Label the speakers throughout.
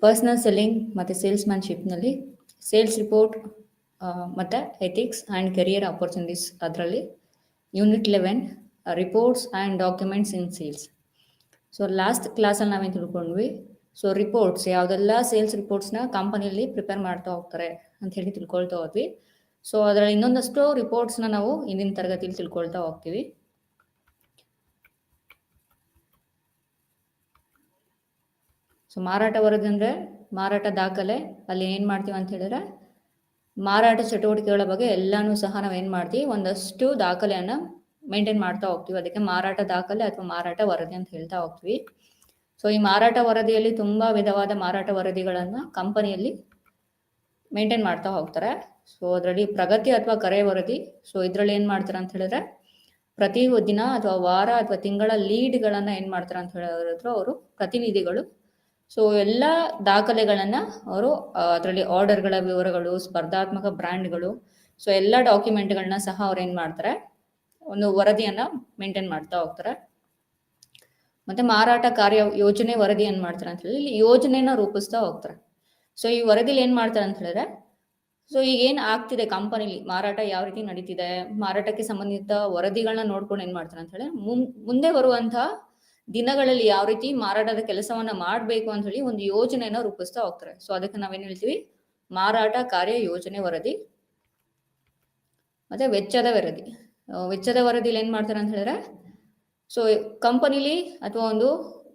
Speaker 1: Personal selling ಮತ್ತು ಸೇಲ್ಸ್ಮ್ಯಾನ್ಶಿಪ್ನಲ್ಲಿ sales report ಮತ್ತು ethics and career opportunities ಅದರಲ್ಲಿ unit 11 reports and documents in sales. So last ಕ್ಲಾಸಲ್ಲಿ ನಾವೇನು ತಿಳ್ಕೊಂಡ್ವಿ, ಸೊ ರಿಪೋರ್ಟ್ಸ್ ಯಾವುದೆಲ್ಲ ಸೇಲ್ಸ್ ರಿಪೋರ್ಟ್ಸ್ನ ಕಂಪನಿಯಲ್ಲಿ ಪ್ರಿಪೇರ್ ಮಾಡ್ತಾ ಹೋಗ್ತಾರೆ ಅಂತ ಹೇಳಿ ತಿಳ್ಕೊಳ್ತಾ ಹೋದ್ವಿ. ಸೊ ಅದರಲ್ಲಿ ಇನ್ನೊಂದಷ್ಟು ರಿಪೋರ್ಟ್ಸ್ನ ನಾವು ಇಂದಿನ ತರಗತಿಯಲ್ಲಿ ತಿಳ್ಕೊಳ್ತಾ ಹೋಗ್ತೀವಿ. ಸೊ ಮಾರಾಟ ವರದಿ ಅಂದರೆ ಮಾರಾಟ ದಾಖಲೆ. ಅಲ್ಲಿ ಏನು ಮಾಡ್ತೀವಿ ಅಂತ ಹೇಳಿದ್ರೆ ಮಾರಾಟ ಚಟುವಟಿಕೆಗಳ ಬಗ್ಗೆ ಎಲ್ಲನೂ ಸಹ ನಾವು ಏನು ಮಾಡ್ತೀವಿ, ಒಂದಷ್ಟು ದಾಖಲೆಯನ್ನು ಮೇಂಟೈನ್ ಮಾಡ್ತಾ ಹೋಗ್ತೀವಿ. ಅದಕ್ಕೆ ಮಾರಾಟ ದಾಖಲೆ ಅಥವಾ ಮಾರಾಟ ವರದಿ ಅಂತ ಹೇಳ್ತಾ ಹೋಗ್ತೀವಿ. ಸೊ ಈ ಮಾರಾಟ ವರದಿಯಲ್ಲಿ ತುಂಬ ವಿಧವಾದ ಮಾರಾಟ ವರದಿಗಳನ್ನು ಕಂಪನಿಯಲ್ಲಿ ಮೇಂಟೈನ್ ಮಾಡ್ತಾ ಹೋಗ್ತಾರೆ. ಸೊ ಅದರಲ್ಲಿ ಪ್ರಗತಿ ಅಥವಾ ಕರೆ ವರದಿ. ಸೊ ಇದರಲ್ಲಿ ಏನು ಮಾಡ್ತಾರೆ ಅಂತ ಹೇಳಿದ್ರೆ ಪ್ರತಿ ದಿನ ಅಥವಾ ವಾರ ಅಥವಾ ತಿಂಗಳ ಲೀಡ್ಗಳನ್ನು ಏನು ಮಾಡ್ತಾರೆ ಅಂತ ಹೇಳಿದ್ರೆ ಅವರು ಪ್ರತಿನಿಧಿಗಳು ಸೊ ಎಲ್ಲ ದಾಖಲೆಗಳನ್ನು ಅವರು ಅದರಲ್ಲಿ ಆರ್ಡರ್ಗಳ ವಿವರಗಳು, ಸ್ಪರ್ಧಾತ್ಮಕ ಬ್ರ್ಯಾಂಡ್ಗಳು, ಸೊ ಎಲ್ಲ ಡಾಕ್ಯುಮೆಂಟ್ಗಳನ್ನ ಸಹ ಅವ್ರು ಏನು ಮಾಡ್ತಾರೆ, ಒಂದು ವರದಿಯನ್ನು ಮೇಂಟೈನ್ ಮಾಡ್ತಾ ಹೋಗ್ತಾರೆ. ಮತ್ತು ಮಾರಾಟ ಕಾರ್ಯ ಯೋಜನೆ ವರದಿ ಏನು ಮಾಡ್ತಾರೆ ಅಂತ ಹೇಳಿದ್ರೆ ಇಲ್ಲಿ ಯೋಜನೆಯನ್ನು ರೂಪಿಸ್ತಾ ಹೋಗ್ತಾರೆ. ಸೊ ಈ ವರದಿಲಿ ಏನು ಮಾಡ್ತಾರೆ ಅಂತ ಹೇಳಿದ್ರೆ ಸೊ ಈಗ ಏನು ಆಗ್ತಿದೆ ಕಂಪನಿಲಿ, ಮಾರಾಟ ಯಾವ ರೀತಿ ನಡೀತಿದೆ, ಮಾರಾಟಕ್ಕೆ ಸಂಬಂಧಿತ ವರದಿಗಳನ್ನ ನೋಡ್ಕೊಂಡು ಏನು ಮಾಡ್ತಾರೆ ಅಂತ ಹೇಳಿ ಮುಂದೆ ಬರುವಂತಹ ದಿನಗಳಲ್ಲಿ ಯಾವ ರೀತಿ ಮಾರಾಟದ ಕೆಲಸವನ್ನ ಮಾಡಬೇಕು ಅಂತ ಹೇಳಿ ಒಂದು ಯೋಜನೆಯನ್ನು ರೂಪಿಸ್ತಾ ಹೋಗ್ತಾರೆ. ಸೊ ಅದಕ್ಕೆ ನಾವೇನು ಹೇಳ್ತೀವಿ, ಮಾರಾಟ ಕಾರ್ಯ ಯೋಜನೆ ವರದಿ. ಮತ್ತೆ ವೆಚ್ಚದ ವರದಿ. ವೆಚ್ಚದ ವರದಿಲಿ ಏನು ಮಾಡ್ತಾರೆ ಅಂತ ಹೇಳಿದ್ರೆ ಸೊ ಕಂಪನಿಲಿ ಅಥವಾ ಒಂದು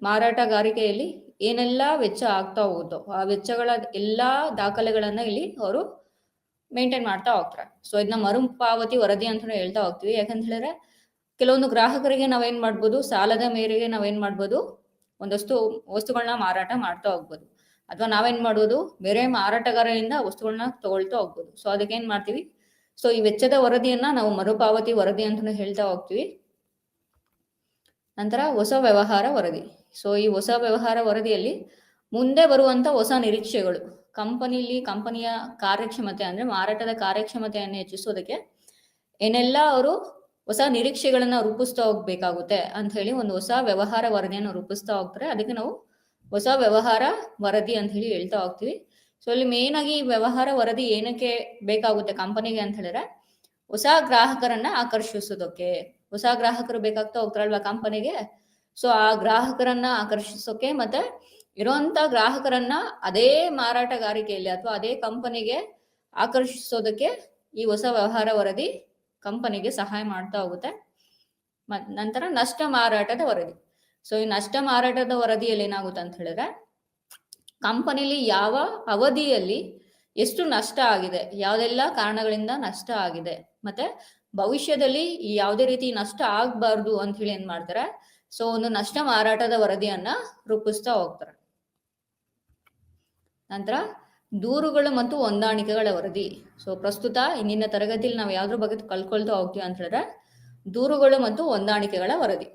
Speaker 1: ಮಾರಾಟಗಾರಿಕೆಯಲ್ಲಿ ಏನೆಲ್ಲ ವೆಚ್ಚ ಆಗ್ತಾ ಹೋಗುತ್ತೋ ಆ ವೆಚ್ಚಗಳ ಎಲ್ಲ ದಾಖಲೆಗಳನ್ನ ಇಲ್ಲಿ ಅವರು ಮೇಂಟೈನ್ ಮಾಡ್ತಾ ಹೋಗ್ತಾರೆ. ಸೊ ಇದನ್ನ ಮರುಪಾವತಿ ವರದಿ ಅಂತ ಹೇಳ್ತಾ ಹೋಗ್ತೀವಿ. ಯಾಕಂತ ಹೇಳಿದ್ರೆ ಕೆಲವೊಂದು ಗ್ರಾಹಕರಿಗೆ ನಾವೇನ್ ಮಾಡ್ಬೋದು, ಸಾಲದ ಮೇರೆಗೆ ನಾವೇನ್ ಮಾಡ್ಬೋದು, ಒಂದಷ್ಟು ವಸ್ತುಗಳನ್ನ ಮಾರಾಟ ಮಾಡ್ತಾ ಹೋಗ್ಬೋದು, ಅಥವಾ ನಾವೇನ್ ಮಾಡ್ಬೋದು ಬೇರೆ ಮಾರಾಟಗಾರರಿಂದ ವಸ್ತುಗಳನ್ನ ತಗೊಳ್ತಾ ಹೋಗ್ಬೋದು. ಸೊ ಅದಕ್ಕೆ ಏನ್ ಮಾಡ್ತೀವಿ, ಸೊ ಈ ವೆಚ್ಚದ ವರದಿಯನ್ನ ನಾವು ಮರುಪಾವತಿ ವರದಿ ಅಂತ ಹೇಳ್ತಾ ಹೋಗ್ತೀವಿ. ನಂತರ ಹೊಸ ವ್ಯವಹಾರ ವರದಿ. ಸೊ ಈ ಹೊಸ ವ್ಯವಹಾರ ವರದಿಯಲ್ಲಿ ಮುಂದೆ ಬರುವಂತ ಹೊಸ ನಿರೀಕ್ಷೆಗಳು, ಕಂಪನಿಯ ಕಾರ್ಯಕ್ಷಮತೆ ಅಂದ್ರೆ ಮಾರಾಟದ ಕಾರ್ಯಕ್ಷಮತೆಯನ್ನು ಹೆಚ್ಚಿಸೋದಕ್ಕೆ ಏನೆಲ್ಲ ಅವರು ಹೊಸ ನಿರೀಕ್ಷೆಗಳನ್ನ ರೂಪಿಸ್ತಾ ಹೋಗ್ಬೇಕಾಗುತ್ತೆ ಅಂತ ಹೇಳಿ ಒಂದು ಹೊಸ ವ್ಯವಹಾರ ವರದಿಯನ್ನು ರೂಪಿಸ್ತಾ ಹೋಗ್ತಾರೆ. ಅದಕ್ಕೆ ನಾವು ಹೊಸ ವ್ಯವಹಾರ ವರದಿ ಅಂತ ಹೇಳಿ ಹೇಳ್ತಾ ಹೋಗ್ತೀವಿ. ಸೊ ಇಲ್ಲಿ ಮೇನ್ ಆಗಿ ವ್ಯವಹಾರ ವರದಿ ಏನಕ್ಕೆ ಬೇಕಾಗುತ್ತೆ ಕಂಪನಿಗೆ ಅಂತ ಹೇಳಿದ್ರೆ ಹೊಸ ಗ್ರಾಹಕರನ್ನ ಆಕರ್ಷಿಸೋದಕ್ಕೆ. ಹೊಸ ಗ್ರಾಹಕರು ಬೇಕಾಗ್ತಾ ಹೋಗ್ತಾರಲ್ವಾ ಕಂಪನಿಗೆ. ಸೊ ಆ ಗ್ರಾಹಕರನ್ನ ಆಕರ್ಷಿಸೋಕೆ ಮತ್ತೆ ಇರುವಂತ ಗ್ರಾಹಕರನ್ನ ಅದೇ ಮಾರಾಟಗಾರಿಕೆಯಲ್ಲಿ ಅಥವಾ ಅದೇ ಕಂಪನಿಗೆ ಆಕರ್ಷಿಸೋದಕ್ಕೆ ಈ ಹೊಸ ವ್ಯವಹಾರ ವರದಿ ಕಂಪನಿಗೆ ಸಹಾಯ ಮಾಡ್ತಾ ಹೋಗುತ್ತೆ. ನಂತರ ನಷ್ಟ ಮಾರಾಟದ ವರದಿ. ಸೊ ಈ ನಷ್ಟ ಮಾರಾಟದ ವರದಿಯಲ್ಲಿ ಏನಾಗುತ್ತೆ ಅಂತ ಹೇಳಿದ್ರೆ ಕಂಪನಿಲಿ ಯಾವ ಅವಧಿಯಲ್ಲಿ ಎಷ್ಟು ನಷ್ಟ ಆಗಿದೆ, ಯಾವುದೆಲ್ಲ ಕಾರಣಗಳಿಂದ ನಷ್ಟ ಆಗಿದೆ, ಮತ್ತೆ ಭವಿಷ್ಯದಲ್ಲಿ ಯಾವುದೇ ರೀತಿ ನಷ್ಟ ಆಗ್ಬಾರ್ದು ಅಂತ ಹೇಳಿ ಏನ್ ಮಾಡ್ತಾರೆ, ಸೊ ಒಂದು ನಷ್ಟ ಮಾರಾಟದ ವರದಿಯನ್ನ ರೂಪಿಸ್ತಾ ಹೋಗ್ತಾರೆ. ನಂತರ ದೂರುಗಳು ಮತ್ತು ಹೊಂದಾಣಿಕೆಗಳ ವರದಿ. ಸೊ ಪ್ರಸ್ತುತ ಇಂದಿನ ತರಗತಿಯಲ್ಲಿ ನಾವು ಯಾವ್ದ್ರ ಬಗ್ಗೆ ಕಲ್ಕೊಳ್ತಾ ಹೋಗ್ತೀವಿ ಅಂತ ಹೇಳಿದ್ರೆ ದೂರುಗಳು ಮತ್ತು ಹೊಂದಾಣಿಕೆಗಳ ವರದಿ.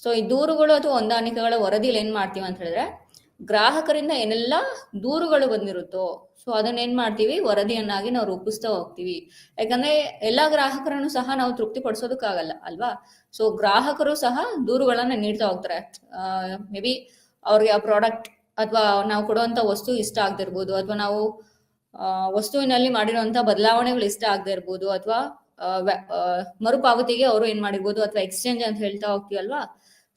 Speaker 1: ಸೊ ಈ ದೂರುಗಳು ಅಥವಾ ಹೊಂದಾಣಿಕೆಗಳ ವರದಿಯಲ್ಲಿ ಏನ್ ಮಾಡ್ತೀವಿ ಅಂತ ಹೇಳಿದ್ರೆ ಗ್ರಾಹಕರಿಂದ ಏನೆಲ್ಲ ದೂರುಗಳು ಬಂದಿರುತ್ತೋ ಸೊ ಅದನ್ನ ಏನ್ ಮಾಡ್ತೀವಿ, ವರದಿಯನ್ನಾಗಿ ನಾವು ರೂಪಿಸ್ತಾ ಹೋಗ್ತೀವಿ. ಯಾಕಂದ್ರೆ ಎಲ್ಲಾ ಗ್ರಾಹಕರನ್ನು ಸಹ ನಾವು ತೃಪ್ತಿ ಪಡಿಸೋದಕ್ಕಾಗಲ್ಲ ಅಲ್ವಾ. ಸೊ ಗ್ರಾಹಕರು ಸಹ ದೂರುಗಳನ್ನ ನೀಡ್ತಾ ಹೋಗ್ತಾರೆ. ಮೇ ಬಿ ಅವ್ರಿಗೆ ಆ ಪ್ರಾಡಕ್ಟ್ ಅಥವಾ ನಾವು ಕೊಡುವಂತ ವಸ್ತು ಇಷ್ಟ ಆಗದೆ ಇರ್ಬೋದು, ಅಥವಾ ನಾವು ವಸ್ತುವಿನಲ್ಲಿ ಮಾಡಿರುವಂತ ಬದಲಾವಣೆಗಳು ಇಷ್ಟ ಆಗದೆ ಇರ್ಬೋದು, ಅಥವಾ ಮರುಪಾವತಿಗೆ ಅವರು ಏನ್ ಮಾಡಿರ್ಬೋದು, ಅಥವಾ ಎಕ್ಸ್ಚೇಂಜ್ ಅಂತ ಹೇಳ್ತಾ ಹೋಗ್ತೀವಲ್ವಾ.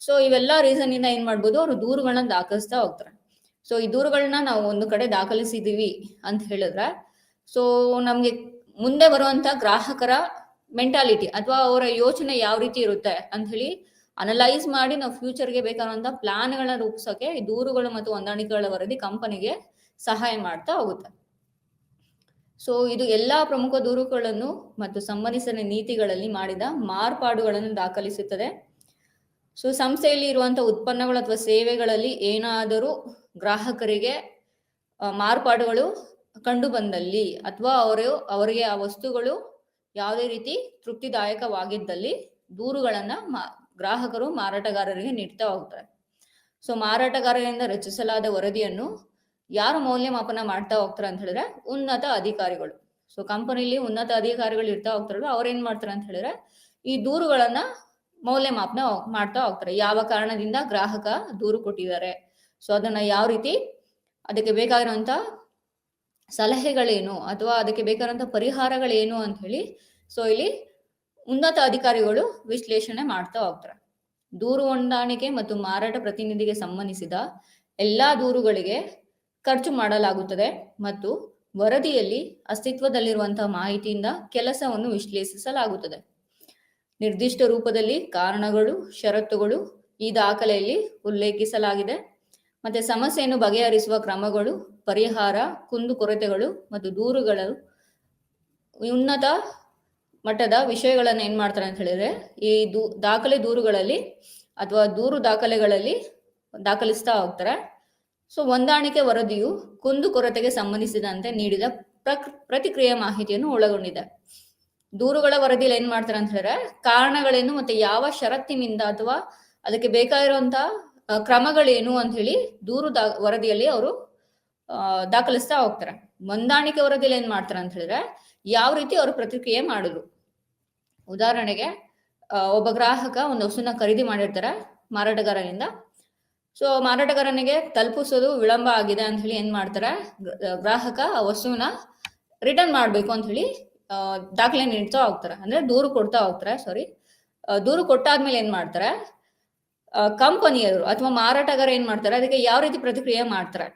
Speaker 1: ಸೊ ಇವೆಲ್ಲ ರೀಸನ್ ಇಂದ ಏನ್ ಮಾಡ್ಬೋದು, ಅವರು ದೂರುಗಳನ್ನ ದಾಖಲಿಸ್ತಾ ಹೋಗ್ತಾರೆ. ಸೊ ಈ ದೂರುಗಳನ್ನ ನಾವು ಒಂದು ಕಡೆ ದಾಖಲಿಸಿದೀವಿ ಅಂತ ಹೇಳಿದ್ರೆ ಸೊ ನಮ್ಗೆ ಮುಂದೆ ಬರುವಂತ ಗ್ರಾಹಕರ ಮೆಂಟಾಲಿಟಿ ಅಥವಾ ಅವರ ಯೋಚನೆ ಯಾವ ರೀತಿ ಇರುತ್ತೆ ಅಂತ ಹೇಳಿ ಅನಲೈಸ್ ಮಾಡಿ ನಾವು ಫ್ಯೂಚರ್ಗೆ ಬೇಕಾದಂತ ಪ್ಲಾನ್ಗಳನ್ನ ರೂಪಿಸೋಕೆ ಈ ದೂರುಗಳು ಮತ್ತು ಹೊಂದಾಣಿಕೆಗಳ ವರದಿ ಕಂಪನಿಗೆ ಸಹಾಯ ಮಾಡ್ತಾ ಹೋಗುತ್ತೆ. ಸೊ ಇದು ಎಲ್ಲಾ ಪ್ರಮುಖ ದೂರುಗಳನ್ನು ಮತ್ತು ಸಂಬಂಧಿಸಿದ ನೀತಿಗಳಲ್ಲಿ ಮಾಡಿದ ಮಾರ್ಪಾಡುಗಳನ್ನು ದಾಖಲಿಸುತ್ತದೆ. ಸೊ ಸಂಸ್ಥೆಯಲ್ಲಿ ಇರುವಂತಹ ಉತ್ಪನ್ನಗಳು ಅಥವಾ ಸೇವೆಗಳಲ್ಲಿ ಏನಾದರೂ ಗ್ರಾಹಕರಿಗೆ ಮಾರ್ಪಾಡುಗಳು ಕಂಡು ಬಂದಲ್ಲಿ ಅಥವಾ ಅವರಿಗೆ ಆ ವಸ್ತುಗಳು ಯಾವುದೇ ರೀತಿ ತೃಪ್ತಿದಾಯಕವಾಗಿದ್ದಲ್ಲಿ ದೂರುಗಳನ್ನ ಗ್ರಾಹಕರು ಮಾರಾಟಗಾರರಿಗೆ ನೀಡ್ತಾ ಹೋಗ್ತಾರೆ. ಸೊ ಮಾರಾಟಗಾರರಿಂದ ರಚಿಸಲಾದ ವರದಿಯನ್ನು ಯಾರು ಮೌಲ್ಯಮಾಪನ ಮಾಡ್ತಾ ಹೋಗ್ತಾರೆ ಅಂತ ಹೇಳಿದ್ರೆ ಉನ್ನತ ಅಧಿಕಾರಿಗಳು. ಸೊ ಕಂಪನಿಲಿ ಉನ್ನತ ಅಧಿಕಾರಿಗಳು ಇರ್ತಾ ಹೋಗ್ತಾರಲ್ಲ, ಅವ್ರು ಏನ್ ಮಾಡ್ತಾರೆ ಅಂತ ಹೇಳಿದ್ರೆ ಈ ದೂರುಗಳನ್ನ ಮೌಲ್ಯಮಾಪನ ಮಾಡ್ತಾ ಹೋಗ್ತಾರೆ. ಯಾವ ಕಾರಣದಿಂದ ಗ್ರಾಹಕ ದೂರು ಕೊಟ್ಟಿದ್ದಾರೆ, ಸೊ ಅದನ್ನ ಯಾವ ರೀತಿ ಅದಕ್ಕೆ ಬೇಕಾಗಿರುವಂಥ ಸಲಹೆಗಳೇನು ಅಥವಾ ಅದಕ್ಕೆ ಬೇಕಾದಂಥ ಪರಿಹಾರಗಳೇನು ಅಂತ ಹೇಳಿ ಸೊ ಇಲ್ಲಿ ಉನ್ನತ ಅಧಿಕಾರಿಗಳು ವಿಶ್ಲೇಷಣೆ ಮಾಡ್ತಾ ಹೋಗ್ತಾರೆ. ದೂರು ಹೊಂದಾಣಿಕೆ ಮತ್ತು ಮಾರಾಟ ಪ್ರತಿನಿಧಿಗೆ ಸಂಬಂಧಿಸಿದ ಎಲ್ಲಾ ದೂರುಗಳಿಗೆ ಖರ್ಚು ಮಾಡಲಾಗುತ್ತದೆ ಮತ್ತು ವರದಿಯಲ್ಲಿ ಅಸ್ತಿತ್ವದಲ್ಲಿರುವಂತಹ ಮಾಹಿತಿಯಿಂದ ಕೆಲಸವನ್ನು ವಿಶ್ಲೇಷಿಸಲಾಗುತ್ತದೆ. ನಿರ್ದಿಷ್ಟ ರೂಪದಲ್ಲಿ ಕಾರಣಗಳು, ಷರತ್ತುಗಳು ಈ ದಾಖಲೆಯಲ್ಲಿ ಉಲ್ಲೇಖಿಸಲಾಗಿದೆ. ಮತ್ತೆ ಸಮಸ್ಯೆಯನ್ನು ಬಗೆಹರಿಸುವ ಕ್ರಮಗಳು, ಪರಿಹಾರ, ಕುಂದುಕೊರತೆಗಳು ಮತ್ತು ದೂರುಗಳು ಉನ್ನತ ಮಟ್ಟದ ವಿಷಯಗಳನ್ನು ಏನ್ ಮಾಡ್ತಾರೆ ಅಂತ ಹೇಳಿದ್ರೆ ಈ ದಾಖಲೆ ದೂರುಗಳಲ್ಲಿ ಅಥವಾ ದೂರು ದಾಖಲೆಗಳಲ್ಲಿ ದಾಖಲಿಸ್ತಾ ಹೋಗ್ತಾರೆ. ಸೊ ಹೊಂದಾಣಿಕೆ ವರದಿಯು ಕುಂದುಕೊರತೆಗೆ ಸಂಬಂಧಿಸಿದಂತೆ ನೀಡಿದ ಪ್ರತಿಕ್ರಿಯೆ ಮಾಹಿತಿಯನ್ನು ಒಳಗೊಂಡಿದೆ. ದೂರುಗಳ ವರದಿಯಲ್ಲಿ ಏನ್ ಮಾಡ್ತಾರೆ ಅಂತ ಹೇಳಿದ್ರೆ ಕಾರಣಗಳೇನು ಮತ್ತೆ ಯಾವ ಷರತ್ತಿನಿಂದ ಅಥವಾ ಅದಕ್ಕೆ ಬೇಕಾಗಿರುವಂತಹ ಕ್ರಮಗಳೇನು ಅಂತ ಹೇಳಿ ದೂರು ವರದಿಯಲ್ಲಿ ಅವರು ದಾಖಲಿಸ್ತಾ ಹೋಗ್ತಾರೆ. ಹೊಂದಾಣಿಕೆ ವರದಿಯಲ್ಲಿ ಏನ್ ಮಾಡ್ತಾರೆ ಅಂತ ಹೇಳಿದ್ರೆ ಯಾವ ರೀತಿ ಅವರು ಪ್ರತಿಕ್ರಿಯೆ ಮಾಡಿದ್ರು. ಉದಾಹರಣೆಗೆ ಒಬ್ಬ ಗ್ರಾಹಕ ಒಂದು ವಸ್ತುನ ಖರೀದಿ ಮಾಡಿರ್ತಾರೆ ಮಾರಾಟಗಾರನಿಂದ. ಸೊ ಮಾರಾಟಗಾರನಿಗೆ ತಲುಪಿಸೋದು ವಿಳಂಬ ಆಗಿದೆ ಅಂತ ಹೇಳಿ ಏನ್ ಮಾಡ್ತಾರೆ, ಗ್ರಾಹಕ ಆ ವಸ್ತುವಿನ ರಿಟರ್ನ್ ಮಾಡ್ಬೇಕು ಅಂತ ಹೇಳಿ ದಾಖಲೆ ನೀಡ್ತಾ ಹೋಗ್ತಾರೆ, ಅಂದ್ರೆ ದೂರು ಕೊಡ್ತಾ ಹೋಗ್ತಾರೆ. ದೂರು ಕೊಟ್ಟಾದ್ಮೇಲೆ ಏನ್ ಮಾಡ್ತಾರೆ, ಕಂಪನಿಯವರು ಅಥವಾ ಮಾರಾಟಗಾರ ಏನ್ ಮಾಡ್ತಾರೆ ಅದಕ್ಕೆ ಯಾವ ರೀತಿ ಪ್ರತಿಕ್ರಿಯೆ ಮಾಡ್ತಾರೆ.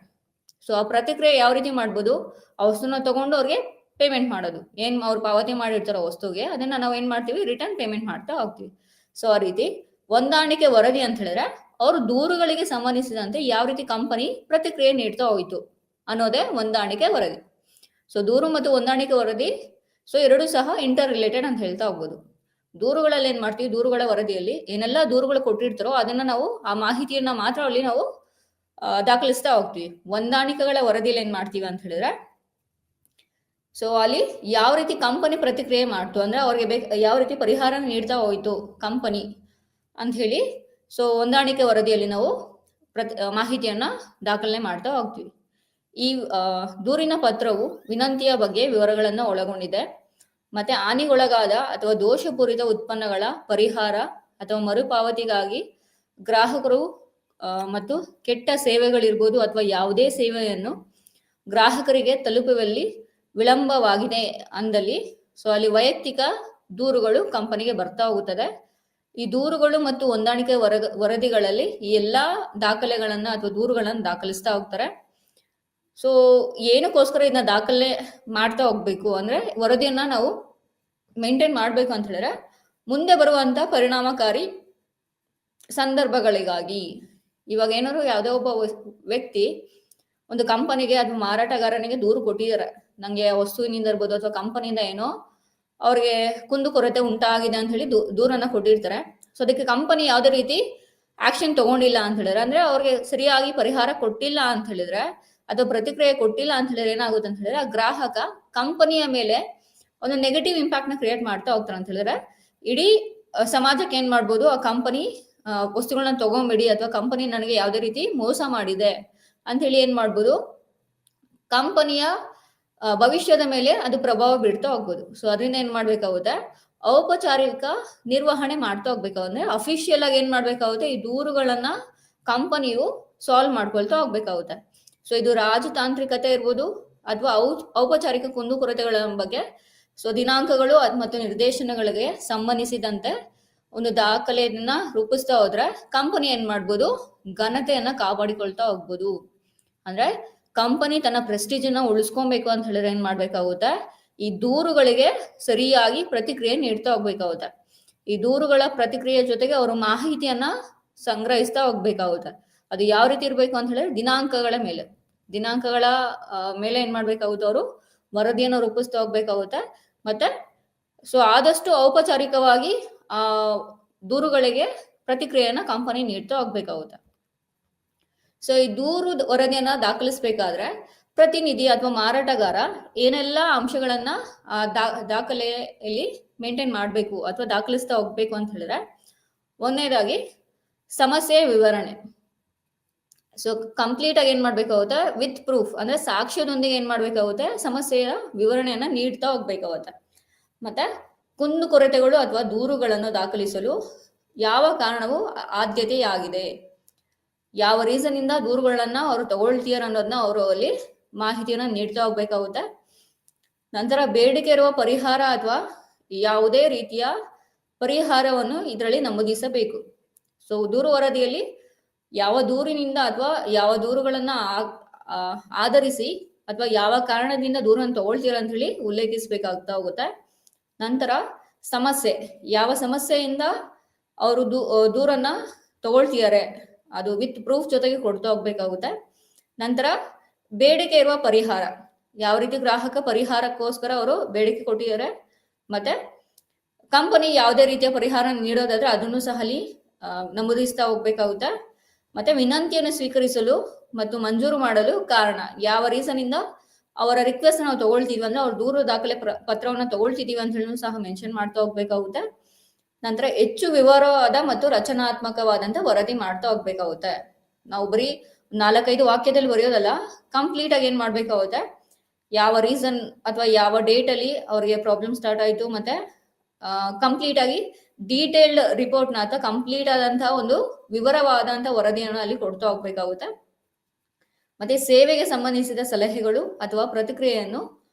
Speaker 1: ಸೊ ಆ ಪ್ರತಿಕ್ರಿಯೆ ಯಾವ ರೀತಿ ಮಾಡ್ಬೋದು, ಆ ವಸ್ತುನ ತಗೊಂಡು ಅವ್ರಿಗೆ ಪೇಮೆಂಟ್ ಮಾಡೋದು, ಏನ್ ಅವ್ರು ಪಾವತಿ ಮಾಡಿರ್ತಾರೋ ವಸ್ತುಗೆ ಅದನ್ನ ನಾವು ಏನ್ ಮಾಡ್ತೀವಿ, ರಿಟರ್ನ್ ಪೇಮೆಂಟ್ ಮಾಡ್ತಾ ಹೋಗ್ತೀವಿ. ಸೊ ಆ ರೀತಿ ಹೊಂದಾಣಿಕೆ ವರದಿ ಅಂತ ಹೇಳಿದ್ರೆ ಅವರು ದೂರುಗಳಿಗೆ ಸಂಬಂಧಿಸಿದಂತೆ ಯಾವ ರೀತಿ ಕಂಪನಿ ಪ್ರತಿಕ್ರಿಯೆ ನೀಡ್ತಾ ಹೋಯ್ತು ಅನ್ನೋದೇ ಹೊಂದಾಣಿಕೆ ವರದಿ. ಸೊ ದೂರು ಮತ್ತು ಹೊಂದಾಣಿಕೆ ವರದಿ ಸೊ ಎರಡೂ ಸಹ ಇಂಟರ್ ರಿಲೇಟೆಡ್ ಅಂತ ಹೇಳ್ತಾ ಹೋಗ್ಬೋದು. ದೂರುಗಳಲ್ಲಿ ಏನ್ ಮಾಡ್ತೀವಿ, ದೂರುಗಳ ವರದಿಯಲ್ಲಿ ಏನೆಲ್ಲ ದೂರುಗಳು ಕೊಟ್ಟಿರ್ತಾರೋ ಅದನ್ನ ನಾವು ಆ ಮಾಹಿತಿಯನ್ನ ಮಾತ್ರ ಅಲ್ಲಿ ನಾವು ದಾಖಲಿಸ್ತಾ ಹೋಗ್ತೀವಿ. ಹೊಂದಾಣಿಕೆಗಳ ವರದಿಯಲ್ಲಿ ಏನ್ ಮಾಡ್ತೀವಿ ಅಂತ ಹೇಳಿದ್ರೆ ಸೊ ಅಲ್ಲಿ ಯಾವ ರೀತಿ ಕಂಪನಿ ಪ್ರತಿಕ್ರಿಯೆ ಮಾಡ್ತು, ಅಂದ್ರೆ ಅವ್ರಿಗೆ ಯಾವ ರೀತಿ ಪರಿಹಾರ ನೀಡ್ತಾ ಹೋಯ್ತು ಕಂಪನಿ ಅಂತ ಹೇಳಿ ಸೊ ಹೊಂದಾಣಿಕೆ ವರದಿಯಲ್ಲಿ ನಾವು ಮಾಹಿತಿಯನ್ನ ದಾಖಲೆ ಮಾಡ್ತಾ ಹೋಗ್ತೀವಿ. ಈ ದೂರಿನ ಪತ್ರವು ವಿನಂತಿಯ ಬಗ್ಗೆ ವಿವರಗಳನ್ನ ಒಳಗೊಂಡಿದೆ. ಮತ್ತೆ ಹಾನಿಗೊಳಗಾದ ಅಥವಾ ದೋಷಪೂರಿತ ಉತ್ಪನ್ನಗಳ ಪರಿಹಾರ ಅಥವಾ ಮರುಪಾವತಿಗಾಗಿ ಗ್ರಾಹಕರು ಮತ್ತು ಕೆಟ್ಟ ಸೇವೆಗಳಿರ್ಬೋದು ಅಥವಾ ಯಾವುದೇ ಸೇವೆಯನ್ನು ಗ್ರಾಹಕರಿಗೆ ತಲುಪುವಲ್ಲಿ ವಿಳಂಬವಾಗಿದೆ ಅಂದಲ್ಲಿ ಸೊ ಅಲ್ಲಿ ವೈಯಕ್ತಿಕ ದೂರುಗಳು ಕಂಪನಿಗೆ ಬರ್ತಾ ಹೋಗುತ್ತದೆ. ಈ ದೂರುಗಳು ಮತ್ತು ಹೊಂದಾಣಿಕೆ ವರದಿಗಳಲ್ಲಿ ಈ ಎಲ್ಲಾ ದಾಖಲೆಗಳನ್ನ ಅಥವಾ ದೂರುಗಳನ್ನ ದಾಖಲಿಸ್ತಾ ಹೋಗ್ತಾರೆ. ಸೊ ಏನಕ್ಕೋಸ್ಕರ ಇದನ್ನ ದಾಖಲೆ ಮಾಡ್ತಾ ಹೋಗ್ಬೇಕು ಅಂದ್ರೆ ವರದಿಯನ್ನ ನಾವು ಮೇಂಟೈನ್ ಮಾಡ್ಬೇಕು ಅಂತ ಹೇಳಿದ್ರೆ ಮುಂದೆ ಬರುವಂತ ಪರಿಣಾಮಕಾರಿ ಸಂದರ್ಭಗಳಿಗಾಗಿ. ಇವಾಗ ಏನಾದ್ರು ಯಾವುದೋ ಒಬ್ಬ ವ್ಯಕ್ತಿ ಒಂದು ಕಂಪನಿಗೆ ಅಥವಾ ಮಾರಾಟಗಾರನಿಗೆ ದೂರು ಕೊಟ್ಟಿದ್ದಾರೆ, ನಂಗೆ ವಸ್ತುವಿನಿಂದ ಇರ್ಬೋದು ಅಥವಾ ಕಂಪನಿಯಿಂದ ಏನೋ ಅವ್ರಿಗೆ ಕುಂದುಕೊರತೆ ಉಂಟಾಗಿದೆ ಅಂತ ಹೇಳಿ ದೂರನ್ನ ಕೊಟ್ಟಿರ್ತಾರೆ. ಸೊ ಅದಕ್ಕೆ ಕಂಪನಿ ಯಾವುದೇ ರೀತಿ ಆಕ್ಷನ್ ತಗೊಂಡಿಲ್ಲ ಅಂತ ಹೇಳಿದ್ರೆ, ಅಂದ್ರೆ ಅವ್ರಿಗೆ ಸರಿಯಾಗಿ ಪರಿಹಾರ ಕೊಟ್ಟಿಲ್ಲ ಅಂತ ಹೇಳಿದ್ರೆ ಅಥವಾ ಪ್ರತಿಕ್ರಿಯೆ ಕೊಟ್ಟಿಲ್ಲ ಅಂತ ಹೇಳಿದ್ರೆ ಏನಾಗುತ್ತೆ ಅಂತ ಹೇಳಿದ್ರೆ ಆ ಗ್ರಾಹಕ ಕಂಪನಿಯ ಮೇಲೆ ಒಂದು ನೆಗೆಟಿವ್ ಇಂಪ್ಯಾಕ್ಟ್ ನ ಕ್ರಿಯೇಟ್ ಮಾಡ್ತಾ ಹೋಗ್ತಾರೆ ಅಂತ ಹೇಳಿದ್ರೆ ಇಡೀ ಸಮಾಜಕ್ಕೆ ಏನ್ ಮಾಡ್ಬೋದು, ಆ ಕಂಪನಿ ವಸ್ತುಗಳನ್ನ ತಗೊಂಬಿಡಿ ಅಥವಾ ಕಂಪನಿ ನನಗೆ ಯಾವುದೇ ರೀತಿ ಮೋಸ ಮಾಡಿದೆ ಅಂತ ಹೇಳಿ ಏನ್ ಮಾಡ್ಬೋದು, ಕಂಪನಿಯ ಭವಿಷ್ಯದ ಮೇಲೆ ಅದು ಪ್ರಭಾವ ಬೀಳ್ತಾ ಹೋಗ್ಬೋದು. ಸೊ ಅದರಿಂದ ಏನ್ ಮಾಡ್ಬೇಕಾಗುತ್ತೆ, ಔಪಚಾರಿಕ ನಿರ್ವಹಣೆ ಮಾಡ್ತಾ ಹೋಗ್ಬೇಕಾಗುತ್ತೆ. ಅಫಿಷಿಯಲ್ ಆಗಿ ಏನ್ ಮಾಡ್ಬೇಕಾಗುತ್ತೆ, ಈ ದೂರುಗಳನ್ನ ಕಂಪನಿಯು ಸಾಲ್ವ್ ಮಾಡ್ಕೊಳ್ತಾ ಹೋಗ್ಬೇಕಾಗುತ್ತೆ. ಸೊ ಇದು ರಾಜತಾಂತ್ರಿಕತೆ ಇರ್ಬೋದು ಅಥವಾ ಔಪಚಾರಿಕ ಕುಂದುಕೊರತೆಗಳ ಬಗ್ಗೆ ಸೊ ದಿನಾಂಕಗಳು ಮತ್ತು ನಿರ್ದೇಶನಗಳಿಗೆ ಸಂಬಂಧಿಸಿದಂತೆ ಒಂದು ದಾಖಲೆಯನ್ನ ರೂಪಿಸ್ತಾ ಹೋದ್ರೆ ಕಂಪನಿ ಏನ್ ಮಾಡ್ಬೋದು, ಘನತೆಯನ್ನ ಕಾಪಾಡಿಕೊಳ್ತಾ ಹೋಗ್ಬೋದು. ಅಂದ್ರೆ ಕಂಪನಿ ತನ್ನ ಪ್ರೆಸ್ಟೀಜ್ ಅನ್ನ ಉಳಿಸ್ಕೊಬೇಕು ಅಂತ ಹೇಳಿದ್ರೆ ಏನ್ ಮಾಡ್ಬೇಕಾಗುತ್ತೆ, ಈ ದೂರುಗಳಿಗೆ ಸರಿಯಾಗಿ ಪ್ರತಿಕ್ರಿಯೆ ನೀಡ್ತಾ ಹೋಗ್ಬೇಕಾಗುತ್ತೆ. ಈ ದೂರುಗಳ ಪ್ರತಿಕ್ರಿಯೆ ಜೊತೆಗೆ ಅವರು ಮಾಹಿತಿಯನ್ನ ಸಂಗ್ರಹಿಸ್ತಾ ಹೋಗ್ಬೇಕಾಗುತ್ತೆ. ಅದು ಯಾವ ರೀತಿ ಇರ್ಬೇಕು ಅಂತ ಹೇಳಿದ್ರೆ ದಿನಾಂಕಗಳ ಮೇಲೆ ಏನ್ ಮಾಡ್ಬೇಕಾಗುತ್ತೆ, ಅವರು ವರದಿಯನ್ನು ರೂಪಿಸ್ತಾ ಹೋಗ್ಬೇಕಾಗುತ್ತೆ. ಮತ್ತೆ ಸೊ ಆದಷ್ಟು ಔಪಚಾರಿಕವಾಗಿ ಆ ದೂರುಗಳಿಗೆ ಪ್ರತಿಕ್ರಿಯೆಯನ್ನ ಕಂಪನಿ ನೀಡ್ತಾ ಹೋಗ್ಬೇಕಾಗುತ್ತೆ. ಸೊ ಈ ದೂರು ವರದಿಯನ್ನ ದಾಖಲಿಸ್ಬೇಕಾದ್ರೆ ಪ್ರತಿನಿಧಿ ಅಥವಾ ಮಾರಾಟಗಾರ ಏನೆಲ್ಲ ಅಂಶಗಳನ್ನ ದಾಖಲೆಯಲ್ಲಿ ಮೇಂಟೈನ್ ಮಾಡಬೇಕು ಅಥವಾ ದಾಖಲಿಸ್ತಾ ಹೋಗ್ಬೇಕು ಅಂತ ಹೇಳಿದ್ರೆ, ಒಂದನೇದಾಗಿ ಸಮಸ್ಯೆಯ ವಿವರಣೆ. ಸೊ ಕಂಪ್ಲೀಟ್ ಆಗಿ ಏನ್ ಮಾಡ್ಬೇಕಾಗುತ್ತೆ, ವಿತ್ ಪ್ರೂಫ್ ಅಂದ್ರೆ ಸಾಕ್ಷ್ಯದೊಂದಿಗೆ ಏನ್ ಮಾಡ್ಬೇಕಾಗುತ್ತೆ, ಸಮಸ್ಯೆಯ ವಿವರಣೆಯನ್ನ ನೀಡ್ತಾ ಹೋಗ್ಬೇಕಾಗುತ್ತೆ. ಮತ್ತೆ ಕುಂದುಕೊರತೆಗಳು ಅಥವಾ ದೂರುಗಳನ್ನು ದಾಖಲಿಸಲು ಯಾವ ಕಾರಣವು ಆದ್ಯತೆಯಾಗಿದೆ, ಯಾವ ರೀಸನ್ ಇಂದ ದೂರುಗಳನ್ನ ಅವರು ತಗೊಳ್ತೀರ ಅನ್ನೋದನ್ನ ಅವರು ಅಲ್ಲಿ ಮಾಹಿತಿಯನ್ನ ನೀಡ್ತಾ ಹೋಗ್ಬೇಕಾಗುತ್ತೆ. ನಂತರ ಬೇಡಿಕೆ ಇರುವ ಪರಿಹಾರ ಅಥವಾ ಯಾವುದೇ ರೀತಿಯ ಪರಿಹಾರವನ್ನು ಇದರಲ್ಲಿ ನಮೂದಿಸಬೇಕು. ಸೊ ದೂರು ವರದಿಯಲ್ಲಿ ಯಾವ ದೂರಿನಿಂದ ಅಥವಾ ಯಾವ ದೂರುಗಳನ್ನ ಆಧರಿಸಿ ಅಥವಾ ಯಾವ ಕಾರಣದಿಂದ ದೂರನ್ನು ತಗೊಳ್ತೀರ ಅಂತ ಹೇಳಿ ಉಲ್ಲೇಖಿಸಬೇಕಾಗ್ತಾ ಹೋಗುತ್ತೆ. ನಂತರ ಸಮಸ್ಯೆ, ಯಾವ ಸಮಸ್ಯೆಯಿಂದ ಅವರು ದೂರನ್ನ ತಗೊಳ್ತಿದ್ದಾರೆ ಅದು ವಿತ್ ಪ್ರೂಫ್ ಜೊತೆಗೆ ಕೊಡ್ತಾ ಹೋಗ್ಬೇಕಾಗುತ್ತೆ. ನಂತರ ಬೇಡಿಕೆ ಇರುವ ಪರಿಹಾರ, ಯಾವ ರೀತಿ ಗ್ರಾಹಕ ಪರಿಹಾರಕ್ಕೋಸ್ಕರ ಅವರು ಬೇಡಿಕೆ ಕೊಟ್ಟಿದ್ದಾರೆ, ಮತ್ತೆ ಕಂಪನಿ ಯಾವುದೇ ರೀತಿಯ ಪರಿಹಾರ ನೀಡೋದಾದ್ರೆ ಅದನ್ನು ಸಹ ಅಲ್ಲಿ ನಮೂದಿಸ್ತಾ ಹೋಗ್ಬೇಕಾಗುತ್ತೆ. ಮತ್ತೆ ವಿನಂತಿಯನ್ನು ಸ್ವೀಕರಿಸಲು ಮತ್ತು ಮಂಜೂರು ಮಾಡಲು ಕಾರಣ, ಯಾವ ರೀಸನ್ ಇಂದ ಅವರ ರಿಕ್ವೆಸ್ಟ್ ನಾವು ತಗೊಳ್ತೀವಿ ಅಂದ್ರೆ ಅವ್ರ ದೂರು ದಾಖಲೆ ಪತ್ರವನ್ನ ತಗೊಳ್ತಿದೀವಿ ಅಂತ ಹೇಳಿ ಸಹ ಮೆನ್ಷನ್ ಮಾಡ್ತಾ ಹೋಗ್ಬೇಕಾಗುತ್ತೆ. ನಂತರ ಹೆಚ್ಚು ವಿವರವಾದ ಮತ್ತು ರಚನಾತ್ಮಕವಾದಂತ ವರದಿ ಮಾಡ್ತಾ ಹೋಗ್ಬೇಕಾಗುತ್ತೆ. ನಾವು ಬರೀ 4-5 ವಾಕ್ಯದಲ್ಲಿ ಬರೆಯೋದಲ್ಲ, ಕಂಪ್ಲೀಟ್ ಆಗಿ ಏನ್ ಮಾಡ್ಬೇಕಾಗುತ್ತೆ, ಯಾವ ರೀಸನ್ ಅಥವಾ ಯಾವ ಡೇಟ್ ಅಲ್ಲಿ ಅವ್ರಿಗೆ ಪ್ರಾಬ್ಲಮ್ ಸ್ಟಾರ್ಟ್ ಆಯ್ತು, ಮತ್ತೆ ಕಂಪ್ಲೀಟ್ ಆಗಿ ಡೀಟೇಲ್ಡ್ ರಿಪೋರ್ಟ್ ನ ಅಥವಾ ಕಂಪ್ಲೀಟ್ ಆದಂತಹ ಒಂದು ವಿವರವಾದಂತಹ ವರದಿಯನ್ನು ಅಲ್ಲಿ ಕೊಡ್ತಾ ಹೋಗ್ಬೇಕಾಗುತ್ತೆ. ಮತ್ತೆ ಸೇವೆಗೆ ಸಂಬಂಧಿಸಿದ ಸಲಹೆಗಳು ಅಥವಾ ಪ್ರತಿಕ್ರಿಯೆಯನ್ನು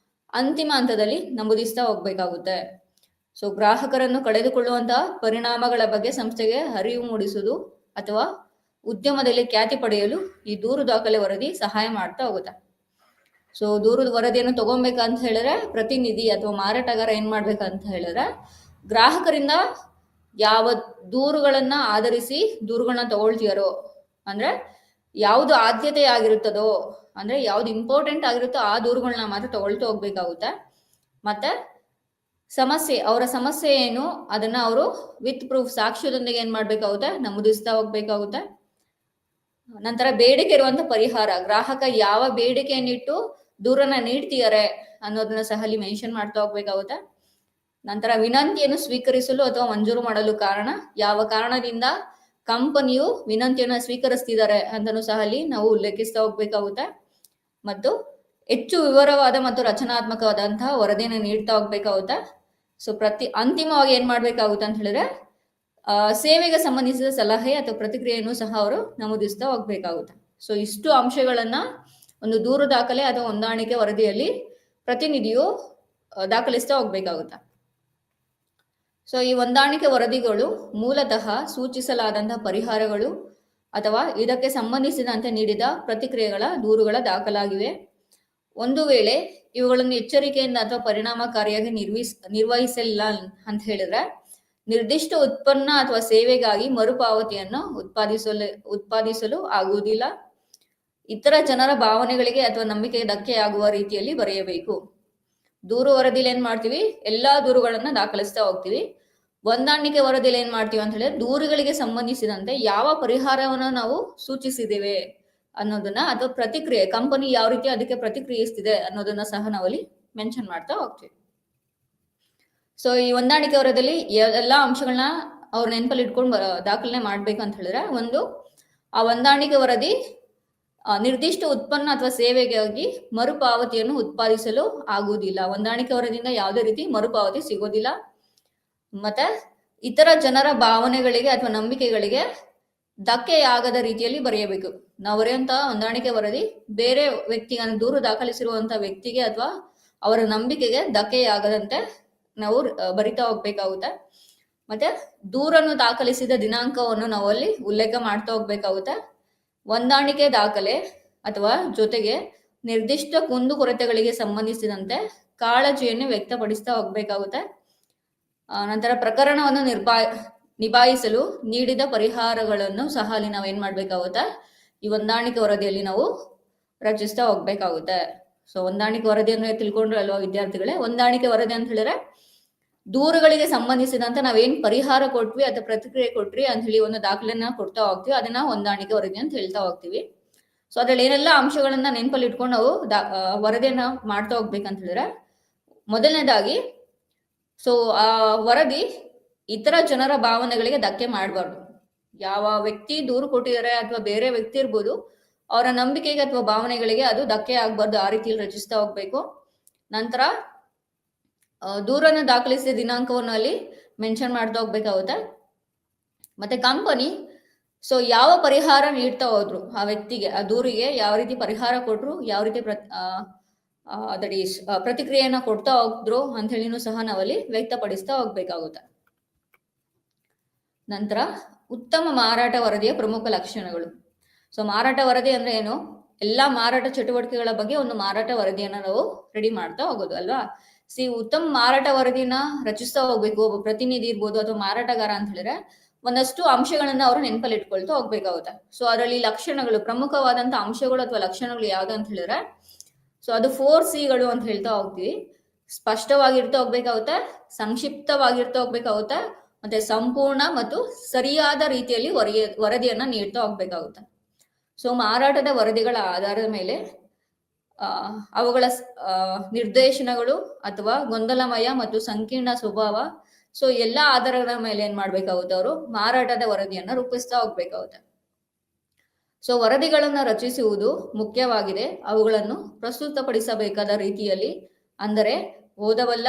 Speaker 1: ಅಂತಿಮ ಹಂತದಲ್ಲಿ ನಮೂದಿಸ್ತಾ ಹೋಗ್ಬೇಕಾಗುತ್ತೆ. ಸೊ ಗ್ರಾಹಕರನ್ನು ಕಳೆದುಕೊಳ್ಳುವಂತಹ ಪರಿಣಾಮಗಳ ಬಗ್ಗೆ ಸಂಸ್ಥೆಗೆ ಅರಿವು ಮೂಡಿಸುವುದು ಅಥವಾ ಉದ್ಯಮದಲ್ಲಿ ಖ್ಯಾತಿ ಪಡೆಯಲು ಈ ದೂರು ದಾಖಲೆ ವರದಿ ಸಹಾಯ ಮಾಡ್ತಾ ಹೋಗುತ್ತೆ. ಸೊ ದೂರದ ವರದಿಯನ್ನು ತಗೊಬೇಕಂತ ಹೇಳಿದ್ರೆ ಪ್ರತಿನಿಧಿ ಅಥವಾ ಮಾರಾಟಗಾರ ಏನ್ ಮಾಡ್ಬೇಕಂತ ಹೇಳಿದ್ರೆ, ಗ್ರಾಹಕರಿಂದ ಯಾವ ದೂರುಗಳನ್ನ ಆಧರಿಸಿ ದೂರುಗಳನ್ನ ತಗೊಳ್ತೀಯಾರೋ, ಅಂದ್ರೆ ಯಾವ್ದು ಆದ್ಯತೆ ಆಗಿರುತ್ತದೋ, ಅಂದ್ರೆ ಯಾವ್ದು ಇಂಪಾರ್ಟೆಂಟ್ ಆಗಿರುತ್ತೋ ಆ ದೂರುಗಳನ್ನ ಮಾತ್ರ ತಗೊಳ್ತಾ ಹೋಗ್ಬೇಕಾಗುತ್ತೆ. ಮತ್ತೆ ಸಮಸ್ಯೆ, ಅವರ ಸಮಸ್ಯೆ ಏನು ಅದನ್ನ ಅವರು ವಿತ್ ಪ್ರೂಫ್ ಸಾಕ್ಷ್ಯದೊಂದಿಗೆ ಏನ್ ಮಾಡ್ಬೇಕಾಗುತ್ತೆ, ನಮೂದಿಸ್ತಾ ಹೋಗ್ಬೇಕಾಗುತ್ತೆ. ನಂತರ ಬೇಡಿಕೆ ಇರುವಂತ ಪರಿಹಾರ, ಗ್ರಾಹಕ ಯಾವ ಬೇಡಿಕೆಯನ್ನಿಟ್ಟು ದೂರನ್ನ ನೀಡ್ತಿದ್ದಾರೆ ಅನ್ನೋದನ್ನ ಸಹ ಅಲ್ಲಿ ಮೆನ್ಷನ್ ಮಾಡ್ತಾ ಹೋಗ್ಬೇಕಾಗುತ್ತೆ. ನಂತರ ವಿನಂತಿಯನ್ನು ಸ್ವೀಕರಿಸಲು ಅಥವಾ ಮಂಜೂರು ಮಾಡಲು ಕಾರಣ, ಯಾವ ಕಾರಣದಿಂದ ಕಂಪನಿಯು ವಿನಂತಿಯನ್ನು ಸ್ವೀಕರಿಸ್ತಿದ್ದಾರೆ ಅಂತನೂ ಸಹ ಅಲ್ಲಿ ನಾವು ಉಲ್ಲೇಖಿಸ್ತಾ ಹೋಗ್ಬೇಕಾಗುತ್ತೆ. ಮತ್ತು ಹೆಚ್ಚು ವಿವರವಾದ ಮತ್ತು ರಚನಾತ್ಮಕವಾದಂತಹ ವರದಿಯನ್ನು ನೀಡ್ತಾ ಹೋಗ್ಬೇಕಾಗುತ್ತೆ. ಸೊ ಅಂತಿಮವಾಗಿ ಏನ್ ಮಾಡ್ಬೇಕಾಗುತ್ತೆ ಅಂತ ಹೇಳಿದ್ರೆ, ಸೇವೆಗೆ ಸಂಬಂಧಿಸಿದ ಸಲಹೆ ಅಥವಾ ಪ್ರತಿಕ್ರಿಯೆಯನ್ನು ಸಹ ಅವರು ನಮೂದಿಸ್ತಾ ಹೋಗ್ಬೇಕಾಗುತ್ತೆ. ಸೊ ಇಷ್ಟು ಅಂಶಗಳನ್ನ ಒಂದು ದೂರು ದಾಖಲೆ ಅಥವಾ ಹೊಂದಾಣಿಕೆ ವರದಿಯಲ್ಲಿ ಪ್ರತಿನಿಧಿಯು ದಾಖಲಿಸ್ತಾ ಹೋಗ್ಬೇಕಾಗುತ್ತೆ. ಸೊ ಈ ಹೊಂದಾಣಿಕೆ ವರದಿಗಳು ಮೂಲತಃ ಸೂಚಿಸಲಾದಂತಹ ಪರಿಹಾರಗಳು ಅಥವಾ ಇದಕ್ಕೆ ಸಂಬಂಧಿಸಿದಂತೆ ನೀಡಿದ ಪ್ರತಿಕ್ರಿಯೆಗಳ ದೂರುಗಳ ದಾಖಲಾಗಿವೆ. ಒಂದು ವೇಳೆ ಇವುಗಳನ್ನು ಎಚ್ಚರಿಕೆಯಿಂದ ಅಥವಾ ಪರಿಣಾಮಕಾರಿಯಾಗಿ ನಿರ್ವಹಿಸಲಿಲ್ಲ ಅಂತ ಹೇಳಿದ್ರೆ, ನಿರ್ದಿಷ್ಟ ಉತ್ಪನ್ನ ಅಥವಾ ಸೇವೆಗಾಗಿ ಮರುಪಾವತಿಯನ್ನು ಉತ್ಪಾದಿಸಲು ಆಗುವುದಿಲ್ಲ. ಇತರ ಜನರ ಭಾವನೆಗಳಿಗೆ ಅಥವಾ ನಂಬಿಕೆಗೆ ಧಕ್ಕೆಯಾಗುವ ರೀತಿಯಲ್ಲಿ ಬರೆಯಬೇಕು. ದೂರು ವರದಿಲಿ ಏನ್ ಮಾಡ್ತೀವಿ, ಎಲ್ಲಾ ದೂರುಗಳನ್ನ ದಾಖಲಿಸ್ತಾ ಹೋಗ್ತೀವಿ. ಹೊಂದಾಣಿಕೆ ವರದಿಲಿ ಏನ್ ಮಾಡ್ತೀವಿ ಅಂತ ಹೇಳಿದ್ರೆ, ದೂರುಗಳಿಗೆ ಸಂಬಂಧಿಸಿದಂತೆ ಯಾವ ಪರಿಹಾರವನ್ನು ನಾವು ಸೂಚಿಸಿದ್ದೇವೆ ಅನ್ನೋದನ್ನ ಅಥವಾ ಪ್ರತಿಕ್ರಿಯೆ, ಕಂಪನಿ ಯಾವ ರೀತಿ ಅದಕ್ಕೆ ಪ್ರತಿಕ್ರಿಯಿಸ್ತಿದೆ ಅನ್ನೋದನ್ನ ಸಹ ನಾವಲ್ಲಿ ಮೆನ್ಷನ್ ಮಾಡ್ತಾ ಹೋಗ್ತೀವಿ. ಸೊ ಈ ಹೊಂದಾಣಿಕೆ ವರದಿಯಲ್ಲಿ ಎಲ್ಲಾ ಅಂಶಗಳನ್ನ ಅವ್ರ ನೆನಪಲ್ಲಿ ಇಟ್ಕೊಂಡು ದಾಖಲೆ ಮಾಡ್ಬೇಕಂತ ಹೇಳಿದ್ರೆ, ಒಂದು, ಆ ಹೊಂದಾಣಿಕೆ ವರದಿ ನಿರ್ದಿಷ್ಟ ಉತ್ಪನ್ನ ಅಥವಾ ಸೇವೆಗಾಗಿ ಮರುಪಾವತಿಯನ್ನು ಉತ್ಪಾದಿಸಲು ಆಗುವುದಿಲ್ಲ. ಹೊಂದಾಣಿಕೆ ವರದಿಯಿಂದ ಯಾವುದೇ ರೀತಿ ಮರುಪಾವತಿ ಸಿಗೋದಿಲ್ಲ. ಮತ್ತೆ ಇತರ ಜನರ ಭಾವನೆಗಳಿಗೆ ಅಥವಾ ನಂಬಿಕೆಗಳಿಗೆ ಧಕ್ಕೆಯಾಗದ ರೀತಿಯಲ್ಲಿ ಬರೆಯಬೇಕು. ನಾವು ಬರೆಯುವಂತಹ ಹೊಂದಾಣಿಕೆ ವರದಿ ಬೇರೆ ವ್ಯಕ್ತಿಗೆ, ದೂರು ದಾಖಲಿಸಿರುವಂತಹ ವ್ಯಕ್ತಿಗೆ ಅಥವಾ ಅವರ ನಂಬಿಕೆಗೆ ಧಕ್ಕೆಯಾಗದಂತೆ ನಾವು ಬರಿತಾ ಹೋಗ್ಬೇಕಾಗುತ್ತೆ. ಮತ್ತೆ ದೂರನ್ನು ದಾಖಲಿಸಿದ ದಿನಾಂಕವನ್ನು ನಾವು ಅಲ್ಲಿ ಉಲ್ಲೇಖ ಮಾಡ್ತಾ ಹೋಗ್ಬೇಕಾಗುತ್ತೆ. ಹೊಂದಾಣಿಕೆ ದಾಖಲೆ ಅಥವಾ ಜೊತೆಗೆ ನಿರ್ದಿಷ್ಟ ಕುಂದುಕೊರತೆಗಳಿಗೆ ಸಂಬಂಧಿಸಿದಂತೆ ಕಾಳಜಿಯನ್ನು ವ್ಯಕ್ತಪಡಿಸ್ತಾ ಹೋಗ್ಬೇಕಾಗುತ್ತೆ. ನಂತರ ಪ್ರಕರಣವನ್ನು ನಿಭಾಯಿಸಲು ನೀಡಿದ ಪರಿಹಾರಗಳನ್ನು ಸಹ ಅಲ್ಲಿ ನಾವು ಏನ್ ಮಾಡ್ಬೇಕಾಗುತ್ತೆ, ಈ ಹೊಂದಾಣಿಕೆ ವರದಿಯಲ್ಲಿ ನಾವು ರಚಿಸ್ತಾ ಹೋಗ್ಬೇಕಾಗುತ್ತೆ. ಸೊ ಹೊಂದಾಣಿಕೆ ವರದಿಯನ್ನು ತಿಳ್ಕೊಂಡ್ರೆ ಅಲ್ವಾ ವಿದ್ಯಾರ್ಥಿಗಳೇ, ಹೊಂದಾಣಿಕೆ ವರದಿ ಅಂತ ಹೇಳಿದ್ರೆ ದೂರುಗಳಿಗೆ ಸಂಬಂಧಿಸಿದಂತೆ ನಾವೇನ್ ಪರಿಹಾರ ಕೊಟ್ವಿ ಅಥವಾ ಪ್ರತಿಕ್ರಿಯೆ ಕೊಟ್ರಿ ಅಂತ ಹೇಳಿ ಒಂದು ದಾಖಲೆನ ಕೊಡ್ತಾ ಹೋಗ್ತೀವಿ, ಅದನ್ನ ಹೊಂದಾಣಿಕೆ ವರದಿ ಅಂತ ಹೇಳ್ತಾ ಹೋಗ್ತೀವಿ. ಸೊ ಅದ್ರಲ್ಲಿ ಏನೆಲ್ಲ ಅಂಶಗಳನ್ನ ನೆನಪಲ್ಲಿ ಇಟ್ಕೊಂಡು ನಾವು ವರದಿಯನ್ನ ಮಾಡ್ತಾ ಹೋಗ್ಬೇಕಂತ ಹೇಳಿದ್ರೆ, ಮೊದಲನೇದಾಗಿ ಸೊ ಆ ವರದಿ ಇತರ ಜನರ ಭಾವನೆಗಳಿಗೆ ಧಕ್ಕೆ ಮಾಡಬಾರ್ದು. ಯಾವ ವ್ಯಕ್ತಿ ದೂರು ಕೊಟ್ಟಿದ್ದಾರೆ ಅಥವಾ ಬೇರೆ ವ್ಯಕ್ತಿ ಇರ್ಬೋದು, ಅವರ ನಂಬಿಕೆಗೆ ಅಥವಾ ಭಾವನೆಗಳಿಗೆ ಅದು ಧಕ್ಕೆ ಆಗ್ಬಾರ್ದು, ಆ ರೀತಿಯಲ್ಲಿ ರಚಿಸ್ತಾ ಹೋಗ್ಬೇಕು. ನಂತರ ದೂರನ್ನು ದಾಖಲಿಸಿದ ದಿನಾಂಕವನ್ನು ಅಲ್ಲಿ ಮೆನ್ಷನ್ ಮಾಡ್ತಾ ಹೋಗ್ಬೇಕಾಗುತ್ತೆ. ಮತ್ತೆ ಕಂಪನಿ ಸೊ ಯಾವ ಪರಿಹಾರ ನೀಡ್ತಾ ಹೋದ್ರು ಆ ವ್ಯಕ್ತಿಗೆ, ಆ ದೂರಿಗೆ ಯಾವ ರೀತಿ ಪರಿಹಾರ ಕೊಟ್ರು, ಯಾವ ರೀತಿ ದಟ್ ಈಸ್ ಪ್ರತಿಕ್ರಿಯೆಯನ್ನ ಕೊಡ್ತಾ ಹೋದ್ರು ಅಂತ ಹೇಳಿನೂ ಸಹ ನಾವಲ್ಲಿ ವ್ಯಕ್ತಪಡಿಸ್ತಾ ಹೋಗ್ಬೇಕಾಗುತ್ತೆ. ನಂತರ ಉತ್ತಮ ಮಾರಾಟ ವರದಿಯ ಪ್ರಮುಖ ಲಕ್ಷಣಗಳು. ಸೊ ಮಾರಾಟ ವರದಿ ಅಂದ್ರೆ ಏನು? ಎಲ್ಲಾ ಮಾರಾಟ ಚಟುವಟಿಕೆಗಳ ಬಗ್ಗೆ ಒಂದು ಮಾರಾಟ ವರದಿಯನ್ನ ನಾವು ರೆಡಿ ಮಾಡ್ತಾ ಹೋಗೋದು ಅಲ್ವಾ. ಉತ್ತಮ ಮಾರಾಟ ವರದಿನ ರಚಿಸ್ತಾ ಹೋಗ್ಬೇಕು. ಒಬ್ಬ ಪ್ರತಿನಿಧಿ ಇರ್ಬೋದು ಅಥವಾ ಮಾರಾಟಗಾರ ಅಂತ ಹೇಳಿದ್ರೆ ಒಂದಷ್ಟು ಅಂಶಗಳನ್ನ ಅವರು ನೆನಪಲ್ಲಿ ಇಟ್ಕೊಳ್ತಾ ಹೋಗ್ಬೇಕಾಗುತ್ತೆ. ಸೊ ಅದರಲ್ಲಿ ಲಕ್ಷಣಗಳು, ಪ್ರಮುಖವಾದಂತ ಅಂಶಗಳು ಅಥವಾ ಲಕ್ಷಣಗಳು ಯಾವ್ದು ಅಂತ ಹೇಳಿದ್ರೆ, ಸೊ ಅದು 4 Cಗಳು ಅಂತ ಹೇಳ್ತಾ ಹೋಗ್ತೀವಿ. ಸ್ಪಷ್ಟವಾಗಿರ್ತಾ ಹೋಗ್ಬೇಕಾಗುತ್ತೆ, ಸಂಕ್ಷಿಪ್ತವಾಗಿರ್ತಾ ಹೋಗ್ಬೇಕಾಗುತ್ತೆ, ಮತ್ತೆ ಸಂಪೂರ್ಣ ಮತ್ತು ಸರಿಯಾದ ರೀತಿಯಲ್ಲಿ ವರದಿಯನ್ನ ನೀಡ್ತಾ ಹೋಗ್ಬೇಕಾಗುತ್ತೆ. ಸೊ ಮಾರಾಟದ ವರದಿಗಳ ಆಧಾರದ ಮೇಲೆ ಅವುಗಳ ನಿರ್ದೇಶನಗಳು ಅಥವಾ ಗೊಂದಲಮಯ ಮತ್ತು ಸಂಕೀರ್ಣ ಸ್ವಭಾವ, ಸೊ ಎಲ್ಲ ಆಧಾರಗಳ ಮೇಲೆ ಏನ್ ಮಾಡ್ಬೇಕಾಗುತ್ತೆ, ಅವರು ಮಾರಾಟದ ವರದಿಯನ್ನ ರೂಪಿಸ್ತಾ ಹೋಗ್ಬೇಕಾಗುತ್ತೆ. ಸೊ ವರದಿಗಳನ್ನ ರಚಿಸುವುದು ಮುಖ್ಯವಾಗಿದೆ. ಅವುಗಳನ್ನು ಪ್ರಸ್ತುತಪಡಿಸಬೇಕಾದ ರೀತಿಯಲ್ಲಿ, ಅಂದರೆ ಓದಬಲ್ಲ,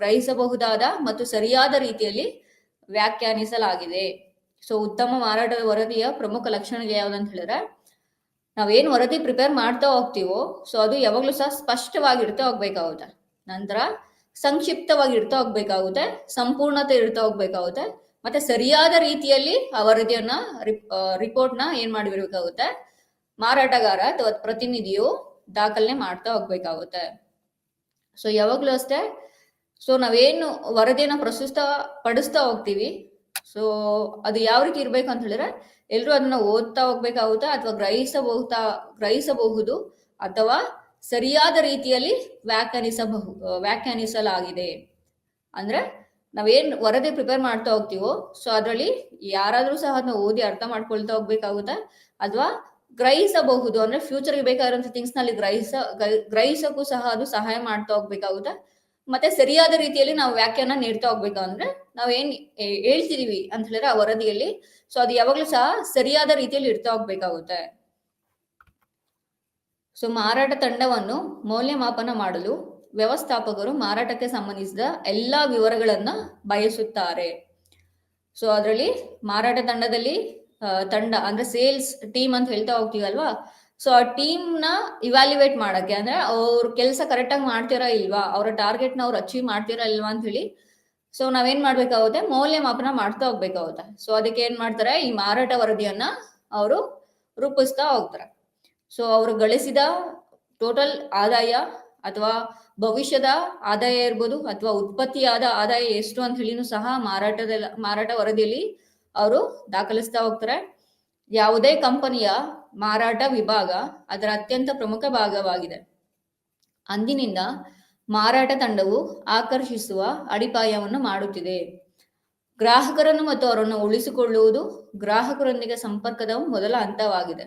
Speaker 1: ಗ್ರಹಿಸಬಹುದಾದ ಮತ್ತು ಸರಿಯಾದ ರೀತಿಯಲ್ಲಿ ವ್ಯಾಖ್ಯಾನಿಸಲಾಗಿದೆ. ಸೊ ಉತ್ತಮ ಮಾರಾಟದ ವರದಿಯ ಪ್ರಮುಖ ಲಕ್ಷಣ ಯಾವ್ದಂತ ಹೇಳಿದ್ರೆ, ನಾವೇನ್ ವರದಿ ಪ್ರಿಪೇರ್ ಮಾಡ್ತಾ ಹೋಗ್ತೀವೋ ಸೊ ಅದು ಯಾವಾಗ್ಲೂ ಸಹ ಸ್ಪಷ್ಟವಾಗಿರ್ತಾ ಹೋಗ್ಬೇಕಾಗುತ್ತೆ. ನಂತರ ಸಂಕ್ಷಿಪ್ತವಾಗಿರ್ತಾ ಹೋಗ್ಬೇಕಾಗುತ್ತೆ, ಸಂಪೂರ್ಣತೆ ಇರ್ತಾ ಹೋಗ್ಬೇಕಾಗುತ್ತೆ, ಮತ್ತೆ ಸರಿಯಾದ ರೀತಿಯಲ್ಲಿ ಆ ವರದಿಯನ್ನ ರಿಪೋರ್ಟ್ನ ಏನ್ ಮಾಡಿರ್ಬೇಕಾಗುತ್ತೆ, ಮಾರಾಟಗಾರ ಅಥವಾ ಪ್ರತಿನಿಧಿಯು ದಾಖಲೆ ಮಾಡ್ತಾ ಹೋಗ್ಬೇಕಾಗುತ್ತೆ. ಸೊ ಯಾವಾಗ್ಲೂ ಅಷ್ಟೇ, ಸೊ ನಾವೇನು ವರದಿಯನ್ನ ಪ್ರಸ್ತುತ ಪಡಿಸ್ತಾ ಹೋಗ್ತೀವಿ, ಸೊ ಅದು ಯಾವ ರೀತಿ ಇರ್ಬೇಕು ಅಂತ ಹೇಳಿದ್ರೆ, ಎಲ್ರು ಅದನ್ನ ಓದ್ತಾ ಹೋಗ್ಬೇಕಾಗುತ್ತೆ ಅಥವಾ ಗ್ರಹಿಸಬಹುದು ಅಥವಾ ಸರಿಯಾದ ರೀತಿಯಲ್ಲಿ ವ್ಯಾಖ್ಯಾನಿಸಲಾಗಿದೆ. ಅಂದ್ರೆ ನಾವೇನ್ ವರದಿ ಪ್ರಿಪೇರ್ ಮಾಡ್ತಾ ಹೋಗ್ತೀವೋ ಸೊ ಅದರಲ್ಲಿ ಯಾರಾದ್ರೂ ಸಹ ಅದನ್ನ ಓದಿ ಅರ್ಥ ಮಾಡ್ಕೊಳ್ತಾ ಹೋಗ್ಬೇಕಾಗುತ್ತೆ, ಅಥವಾ ಗ್ರಹಿಸಬಹುದು ಅಂದ್ರೆ ಫ್ಯೂಚರ್ಗೆ ಬೇಕಾಗಿರುವಂತ ಥಿಂಗ್ಸ್ ನಲ್ಲಿ ಗ್ರಹಿಸಕ್ಕೂ ಸಹ ಅದು ಸಹಾಯ ಮಾಡ್ತಾ ಹೋಗ್ಬೇಕಾಗುತ್ತೆ. ಮತ್ತೆ ಸರಿಯಾದ ರೀತಿಯಲ್ಲಿ ನಾವು ವ್ಯಾಖ್ಯಾನ ನೀಡ್ತಾ ಹೋಗ್ಬೇಕು. ಅಂದ್ರೆ ನಾವೇನ್ ಹೇಳ್ತಿದೀವಿ ಅಂತ ಹೇಳಿದ್ರೆ ಆ ವರದಿಯಲ್ಲಿ, ಸೊ ಅದು ಯಾವಾಗ್ಲೂ ಸಹ ಸರಿಯಾದ ರೀತಿಯಲ್ಲಿ ಇರ್ತಾ ಹೋಗ್ಬೇಕಾಗುತ್ತೆ. ಸೊ ಮಾರಾಟ ತಂಡವನ್ನು ಮೌಲ್ಯಮಾಪನ ಮಾಡಲು ವ್ಯವಸ್ಥಾಪಕರು ಮಾರಾಟಕ್ಕೆ ಸಂಬಂಧಿಸಿದ ಎಲ್ಲಾ ವಿವರಗಳನ್ನ ಬಯಸುತ್ತಾರೆ. ಸೊ ಅದರಲ್ಲಿ ಮಾರಾಟ ತಂಡದಲ್ಲಿ ತಂಡ ಅಂದ್ರೆ ಸೇಲ್ಸ್ ಟೀಮ್ ಅಂತ ಹೇಳ್ತಾ ಹೋಗ್ತೀವಲ್ವಾ, ಸೊ ಆ ಟೀಮ್ ನ ಇವ್ಯಾಲ್ಯುವೇಟ್ ಮಾಡಕ್ಕೆ, ಅಂದ್ರೆ ಅವ್ರ ಕೆಲಸ ಕರೆಕ್ಟ್ ಆಗಿ ಮಾಡ್ತೀರಾ ಇಲ್ವಾ, ಅವರ ಟಾರ್ಗೆಟ್ ನ ಅವ್ರು ಅಚೀವ್ ಮಾಡ್ತೀರಾ ಇಲ್ವಾ ಅಂತ ಹೇಳಿ ಸೊ ನಾವೇನ್ ಮಾಡ್ಬೇಕಾಗುತ್ತೆ, ಮೌಲ್ಯಮಾಪನ ಮಾಡ್ತಾ ಹೋಗ್ಬೇಕಾಗುತ್ತೆ. ಸೊ ಅದಕ್ಕೆ ಏನ್ ಮಾಡ್ತಾರೆ, ಈ ಮಾರಾಟ ವರದಿಯನ್ನ ಅವರು ರೂಪಿಸ್ತಾ ಹೋಗ್ತಾರೆ. ಸೊ ಅವರು ಗಳಿಸಿದ ಟೋಟಲ್ ಆದಾಯ ಅಥವಾ ಭವಿಷ್ಯದ ಆದಾಯ ಇರ್ಬೋದು, ಅಥವಾ ಉತ್ಪತ್ತಿಯಾದ ಆದಾಯ ಎಷ್ಟು ಅಂತ ಹೇಳಿನೂ ಸಹ ಮಾರಾಟ ವರದಿಯಲ್ಲಿ ಅವರು ದಾಖಲಿಸ್ತಾ ಹೋಗ್ತಾರೆ. ಯಾವುದೇ ಕಂಪನಿಯ ಮಾರಾಟ ವಿಭಾಗ ಅದರ ಅತ್ಯಂತ ಪ್ರಮುಖ ಭಾಗವಾಗಿದೆ. ಅಂದಿನಿಂದ ಮಾರಾಟ ತಂಡವು ಆಕರ್ಷಿಸುವ ಅಡಿಪಾಯವನ್ನು ಮಾಡುತ್ತಿದೆ. ಗ್ರಾಹಕರನ್ನು ಮತ್ತು ಅವರನ್ನು ಉಳಿಸಿಕೊಳ್ಳುವುದು ಗ್ರಾಹಕರೊಂದಿಗೆ ಸಂಪರ್ಕದ ಮೊದಲ ಹಂತವಾಗಿದೆ.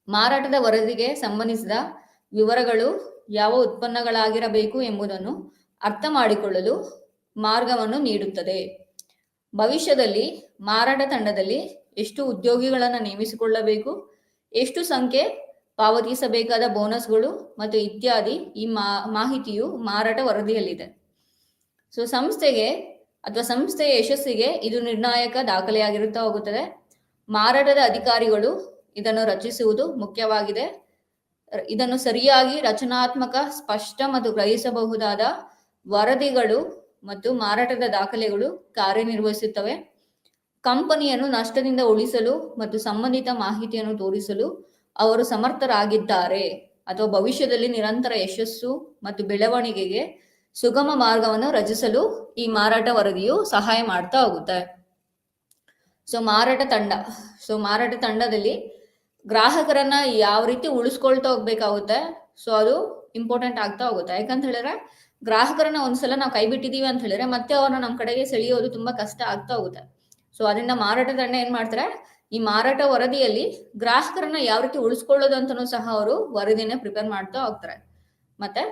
Speaker 1: ಮಾರಾಟದ ವರದಿಗೆ ಸಂಬಂಧಿಸಿದ ವಿವರಗಳು ಯಾವ ಉತ್ಪನ್ನಗಳಾಗಿರಬೇಕು ಎಂಬುದನ್ನು ಅರ್ಥ ಮಾಡಿಕೊಳ್ಳಲು ಮಾರ್ಗವನ್ನು ನೀಡುತ್ತದೆ. ಭವಿಷ್ಯದಲ್ಲಿ ಮಾರಾಟ ತಂಡದಲ್ಲಿ ಎಷ್ಟು ಉದ್ಯೋಗಿಗಳನ್ನು ನೇಮಿಸಿಕೊಳ್ಳಬೇಕು, ಎಷ್ಟು ಸಂಖ್ಯೆ ಪಾವತಿಸಬೇಕಾದ ಬೋನಸ್ಗಳು ಮತ್ತು ಇತ್ಯಾದಿ ಈ ಮಾಹಿತಿಯು ಮಾರಾಟ ವರದಿಯಲ್ಲಿದೆ. ಸೊ ಸಂಸ್ಥೆಗೆ ಅಥವಾ ಸಂಸ್ಥೆಯ ಯಶಸ್ಸಿಗೆ ಇದು ನಿರ್ಣಾಯಕ ದಾಖಲೆಯಾಗಿರುತ್ತಾ ಹೋಗುತ್ತದೆ. ಮಾರಾಟದ ಅಧಿಕಾರಿಗಳು ಇದನ್ನು ರಚಿಸುವುದು ಮುಖ್ಯವಾಗಿದೆ. ಇದನ್ನು ಸರಿಯಾಗಿ ರಚನಾತ್ಮಕ, ಸ್ಪಷ್ಟ ಮತ್ತು ಗ್ರಹಿಸಬಹುದಾದ ವರದಿಗಳು ಮತ್ತು ಮಾರಾಟದ ದಾಖಲೆಗಳು ಕಾರ್ಯನಿರ್ವಹಿಸುತ್ತವೆ. ಕಂಪನಿಯನ್ನು ನಷ್ಟದಿಂದ ಉಳಿಸಲು ಮತ್ತು ಸಂಬಂಧಿತ ಮಾಹಿತಿಯನ್ನು ತೋರಿಸಲು ಅವರು ಸಮರ್ಥರಾಗಿದ್ದಾರೆ ಅಥವಾ ಭವಿಷ್ಯದಲ್ಲಿ ನಿರಂತರ ಯಶಸ್ಸು ಮತ್ತು ಬೆಳವಣಿಗೆಗೆ ಸುಗಮ ಮಾರ್ಗವನ್ನು ರಚಿಸಲು ಈ ಮಾರಾಟ ವರದಿಯು ಸಹಾಯ ಮಾಡ್ತಾ ಹೋಗುತ್ತೆ. ಸೊ ಮಾರಾಟ ತಂಡದಲ್ಲಿ ಗ್ರಾಹಕರನ್ನ ಯಾವ ರೀತಿ ಉಳಿಸ್ಕೊಳ್ತಾ ಹೋಗ್ಬೇಕಾಗುತ್ತೆ, ಸೊ ಅದು ಇಂಪಾರ್ಟೆಂಟ್ ಆಗ್ತಾ ಹೋಗುತ್ತೆ. ಯಾಕಂತ ಹೇಳಿದ್ರೆ ಗ್ರಾಹಕರನ್ನ ಒಂದ್ಸಲ ನಾವು ಕೈ ಬಿಟ್ಟಿದೀವಿ ಅಂತ ಹೇಳಿದ್ರೆ ಮತ್ತೆ ಅವ್ರನ್ನ ನಮ್ಮ ಕಡೆಗೆ ಸೆಳೆಯೋದು ತುಂಬಾ ಕಷ್ಟ ಆಗ್ತಾ ಹೋಗುತ್ತೆ. ಸೊ ಅದರಿಂದ ಮಾರಾಟ ತಂಡ ಏನ್ ಮಾಡ್ತಾರೆ, ಈ ಮಾರಾಟ ವರದಿಯಲ್ಲಿ ಗ್ರಾಹಕರನ್ನ ಯಾವ ರೀತಿ ಉಳಿಸ್ಕೊಳ್ಳೋದು ಅಂತನೂ ಸಹ ಅವರು ವರದಿನ ಪ್ರಿಪೇರ್ ಮಾಡ್ತಾ ಹೋಗ್ತಾರೆ. ಮತ್ತೆ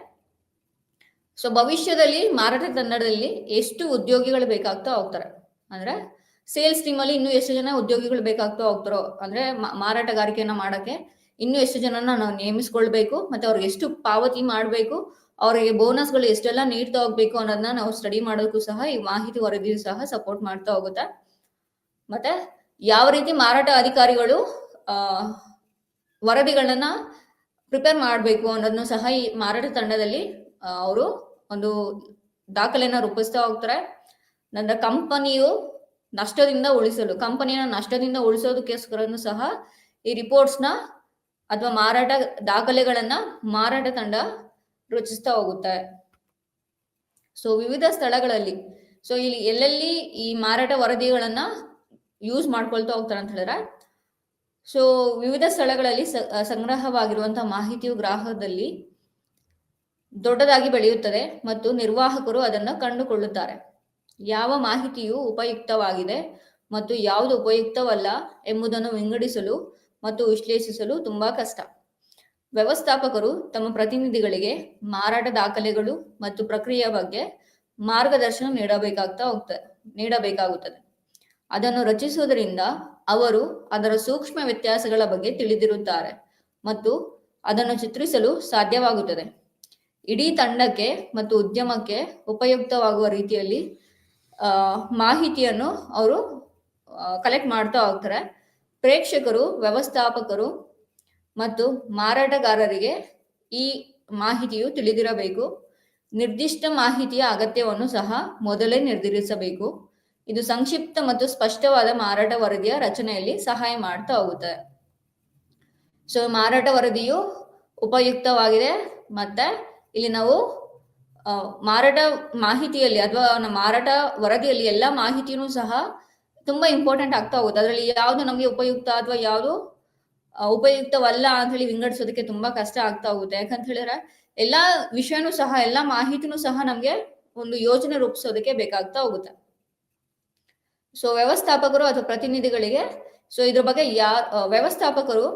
Speaker 1: ಸೊ ಭವಿಷ್ಯದಲ್ಲಿ ಮಾರಾಟ ತಂಡದಲ್ಲಿ ಎಷ್ಟು ಉದ್ಯೋಗಿಗಳು ಬೇಕಾಗ್ತಾ ಹೋಗ್ತಾರೆ, ಅಂದ್ರೆ ಸೇಲ್ಸ್ ಟೀಮ್ ಅಲ್ಲಿ ಇನ್ನೂ ಎಷ್ಟು ಜನ ಉದ್ಯೋಗಿಗಳು ಬೇಕಾಗ್ತಾ ಹೋಗ್ತಾರೋ, ಅಂದ್ರೆ ಮಾರಾಟಗಾರಿಕೆಯನ್ನ ಮಾಡಕ್ಕೆ ಇನ್ನೂ ಎಷ್ಟು ಜನನ ನಾವು ನೇಮಿಸ್ಕೊಳ್ಬೇಕು, ಮತ್ತೆ ಅವ್ರಿಗೆ ಎಷ್ಟು ಪಾವತಿ ಮಾಡ್ಬೇಕು, ಅವರಿಗೆ ಬೋನಸ್ಗಳು ಎಷ್ಟೆಲ್ಲ ನೀಡ್ತಾ ಹೋಗ್ಬೇಕು ಅನ್ನೋದನ್ನ ನಾವು ಸ್ಟಡಿ ಮಾಡೋದಕ್ಕೂ ಸಹ ಈ ಮಾಹಿತಿ ವರದಿಯು ಸಹ ಸಪೋರ್ಟ್ ಮಾಡ್ತಾ ಹೋಗುತ್ತೆ. ಮತ್ತೆ ಯಾವ ರೀತಿ ಮಾರಾಟ ಅಧಿಕಾರಿಗಳು ವರದಿಗಳನ್ನ ಪ್ರಿಪೇರ್ ಮಾಡಬೇಕು ಅನ್ನೋದನ್ನು ಸಹ ಈ ಮಾರಾಟ ತಂಡದಲ್ಲಿ ಅವರು ಒಂದು ದಾಖಲೆನ ರೂಪಿಸ್ತಾ ಹೋಗ್ತಾರೆ. ನನ್ನ ಕಂಪನಿಯು ಕಂಪನಿಯ ನಷ್ಟದಿಂದ ಉಳಿಸೋದಕ್ಕೋಸ್ಕರನು ಸಹ ಈ ರಿಪೋರ್ಟ್ಸ್ನ ಅಥವಾ ಮಾರಾಟ ದಾಖಲೆಗಳನ್ನ ಮಾರಾಟ ತಂಡ ರಚಿಸ್ತಾ ಹೋಗುತ್ತೆ. ಸೊ ವಿವಿಧ ಸ್ಥಳಗಳಲ್ಲಿ, ಸೊ ಇಲ್ಲಿ ಎಲ್ಲೆಲ್ಲಿ ಈ ಮಾರಾಟ ವರದಿಗಳನ್ನ ಯೂಸ್ ಮಾಡ್ಕೊಳ್ತಾ ಹೋಗ್ತಾರೆ ಅಂತ ಹೇಳಿದ್ರೆ, ಸೊ ವಿವಿಧ ಸ್ಥಳಗಳಲ್ಲಿ ಸಂಗ್ರಹವಾಗಿರುವಂತಹ ಮಾಹಿತಿಯು ಗ್ರಾಹಕದಲ್ಲಿ ದೊಡ್ಡದಾಗಿ ಬೆಳೆಯುತ್ತದೆ ಮತ್ತು ನಿರ್ವಾಹಕರು ಅದನ್ನು ಕಂಡುಕೊಳ್ಳುತ್ತಾರೆ. ಯಾವ ಮಾಹಿತಿಯು ಉಪಯುಕ್ತವಾಗಿದೆ ಮತ್ತು ಯಾವುದು ಉಪಯುಕ್ತವಲ್ಲ ಎಂಬುದನ್ನು ವಿಂಗಡಿಸಲು ಮತ್ತು ವಿಶ್ಲೇಷಿಸಲು ತುಂಬಾ ಕಷ್ಟ. ವ್ಯವಸ್ಥಾಪಕರು ತಮ್ಮ ಪ್ರತಿನಿಧಿಗಳಿಗೆ ಮಾರಾಟ ದಾಖಲೆಗಳು ಮತ್ತು ಪ್ರಕ್ರಿಯೆಯ ಬಗ್ಗೆ ಮಾರ್ಗದರ್ಶನ ನೀಡಬೇಕಾಗುತ್ತದೆ. ಅದನ್ನು ರಚಿಸುವುದರಿಂದ ಅವರು ಅದರ ಸೂಕ್ಷ್ಮ ವ್ಯತ್ಯಾಸಗಳ ಬಗ್ಗೆ ತಿಳಿದಿರುತ್ತಾರೆ ಮತ್ತು ಅದನ್ನು ಚಿತ್ರಿಸಲು ಸಾಧ್ಯವಾಗುತ್ತದೆ. ಇಡೀ ತಂಡಕ್ಕೆ ಮತ್ತು ಉದ್ಯಮಕ್ಕೆ ಉಪಯುಕ್ತವಾಗುವ ರೀತಿಯಲ್ಲಿ ಮಾಹಿತಿಯನ್ನು ಅವರು ಕಲೆಕ್ಟ್ ಮಾಡ್ತಾ ಹೋಗ್ತಾರೆ. ಪ್ರೇಕ್ಷಕರು, ವ್ಯವಸ್ಥಾಪಕರು ಮತ್ತು ಮಾರಾಟಗಾರರಿಗೆ ಈ ಮಾಹಿತಿಯು ತಿಳಿದಿರಬೇಕು. ನಿರ್ದಿಷ್ಟ ಮಾಹಿತಿಯ ಅಗತ್ಯವನ್ನು ಸಹ ಮೊದಲೇ ನಿರ್ಧರಿಸಬೇಕು. ಇದು ಸಂಕ್ಷಿಪ್ತ ಮತ್ತು ಸ್ಪಷ್ಟವಾದ ಮಾರಾಟ ವರದಿಯ ರಚನೆಯಲ್ಲಿ ಸಹಾಯ ಮಾಡ್ತಾ ಹೋಗುತ್ತೆ. ಸೊ ಮಾರಾಟ ವರದಿಯು ಉಪಯುಕ್ತವಾಗಿದೆ. ಮತ್ತೆ ಇಲ್ಲಿ ನಾವು ಮಾರಾಟ ಮಾಹಿತಿಯಲ್ಲಿ ಅಥವಾ ಮಾರಾಟ ವರದಿಯಲ್ಲಿ ಎಲ್ಲ ಮಾಹಿತಿಯೂ ಸಹ ತುಂಬಾ ಇಂಪಾರ್ಟೆಂಟ್ ಆಗ್ತಾ ಹೋಗುತ್ತೆ. ಅದರಲ್ಲಿ ಯಾವುದು ನಮಗೆ ಉಪಯುಕ್ತ ಅಥವಾ ಯಾವುದು ಉಪಯುಕ್ತವಲ್ಲ ಅಂತ ಹೇಳಿ ವಿಂಗಡಿಸೋದಕ್ಕೆ ತುಂಬಾ ಕಷ್ಟ ಆಗ್ತಾ ಹೋಗುತ್ತೆ. ಯಾಕಂತ ಹೇಳಿದ್ರೆ ಎಲ್ಲಾ ವಿಷಯನೂ ಸಹ, ಎಲ್ಲಾ ಮಾಹಿತಿನೂ ಸಹ ನಮ್ಗೆ ಒಂದು ಯೋಜನೆ ರೂಪಿಸೋದಕ್ಕೆ ಬೇಕಾಗ್ತಾ ಹೋಗುತ್ತೆ. ಸೊ ವ್ಯವಸ್ಥಾಪಕರು ಅಥವಾ ಪ್ರತಿನಿಧಿಗಳಿಗೆ, ಸೊ ಇದ್ರ ಬಗ್ಗೆ ವ್ಯವಸ್ಥಾಪಕರು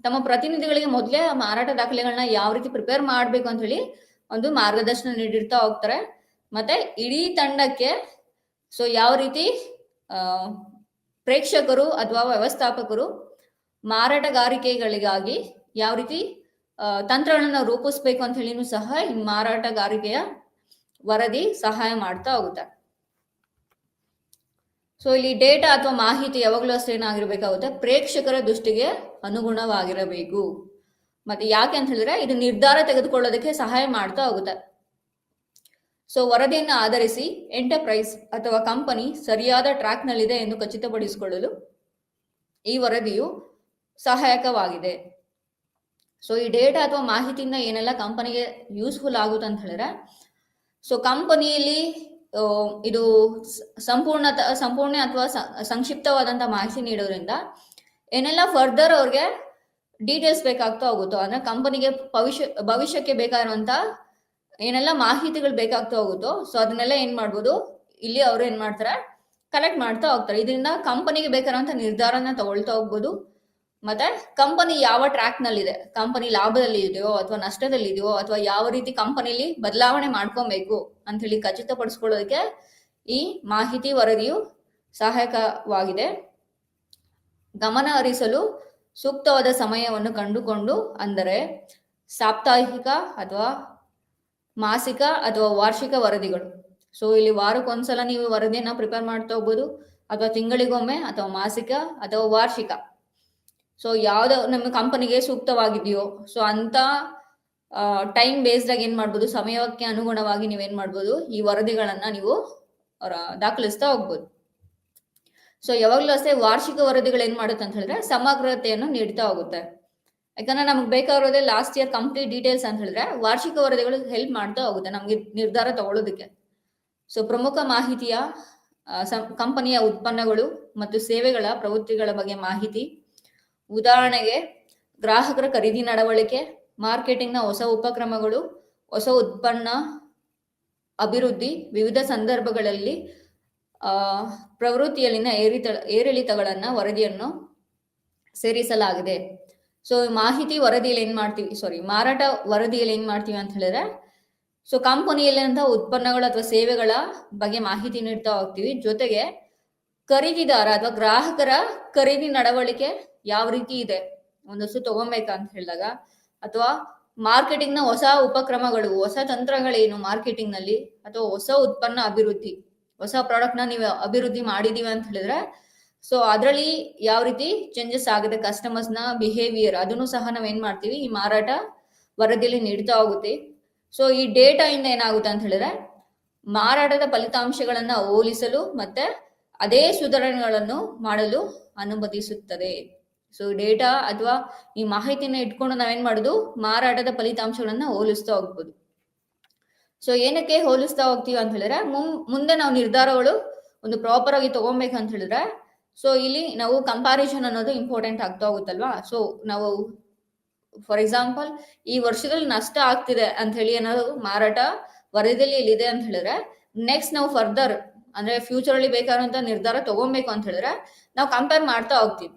Speaker 1: ತಮ್ಮ ಪ್ರತಿನಿಧಿಗಳಿಗೆ ಮೊದಲೇ ಮಾರಾಟ ದಾಖಲೆಗಳನ್ನ ಯಾವ ರೀತಿ ಪ್ರಿಪೇರ್ ಮಾಡ್ಬೇಕು ಅಂತ ಹೇಳಿ ಒಂದು ಮಾರ್ಗದರ್ಶನ ನೀಡಿರ್ತಾ ಹೋಗ್ತಾರೆ. ಮತ್ತೆ ಇಡೀ ತಂಡಕ್ಕೆ ಸೊ ಯಾವ ರೀತಿ ಪ್ರೇಕ್ಷಕರು ಅಥವಾ ವ್ಯವಸ್ಥಾಪಕರು ಮಾರಾಟಗಾರಿಕೆಗಳಿಗಾಗಿ ಯಾವ ರೀತಿ ತಂತ್ರಗಳನ್ನ ರೂಪಿಸ್ಬೇಕು ಅಂತ ಹೇಳಿನೂ ಸಹ ಈ ಮಾರಾಟಗಾರಿಕೆಯ ವರದಿ ಸಹಾಯ ಮಾಡ್ತಾ ಹೋಗುತ್ತೆ. ಸೊ ಇಲ್ಲಿ ಡೇಟಾ ಅಥವಾ ಮಾಹಿತಿ ಯಾವಾಗಲೂ ಅಷ್ಟೇ ಏನಾಗಿರ್ಬೇಕಾಗುತ್ತೆ, ಪ್ರೇಕ್ಷಕರ ದೃಷ್ಟಿಗೆ ಅನುಗುಣವಾಗಿರಬೇಕು. ಮತ್ತೆ ಯಾಕೆ ಅಂತ ಹೇಳಿದ್ರೆ ಇದು ನಿರ್ಧಾರ ತೆಗೆದುಕೊಳ್ಳೋದಕ್ಕೆ ಸಹಾಯ ಮಾಡ್ತಾ ಹೋಗುತ್ತೆ. ಸೊ ವರದಿಯನ್ನು ಆಧರಿಸಿ ಎಂಟರ್ಪ್ರೈಸ್ ಅಥವಾ ಕಂಪನಿ ಸರಿಯಾದ ಟ್ರ್ಯಾಕ್ ನಲ್ಲಿದೆ ಎಂದು ಖಚಿತಪಡಿಸಿಕೊಳ್ಳಲು ಈ ವರದಿಯು ಸಹಾಯಕವಾಗಿದೆ. ಸೊ ಈ ಡೇಟಾ ಅಥವಾ ಮಾಹಿತಿಯಿಂದ ಏನೆಲ್ಲ ಕಂಪನಿಗೆ ಯೂಸ್ಫುಲ್ ಆಗುತ್ತೆ ಅಂತ ಹೇಳಿದ್ರೆ, ಸೊ ಕಂಪನಿಯಲ್ಲಿ ಇದು ಸಂಪೂರ್ಣ ಅಥವಾ ಸಂಕ್ಷಿಪ್ತವಾದಂತ ಮಾಹಿತಿ ನೀಡೋದ್ರಿಂದ ಏನೆಲ್ಲ ಫರ್ದರ್ ಅವ್ರಿಗೆ ಡೀಟೇಲ್ಸ್ ಬೇಕಾಗ್ತಾ ಹೋಗುತ್ತೋ, ಅಂದ್ರೆ ಕಂಪನಿಗೆ ಭವಿಷ್ಯಕ್ಕೆ ಬೇಕಾಗಿರುವಂತ ಏನೆಲ್ಲ ಮಾಹಿತಿಗಳು ಬೇಕಾಗ್ತಾ ಹೋಗುತ್ತೋ, ಸೊ ಅದನ್ನೆಲ್ಲ ಏನ್ ಮಾಡ್ಬೋದು, ಇಲ್ಲಿ ಅವರು ಏನ್ ಮಾಡ್ತಾರೆ, ಕಲೆಕ್ಟ್ ಮಾಡ್ತಾ ಹೋಗ್ತಾರೆ. ಇದರಿಂದ ಕಂಪನಿಗೆ ಬೇಕಾಗಿರುವಂತ ನಿರ್ಧಾರನ ತಗೊಳ್ತಾ ಹೋಗ್ಬೋದು. ಮತ್ತೆ ಕಂಪನಿ ಯಾವ ಟ್ರ್ಯಾಕ್ ನಲ್ಲಿದೆ, ಕಂಪನಿ ಲಾಭದಲ್ಲಿ ಇದೆಯೋ ಅಥವಾ ನಷ್ಟದಲ್ಲಿ ಇದೆಯೋ ಅಥವಾ ಯಾವ ರೀತಿ ಕಂಪನಿಲಿ ಬದಲಾವಣೆ ಮಾಡ್ಕೊಬೇಕು ಅಂತ ಹೇಳಿ ಖಚಿತಪಡಿಸ್ಕೊಳ್ಳೋದಕ್ಕೆ ಈ ಮಾಹಿತಿ ವರದಿಯು ಸಹಾಯಕವಾಗಿದೆ. ಗಮನ ಹರಿಸಲು ಸೂಕ್ತವಾದ ಸಮಯವನ್ನು ಕಂಡುಕೊಂಡು, ಅಂದರೆ ಸಾಪ್ತಾಹಿಕ ಅಥವಾ ಮಾಸಿಕ ಅಥವಾ ವಾರ್ಷಿಕ ವರದಿಗಳು. ಸೊ ಇಲ್ಲಿ ವಾರಕ್ಕೊಂದ್ಸಲ ನೀವು ವರದಿಯನ್ನ ಪ್ರಿಪೇರ್ ಮಾಡ್ತಾ ಹೋಗ್ಬೋದು, ಅಥವಾ ತಿಂಗಳಿಗೊಮ್ಮೆ ಅಥವಾ ಮಾಸಿಕ ಅಥವಾ ವಾರ್ಷಿಕ. ಸೊ ಯಾವ್ದು ನಮ್ಮ ಕಂಪನಿಗೆ ಸೂಕ್ತವಾಗಿದೆಯೋ ಸೊ ಅಂತ ಟೈಮ್ ಬೇಸ್ಡ್ ಆಗಿ ಏನ್ ಮಾಡ್ಬೋದು, ಸಮಯಕ್ಕೆ ಅನುಗುಣವಾಗಿ ನೀವೇನ್ ಮಾಡ್ಬೋದು, ಈ ವರದಿಗಳನ್ನ ನೀವು ದಾಖಲಿಸ್ತಾ ಹೋಗ್ಬೋದು. ಸೊ ಯಾವಾಗ್ಲೂ ಅಷ್ಟೇ ವಾರ್ಷಿಕ ವರದಿಗಳು ಏನ್ ಮಾಡುತ್ತೆ ಅಂತ ಹೇಳಿದ್ರೆ ಸಮಗ್ರತೆಯನ್ನು ನೀಡ್ತಾ ಹೋಗುತ್ತೆ. ಯಾಕಂದ್ರೆ ನಮ್ಗೆ ಬೇಕಾಗಿರೋದೇ ಲಾಸ್ಟ್ ಇಯರ್ ಕಂಪ್ಲೀಟ್ ಡೀಟೇಲ್ಸ್ ಅಂತ ಹೇಳಿದ್ರೆ ವಾರ್ಷಿಕ ವರದಿಗಳು ಹೆಲ್ಪ್ ಮಾಡ್ತಾ ಹೋಗುತ್ತೆ ನಮ್ಗೆ ನಿರ್ಧಾರ ತಗೊಳ್ಳೋದಕ್ಕೆ. ಸೊ ಪ್ರಮುಖ ಮಾಹಿತಿಯ ಕಂಪನಿಯ ಉತ್ಪನ್ನಗಳು ಮತ್ತು ಸೇವೆಗಳ ಪ್ರವೃತ್ತಿಗಳ ಬಗ್ಗೆ ಮಾಹಿತಿ, ಉದಾಹರಣೆಗೆ ಗ್ರಾಹಕರ ಖರೀದಿ ನಡವಳಿಕೆ, ಮಾರ್ಕೆಟಿಂಗ್ನ ಹೊಸ ಉಪಕ್ರಮಗಳು, ಹೊಸ ಉತ್ಪನ್ನ ಅಭಿವೃದ್ಧಿ, ವಿವಿಧ ಸಂದರ್ಭಗಳಲ್ಲಿ ಪ್ರವೃತ್ತಿಯಲ್ಲಿನ ಏರಿಳಿತಗಳನ್ನ ವರದಿಯನ್ನು ಸೇರಿಸಲಾಗಿದೆ. ಸೊ ಮಾಹಿತಿ ವರದಿಯಲ್ಲಿ ಮಾರಾಟ ವರದಿಯಲ್ಲಿ ಏನ್ ಮಾಡ್ತೀವಿ ಅಂತ ಹೇಳಿದ್ರೆ, ಸೊ ಕಂಪನಿಯಲ್ಲಿಂತ ಉತ್ಪನ್ನಗಳು ಅಥವಾ ಸೇವೆಗಳ ಬಗ್ಗೆ ಮಾಹಿತಿ ನೀಡ್ತಾ ಹೋಗ್ತೀವಿ. ಜೊತೆಗೆ ಖರೀದಿದಾರ ಅಥವಾ ಗ್ರಾಹಕರ ಖರೀದಿ ನಡವಳಿಕೆ ಯಾವ ರೀತಿ ಇದೆ, ಒಂದಷ್ಟು ತಗೊಬೇಕಂತ ಹೇಳಿದಾಗ, ಅಥವಾ ಮಾರ್ಕೆಟಿಂಗ್ ನ ಹೊಸ ಉಪಕ್ರಮಗಳು, ಹೊಸ ತಂತ್ರಗಳೇನು ಮಾರ್ಕೆಟಿಂಗ್ ನಲ್ಲಿ, ಅಥವಾ ಹೊಸ ಉತ್ಪನ್ನ ಅಭಿವೃದ್ಧಿ, ಹೊಸ ಪ್ರಾಡಕ್ಟ್ ನ ನೀವು ಅಭಿವೃದ್ಧಿ ಮಾಡಿದೀವಿ ಅಂತ ಹೇಳಿದ್ರೆ ಸೊ ಅದರಲ್ಲಿ ಯಾವ ರೀತಿ ಚೇಂಜಸ್ ಆಗುತ್ತೆ ಕಸ್ಟಮರ್ಸ್ನ ಬಿಹೇವಿಯರ್, ಅದನ್ನು ಸಹ ನಾವೇನ್ ಮಾಡ್ತೀವಿ ಈ ಮಾರಾಟ ವರದಿಯಲ್ಲಿ ನೀಡ್ತಾ ಹೋಗುತ್ತೆ. ಸೊ ಈ ಡೇಟಾ ಇಂದ ಏನಾಗುತ್ತೆ ಅಂತ ಹೇಳಿದ್ರೆ ಮಾರಾಟದ ಫಲಿತಾಂಶಗಳನ್ನ ಹೋಲಿಸಲು ಮತ್ತೆ ಅದೇ ಸುಧಾರಣೆಗಳನ್ನು ಮಾಡಲು ಅನುಮತಿಸುತ್ತದೆ. ಸೊ ಡೇಟಾ ಅಥವಾ ಈ ಮಾಹಿತಿನ ಇಟ್ಕೊಂಡು ನಾವೇನ್ ಮಾಡೋದು ಮಾರಾಟದ ಫಲಿತಾಂಶಗಳನ್ನ ಹೋಲಿಸ್ತಾ ಹೋಗ್ಬೋದು. ಸೊ ಏನಕ್ಕೆ ಹೋಲಿಸ್ತಾ ಹೋಗ್ತೀವಿ ಅಂತ ಹೇಳಿದ್ರೆ ಮುಂದೆ ನಾವು ನಿರ್ಧಾರಗಳು ಒಂದು ಪ್ರಾಪರ್ ಆಗಿ ತಗೊಬೇಕಂತ ಹೇಳಿದ್ರೆ ಸೊ ಇಲ್ಲಿ ನಾವು ಕಂಪ್ಯಾರಿಸನ್ ಅನ್ನೋದು ಇಂಪಾರ್ಟೆಂಟ್ ಆಗ್ತಾ ಹೋಗುತ್ತಲ್ವಾ. ಸೊ ನಾವು ಫಾರ್ ಎಕ್ಸಾಂಪಲ್ ಈ ವರ್ಷದಲ್ಲಿ ನಷ್ಟ ಆಗ್ತಿದೆ ಅಂತ ಹೇಳಿ ಏನಾದ್ರು ಮಾರಾಟ ವರದಿಯಲ್ಲಿ ಇಲ್ಲಿದೆ ಅಂತ ಹೇಳಿದ್ರೆ ನೆಕ್ಸ್ಟ್ ನಾವು ಫರ್ದರ್ ಅಂದ್ರೆ ಫ್ಯೂಚರ್ ಅಲ್ಲಿ ಬೇಕಾದಂತ ನಿರ್ಧಾರ ತಗೊಬೇಕು ಅಂತ ಹೇಳಿದ್ರೆ ನಾವು ಕಂಪೇರ್ ಮಾಡ್ತಾ ಹೋಗ್ತೀವಿ.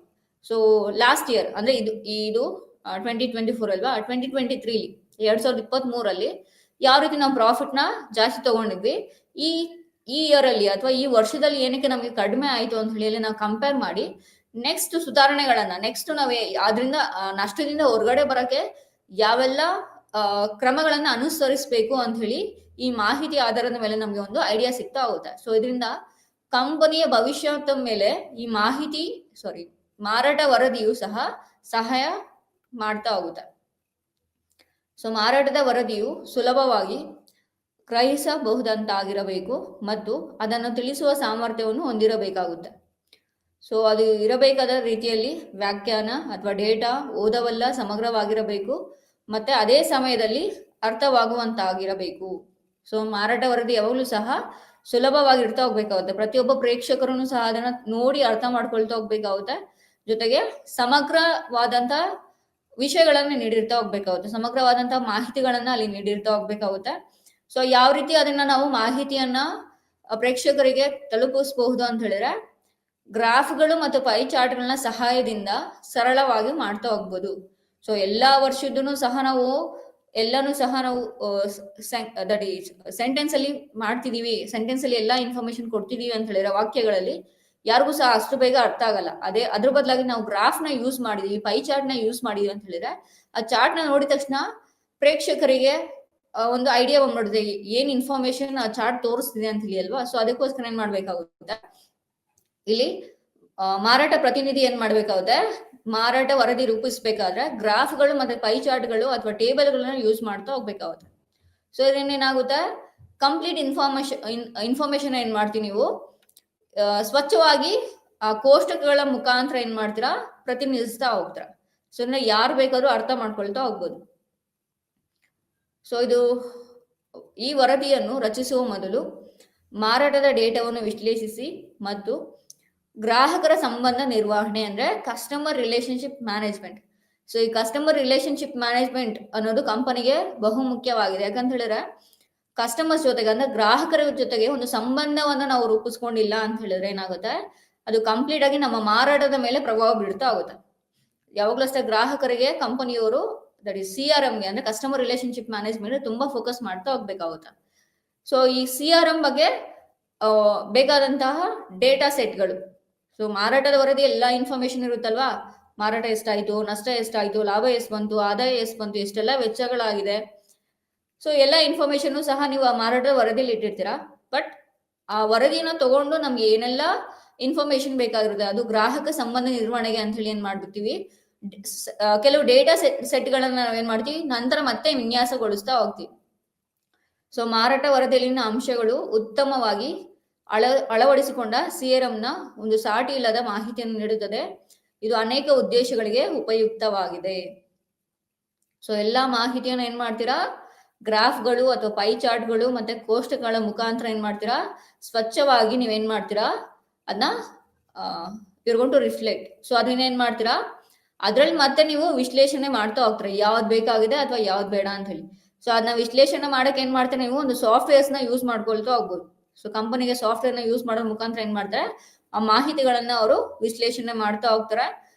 Speaker 1: ಸೊ ಲಾಸ್ಟ್ ಇಯರ್ ಅಂದ್ರೆ ಇದು 2024 ಅಲ್ವಾ, 2023 2023 ಯಾವ ರೀತಿ ನಾವು ಪ್ರಾಫಿಟ್ ನ ಜಾಸ್ತಿ ತಗೊಂಡಿದ್ವಿ, ಈ ಇಯರ್ ಅಲ್ಲಿ ಅಥವಾ ಈ ವರ್ಷದಲ್ಲಿ ಏನಕ್ಕೆ ನಮಗೆ ಕಡಿಮೆ ಆಯ್ತು ಅಂತ ಹೇಳಿ ನಾವು ಕಂಪೇರ್ ಮಾಡಿ ನೆಕ್ಸ್ಟ್ ಸುಧಾರಣೆಗಳನ್ನ ನೆಕ್ಸ್ಟ್ ನಾವೇ ಅದರಿಂದ ನಷ್ಟದಿಂದ ಹೊರಗಡೆ ಬರಕ್ಕೆ ಯಾವೆಲ್ಲ ಕ್ರಮಗಳನ್ನ ಅನುಸರಿಸಬೇಕು ಅಂತ ಹೇಳಿ ಈ ಮಾಹಿತಿ ಆಧಾರದ ಮೇಲೆ ನಮಗೆ ಒಂದು ಐಡಿಯಾ ಸಿಗ್ತಾ ಹೋಗುತ್ತೆ. ಸೊ ಇದರಿಂದ ಕಂಪನಿಯ ಭವಿಷ್ಯದ ಮೇಲೆ ಈ ಮಾರಾಟ ವರದಿಯು ಸಹ ಸಹಾಯ ಮಾಡ್ತಾ ಹೋಗುತ್ತೆ. ಸೊ ಮಾರಾಟದ ವರದಿಯು ಸುಲಭವಾಗಿ ಗ್ರಹಿಸಬಹುದಂತಾಗಿರಬೇಕು ಮತ್ತು ಅದನ್ನು ತಿಳಿಸುವ ಸಾಮರ್ಥ್ಯವನ್ನು ಹೊಂದಿರಬೇಕಾಗುತ್ತೆ. ಸೊ ಅದು ಇರಬೇಕಾದ ರೀತಿಯಲ್ಲಿ ವ್ಯಾಖ್ಯಾನ ಅಥವಾ ಡೇಟಾ ಓದವಲ್ಲ ಸಮಗ್ರವಾಗಿರಬೇಕು ಮತ್ತೆ ಅದೇ ಸಮಯದಲ್ಲಿ ಅರ್ಥವಾಗುವಂತಾಗಿರಬೇಕು. ಸೊ ಮಾರಾಟ ವರದಿ ಯಾವಾಗಲೂ ಸಹ ಸುಲಭವಾಗಿ ಇರ್ತಾ ಹೋಗ್ಬೇಕಾಗುತ್ತೆ. ಪ್ರತಿಯೊಬ್ಬ ಪ್ರೇಕ್ಷಕರು ಸಹ ಅದನ್ನ ನೋಡಿ ಅರ್ಥ ಮಾಡ್ಕೊಳ್ತಾ ಹೋಗ್ಬೇಕಾಗುತ್ತೆ. ಜೊತೆಗೆ ಸಮಗ್ರವಾದಂತ ವಿಷಯಗಳನ್ನ ನೀಡಿರ್ತಾ ಹೋಗ್ಬೇಕಾಗುತ್ತೆ, ಸಮಗ್ರವಾದಂತ ಮಾಹಿತಿಗಳನ್ನ ಅಲ್ಲಿ ನೀಡಿರ್ತಾ ಹೋಗ್ಬೇಕಾಗುತ್ತೆ. ಸೊ ಯಾವ ರೀತಿ ಅದನ್ನ ನಾವು ಮಾಹಿತಿಯನ್ನ ಪ್ರೇಕ್ಷಕರಿಗೆ ತಲುಪಿಸಬಹುದು ಅಂತ ಹೇಳಿದ್ರೆ ಗ್ರಾಫ್ಗಳು ಮತ್ತು ಪೈ ಚಾರ್ಟ್ಗಳನ್ನ ಸಹಾಯದಿಂದ ಸರಳವಾಗಿ ಮಾಡ್ತಾ ಹೋಗ್ಬೋದು. ಸೊ ಎಲ್ಲಾ ವರ್ಷದೂ ಸಹ ನಾವು ಎಲ್ಲಾನು ಸಹ ನಾವು ದಟ್ ಈಸ್ ಸೆಂಟೆನ್ಸ್ ಅಲ್ಲಿ ಮಾಡ್ತಿದೀವಿ, ಸೆಂಟೆನ್ಸ್ ಅಲ್ಲಿ ಎಲ್ಲಾ ಇನ್ಫಾರ್ಮೇಶನ್ ಕೊಡ್ತಿದೀವಿ ಅಂತ ಹೇಳಿದ್ರೆ ವಾಕ್ಯಗಳಲ್ಲಿ ಯಾರಿಗೂ ಸಹ ಅಷ್ಟು ಬೇಗ ಅರ್ಥ ಆಗಲ್ಲ. ಅದ್ರ ಬದಲಾಗಿ ನಾವು ಗ್ರಾಫ್ ನ ಯೂಸ್ ಮಾಡಿದೀವಿ, ಪೈ ಚಾರ್ಟ್ ನ ಯೂಸ್ ಮಾಡಿದೀವಿ ಅಂತ ಹೇಳಿದ್ರೆ ಆ ಚಾರ್ಟ್ ನ ನೋಡಿದ ತಕ್ಷಣ ಪ್ರೇಕ್ಷಕರಿಗೆ ಒಂದು ಐಡಿಯಾ ಬಂದ್ಬಿಡುತ್ತೆ ಏನ್ ಇನ್ಫಾರ್ಮೇಶನ್ ಆ ಚಾರ್ಟ್ ತೋರಿಸ್ತಿದೆ ಅಂತ ಹೇಳಿ ಅಲ್ವಾ. ಸೊ ಅದಕ್ಕೋಸ್ಕರ ಏನ್ ಮಾಡ್ಬೇಕಾಗುತ್ತೆ ಇಲ್ಲಿ ಮಾರಾಟ ಪ್ರತಿನಿಧಿ ಏನ್ ಮಾಡ್ಬೇಕಾಗುತ್ತೆ, ಮಾರಾಟ ವರದಿ ರೂಪಿಸ್ಬೇಕಾದ್ರೆ ಗ್ರಾಫ್ಗಳು ಮತ್ತೆ ಪೈ ಚಾರ್ಟ್ಗಳು ಅಥವಾ ಟೇಬಲ್ಗಳನ್ನ ಯೂಸ್ ಮಾಡ್ತಾ ಹೋಗ್ಬೇಕಾಗುತ್ತೆ. ಸೊ ಇದರಿಂದ ಏನಾಗುತ್ತೆ ಕಂಪ್ಲೀಟ್ ಇನ್ಫಾರ್ಮೇಶನ್ ಏನ್ ಮಾಡ್ತೀವಿ ನೀವು ಸ್ವಚ್ಛವಾಗಿ ಆ ಕೋಷ್ಟಕಗಳ ಮುಖಾಂತರ ಏನ್ ಮಾಡ್ತೀರಾ ಪ್ರತಿನಿಧಿಸ್ತಾ ಹೋಗ್ತೀರಾ. ಸೊ ಇದನ್ನ ಯಾರು ಬೇಕಾದ್ರೂ ಅರ್ಥ ಮಾಡ್ಕೊಳ್ತಾ ಹೋಗ್ಬೋದು. ಸೊ ಈ ವರದಿಯನ್ನು ರಚಿಸುವ ಮೊದಲು ಮಾರಾಟದ ಡೇಟಾವನ್ನು ವಿಶ್ಲೇಷಿಸಿ ಮತ್ತು ಗ್ರಾಹಕರ ಸಂಬಂಧ ನಿರ್ವಹಣೆ ಅಂದ್ರೆ ಕಸ್ಟಮರ್ ರಿಲೇಶನ್ಶಿಪ್ ಮ್ಯಾನೇಜ್ಮೆಂಟ್. ಸೊ ಈ ಕಸ್ಟಮರ್ ರಿಲೇಶನ್ಶಿಪ್ ಮ್ಯಾನೇಜ್ಮೆಂಟ್ ಅನ್ನೋದು ಕಂಪನಿಗೆ ಬಹು ಮುಖ್ಯವಾಗಿದೆ. ಯಾಕಂತ ಹೇಳಿದ್ರೆ ಕಸ್ಟಮರ್ಸ್ ಜೊತೆಗೆ ಅಂದ್ರೆ ಗ್ರಾಹಕರ ಜೊತೆಗೆ ಒಂದು ಸಂಬಂಧವನ್ನ ನಾವು ರೂಪಿಸ್ಕೊಂಡಿಲ್ಲ ಅಂತ ಹೇಳಿದ್ರೆ ಏನಾಗುತ್ತೆ ಅದು ಕಂಪ್ಲೀಟ್ ಆಗಿ ನಮ್ಮ ಮಾರಾಟದ ಮೇಲೆ ಪ್ರಭಾವ ಬೀಳ್ತಾ ಹೋಗುತ್ತೆ. ಯಾವಾಗ್ಲೂ ಅಷ್ಟೇ ಗ್ರಾಹಕರಿಗೆ ಕಂಪನಿಯವರು ದಟ್ ಈಸ್ CRM ಗೆ ಅಂದ್ರೆ ಕಸ್ಟಮರ್ ರಿಲೇಶನ್ಶಿಪ್ ಮ್ಯಾನೇಜ್ಮೆಂಟ್ ತುಂಬಾ ಫೋಕಸ್ ಮಾಡ್ತಾ ಹೋಗ್ಬೇಕಾಗುತ್ತೆ. ಸೊ ಈ CRM ಬಗ್ಗೆ ಬೇಕಾದಂತಹ ಡೇಟಾ ಸೆಟ್ಗಳು, ಸೊ ಮಾರಾಟದ ವರದಿ ಎಲ್ಲಾ ಇನ್ಫಾರ್ಮೇಶನ್ ಇರುತ್ತಲ್ವಾ, ಮಾರಾಟ ಎಷ್ಟಾಯ್ತು, ನಷ್ಟ ಎಷ್ಟಾಯ್ತು, ಲಾಭ ಎಷ್ಟು ಬಂತು, ಆದಾಯ ಎಷ್ಟು ಬಂತು, ಎಷ್ಟೆಲ್ಲ ವೆಚ್ಚಗಳಾಗಿದೆ. ಸೊ ಎಲ್ಲ ಇನ್ಫಾರ್ಮೇಶನ್ ಸಹ ನೀವು ಆ ಮಾರಾಟದ ವರದಿಯಲ್ಲಿ ಇಟ್ಟಿರ್ತೀರಾ. ಬಟ್ ಆ ವರದಿನ ತಗೊಂಡು ನಮ್ಗೆ ಏನೆಲ್ಲ ಇನ್ಫಾರ್ಮೇಶನ್ ಬೇಕಾಗಿರುತ್ತೆ ಅದು ಗ್ರಾಹಕ ಸಂಬಂಧ ನಿರ್ವಹಣೆಗೆ ಅಂತ ಹೇಳಿ ಏನ್ ಮಾಡ್ಬಿಡ್ತೀವಿ ಕೆಲವು ಡೇಟಾ ಸೆಟ್ಗಳನ್ನ ನಾವೇನ್ ಮಾಡ್ತೀವಿ ನಂತರ ಮತ್ತೆ ವಿನ್ಯಾಸಗೊಳಿಸ್ತಾ ಹೋಗ್ತೀವಿ. ಸೊ ಮಾರಾಟ ವರದಿಯಲ್ಲಿನ ಅಂಶಗಳು ಉತ್ತಮವಾಗಿ ಅಳವಡಿಸಿಕೊಂಡ CRM ನ ಒಂದು ಸಾಟಿ ಇಲ್ಲದ ಮಾಹಿತಿಯನ್ನು ನೀಡುತ್ತದೆ. ಇದು ಅನೇಕ ಉದ್ದೇಶಗಳಿಗೆ ಉಪಯುಕ್ತವಾಗಿದೆ. ಸೊ ಎಲ್ಲಾ ಮಾಹಿತಿಯನ್ನು ಏನ್ ಮಾಡ್ತೀರಾ ಗ್ರಾಫ್ಗಳು ಅಥವಾ ಪೈ ಚಾರ್ಟ್ಗಳು ಮತ್ತೆ ಕೋಷ್ಟಕಗಳ ಮುಖಾಂತರ ಏನ್ ಮಾಡ್ತೀರಾ ಸ್ವಚ್ಛವಾಗಿ ನೀವೇನ್ ಮಾಡ್ತೀರಾ ಅದನ್ನ ಯುರ್ ರಿಫ್ಲೆಕ್ಟ್. ಸೊ ಅದನ್ನ ಏನ್ ಮಾಡ್ತೀರಾ ಅದ್ರಲ್ಲಿ ಮತ್ತೆ ನೀವು ವಿಶ್ಲೇಷಣೆ ಮಾಡ್ತಾ ಹೋಗ್ತೀರಾ ಯಾವ್ದು ಬೇಕಾಗಿದೆ ಅಥವಾ ಯಾವ್ದು ಬೇಡ ಅಂತ ಹೇಳಿ. ಸೊ ಅದನ್ನ ವಿಶ್ಲೇಷಣೆ ಮಾಡಕ್ಕೆ ಏನ್ ಮಾಡ್ತಾರೆ ನೀವು ಒಂದು ಸಾಫ್ಟ್ವೇರ್ಸ್ ನ ಯೂಸ್ ಮಾಡ್ಕೊಳ್ತಾ ಹೋಗ್ಬೋದು. ಸೊ ಕಂಪನಿಗೆ ಸಾಫ್ಟ್ವೇರ್ ನ ಯೂಸ್ ಮಾಡೋ ಮುಖಾಂತರ ಏನ್ ಮಾಡ್ತಾರೆ ಆ ಮಾಹಿತಿಗಳನ್ನ ಅವರು ವಿಶ್ಲೇಷಣೆ ಮಾಡ್ತಾ ಹೋಗ್ತಾರೆ.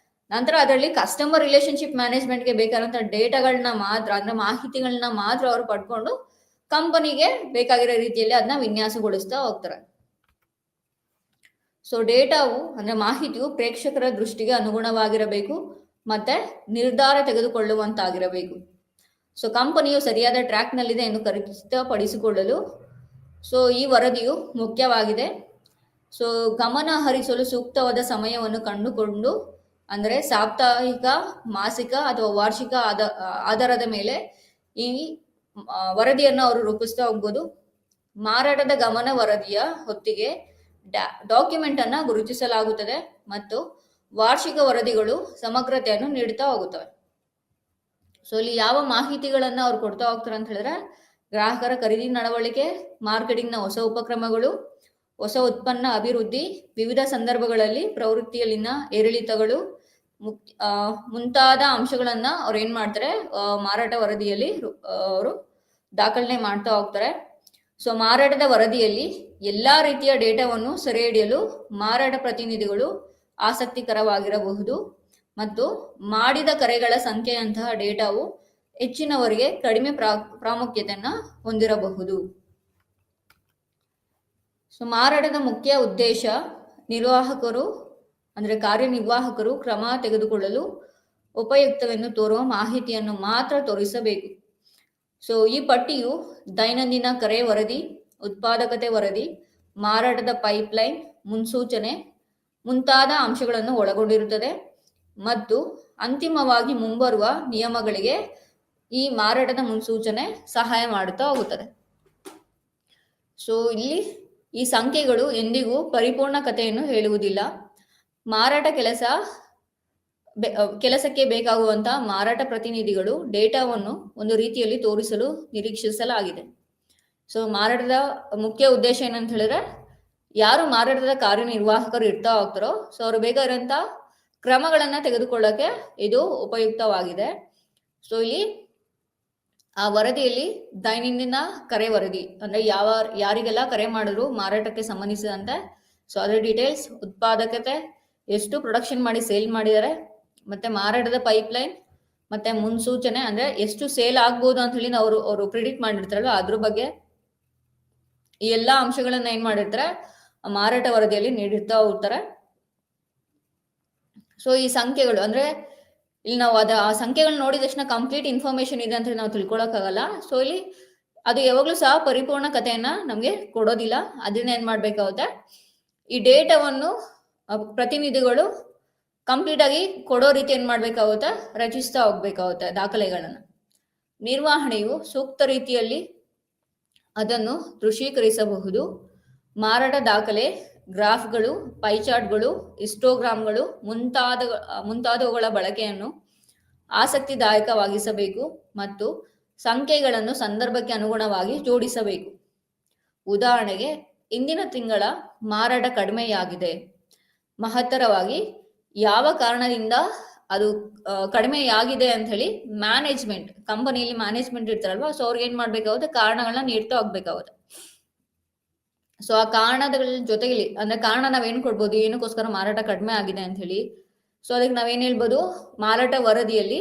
Speaker 1: ನಂತರ ಅದರಲ್ಲಿ ಕಸ್ಟಮರ್ ರಿಲೇಶನ್ಶಿಪ್ ಮ್ಯಾನೇಜ್ಮೆಂಟ್ ಗೆ ಬೇಕಾದಂತ ಡೇಟಾಗಳನ್ನ ಮಾತ್ರ ಅಂದ್ರೆ ಮಾಹಿತಿಗಳನ್ನ ಮಾತ್ರ ಅವರು ಪಡ್ಕೊಂಡು ಕಂಪನಿಗೆ ಬೇಕಾಗಿರೋ ರೀತಿಯಲ್ಲಿ ಅದನ್ನ ವಿನ್ಯಾಸಗೊಳಿಸ್ತಾ ಹೋಗ್ತಾರೆ. ಸೊ ಡೇಟಾವು ಅಂದ್ರೆ ಮಾಹಿತಿಯು ಪ್ರೇಕ್ಷಕರ ದೃಷ್ಟಿಗೆ ಅನುಗುಣವಾಗಿರಬೇಕು ಮತ್ತೆ ನಿರ್ಧಾರ ತೆಗೆದುಕೊಳ್ಳುವಂತಾಗಿರಬೇಕು. ಸೊ ಕಂಪನಿಯು ಸರಿಯಾದ ಟ್ರ್ಯಾಕ್ ನಲ್ಲಿದೆ ಎಂದು ಖಚಿತಪಡಿಸಿಕೊಳ್ಳಲು ಸೊ ಈ ವರದಿಯು ಮುಖ್ಯವಾಗಿದೆ. ಸೊ ಗಮನ ಹರಿಸಲು ಸೂಕ್ತವಾದ ಸಮಯವನ್ನು ಕಂಡುಕೊಂಡು, ಅಂದರೆ ಸಾಪ್ತಾಹಿಕ, ಮಾಸಿಕ ಅಥವಾ ವಾರ್ಷಿಕ ಆಧಾರದ ಮೇಲೆ ಈ ವರದಿಯನ್ನು ಅವರು ರೂಪಿಸ್ತಾ ಹೋಗ್ಬೋದು. ಮಾರಾಟದ ಗಮನ ವರದಿಯ ಹೊತ್ತಿಗೆ ಡಾಕ್ಯುಮೆಂಟ್ ಅನ್ನ ಗುರುತಿಸಲಾಗುತ್ತದೆ ಮತ್ತು ವಾರ್ಷಿಕ ವರದಿಗಳು ಸಮಗ್ರತೆಯನ್ನು ನೀಡುತ್ತಾ ಹೋಗುತ್ತವೆ. ಸೊ ಇಲ್ಲಿ ಯಾವ ಮಾಹಿತಿಗಳನ್ನ ಅವ್ರು ಕೊಡ್ತಾ ಹೋಗ್ತಾರೆ ಅಂತ ಹೇಳಿದ್ರೆ, ಗ್ರಾಹಕರ ಖರೀದಿ ನಡವಳಿಕೆ, ಮಾರ್ಕೆಟಿಂಗ್ನ ಹೊಸ ಉಪಕ್ರಮಗಳು, ಹೊಸ ಉತ್ಪನ್ನ ಅಭಿವೃದ್ಧಿ, ವಿವಿಧ ಸಂದರ್ಭಗಳಲ್ಲಿ ಪ್ರವೃತ್ತಿಯಲ್ಲಿನ ಏರಿಳಿತಗಳು, ಮುಂತಾದ ಅಂಶಗಳನ್ನ ಅವ್ರು ಏನ್ ಮಾಡ್ತಾರೆ, ಮಾರಾಟ ವರದಿಯಲ್ಲಿ ಅವರು ದಾಖಲನೆ ಮಾಡ್ತಾ ಹೋಗ್ತಾರೆ. ಸೊ ಮಾರಾಟದ ವರದಿಯಲ್ಲಿ ಎಲ್ಲಾ ರೀತಿಯ ಡೇಟಾವನ್ನು ಸೆರೆ ಹಿಡಿಯಲು ಮಾರಾಟ ಪ್ರತಿನಿಧಿಗಳು ಆಸಕ್ತಿಕರವಾಗಿರಬಹುದು ಮತ್ತು ಮಾಡಿದ ಕರೆಗಳ ಸಂಖ್ಯೆಯಂತಹ ಡೇಟಾವು ಹೆಚ್ಚಿನವರಿಗೆ ಕಡಿಮೆ ಪ್ರಾಮುಖ್ಯತೆಯನ್ನ ಹೊಂದಿರಬಹುದು. ಸೊ ಮಾರಾಟದ ಮುಖ್ಯ ಉದ್ದೇಶ ನಿರ್ವಾಹಕರು ಅಂದ್ರೆ ಕಾರ್ಯನಿರ್ವಾಹಕರು ಕ್ರಮ ತೆಗೆದುಕೊಳ್ಳಲು ಉಪಯುಕ್ತವೆಂದು ತೋರುವ ಮಾಹಿತಿಯನ್ನು ಮಾತ್ರ ತೋರಿಸಬೇಕು. ಸೊ ಈ ಪಟ್ಟಿಯು ದೈನಂದಿನ ಕರೆ ವರದಿ, ಉತ್ಪಾದಕತೆ ವರದಿ, ಮಾರಾಟದ ಪೈಪ್ಲೈನ್, ಮುನ್ಸೂಚನೆ ಮುಂತಾದ ಅಂಶಗಳನ್ನು ಒಳಗೊಂಡಿರುತ್ತದೆ ಮತ್ತು ಅಂತಿಮವಾಗಿ ಮುಂಬರುವ ನಿಯಮಗಳಿಗೆ ಈ ಮಾರಾಟದ ಮುನ್ಸೂಚನೆ ಸಹಾಯ ಮಾಡುತ್ತಾ ಹೋಗುತ್ತದೆ. ಸೊ ಇಲ್ಲಿ ಈ ಸಂಖ್ಯೆಗಳು ಎಂದಿಗೂ ಪರಿಪೂರ್ಣ ಕಥೆಯನ್ನು ಹೇಳುವುದಿಲ್ಲ. ಮಾರಾಟ ಕೆಲಸಕ್ಕೆ ಬೇಕಾಗುವಂತಹ ಮಾರಾಟ ಪ್ರತಿನಿಧಿಗಳು ಡೇಟಾವನ್ನು ಒಂದು ರೀತಿಯಲ್ಲಿ ತೋರಿಸಲು ನಿರೀಕ್ಷಿಸಲಾಗಿದೆ. ಸೊ ಮಾರಾಟದ ಮುಖ್ಯ ಉದ್ದೇಶ ಏನಂತ ಹೇಳಿದ್ರೆ, ಯಾರು ಮಾರಾಟದ ಕಾರ್ಯನಿರ್ವಾಹಕರು ಇರ್ತಾ ಹೋಗ್ತಾರೋ ಸೊ ಅವರು ಬೇಕಾಗಿರುವಂತ ಕ್ರಮಗಳನ್ನ ತೆಗೆದುಕೊಳ್ಳಕ್ಕೆ ಇದು ಉಪಯುಕ್ತವಾಗಿದೆ. ಸೊ ಇಲ್ಲಿ ಆ ವರದಿಯಲ್ಲಿ ದೈನಂದಿನ ಕರೆ ವರದಿ ಅಂದ್ರೆ ಯಾರಿಗೆಲ್ಲ ಕರೆ ಮಾಡಿದ್ರು ಮಾರಾಟಕ್ಕೆ ಸಂಬಂಧಿಸಿದಂತೆ, ಸೊ ಅದರ ಡೀಟೇಲ್ಸ್, ಉತ್ಪಾದಕತೆ, ಎಷ್ಟು ಪ್ರೊಡಕ್ಷನ್ ಮಾಡಿ ಸೇಲ್ ಮಾಡಿದ್ದಾರೆ, ಮತ್ತೆ ಮಾರಾಟದ ಪೈಪ್ಲೈನ್, ಮತ್ತೆ ಮುನ್ಸೂಚನೆ ಅಂದ್ರೆ ಎಷ್ಟು ಸೇಲ್ ಆಗ್ಬೋದು ಅಂತ ಹೇಳಿ ಅವರು ಪ್ರಿಡಿಕ್ಟ್ ಮಾಡಿರ್ತಾರಲ್ಲ ಅದ್ರ ಬಗ್ಗೆ ಈ ಎಲ್ಲಾ ಅಂಶಗಳನ್ನ ಏನ್ ಮಾಡಿರ್ತಾರೆ ಮಾರಾಟ ವರದಿಯಲ್ಲಿ ನೀಡಿರ್ತಾ ಹೋಗ್ತಾರೆ. ಸೊ ಈ ಸಂಖ್ಯೆಗಳು ಅಂದ್ರೆ ಇಲ್ಲಿ ನಾವು ಆ ಸಂಖ್ಯೆಗಳು ನೋಡಿದ ತಕ್ಷಣ ಕಂಪ್ಲೀಟ್ ಇನ್ಫಾರ್ಮೇಶನ್ ಇದೆ ಅಂತ ನಾವು ತಿಳ್ಕೊಳಕ್ಕಾಗಲ್ಲ. ಸೊ ಇಲ್ಲಿ ಅದು ಯಾವಾಗ್ಲೂ ಸಹ ಪರಿಪೂರ್ಣ ಕಥೆಯನ್ನ ನಮ್ಗೆ ಕೊಡೋದಿಲ್ಲ. ಅದನ್ನ ಏನ್ ಮಾಡ್ಬೇಕಾಗುತ್ತೆ, ಈ ಡೇಟಾವನ್ನು ಪ್ರತಿನಿಧಿಗಳು ಕಂಪ್ಲೀಟ್ ಆಗಿ ಕೊಡೋ ರೀತಿ ಏನ್ ಮಾಡ್ಬೇಕಾಗುತ್ತೆ, ರಚಿಸ್ತಾ ಹೋಗ್ಬೇಕಾಗುತ್ತೆ ದಾಖಲೆಗಳನ್ನ. ನಿರ್ವಹಣೆಯು ಸೂಕ್ತ ರೀತಿಯಲ್ಲಿ ಅದನ್ನು ದೃಶ್ಯೀಕರಿಸಬಹುದು. ಮಾರಾಟ ದಾಖಲೆ, ಗ್ರಾಫ್ಗಳು, ಪೈಚಾರ್ಟ್ಗಳು, ಹಿಸ್ಟೋಗ್ರಾಮ್ಗಳು ಮುಂತಾದವುಗಳ ಬಳಕೆಯನ್ನು ಆಸಕ್ತಿದಾಯಕವಾಗಿಸಬೇಕು ಮತ್ತು ಸಂಖ್ಯೆಗಳನ್ನು ಸಂದರ್ಭಕ್ಕೆ ಅನುಗುಣವಾಗಿ ಜೋಡಿಸಬೇಕು. ಉದಾಹರಣೆಗೆ, ಇಂದಿನ ತಿಂಗಳ ಮಾರಾಟ ಕಡಿಮೆಯಾಗಿದೆ. ಮಹತ್ತರವಾಗಿ ಯಾವ ಕಾರಣದಿಂದ ಅದು ಕಡಿಮೆಯಾಗಿದೆ ಅಂತ ಹೇಳಿ ಮ್ಯಾನೇಜ್ಮೆಂಟ್, ಕಂಪನಿಯಲ್ಲಿ ಮ್ಯಾನೇಜ್ಮೆಂಟ್ ಇರ್ತಾರಲ್ವಾ, ಸೊ ಅವ್ರಿಗೆ ಏನ್ ಮಾಡ್ಬೇಕಾಗುತ್ತೆ, ಕಾರಣಗಳನ್ನ ನೀಡ್ತಾ ಹೋಗ್ಬೇಕಾಗುತ್ತೆ. ಸೊ ಆ ಕಾರಣಗಳ ಜೊತೆಗೆ ಅಂದ್ರೆ ಕಾರಣ ನಾವೇನ್ ಕೊಡ್ಬೋದು, ಏನಕ್ಕೋಸ್ಕರ ಮಾರಾಟ ಕಡಿಮೆ ಆಗಿದೆ ಅಂತ ಹೇಳಿ. ಸೊ ಅದಕ್ಕೆ ನಾವೇನ್ ಹೇಳ್ಬೋದು, ಮಾರಾಟ ವರದಿಯಲ್ಲಿ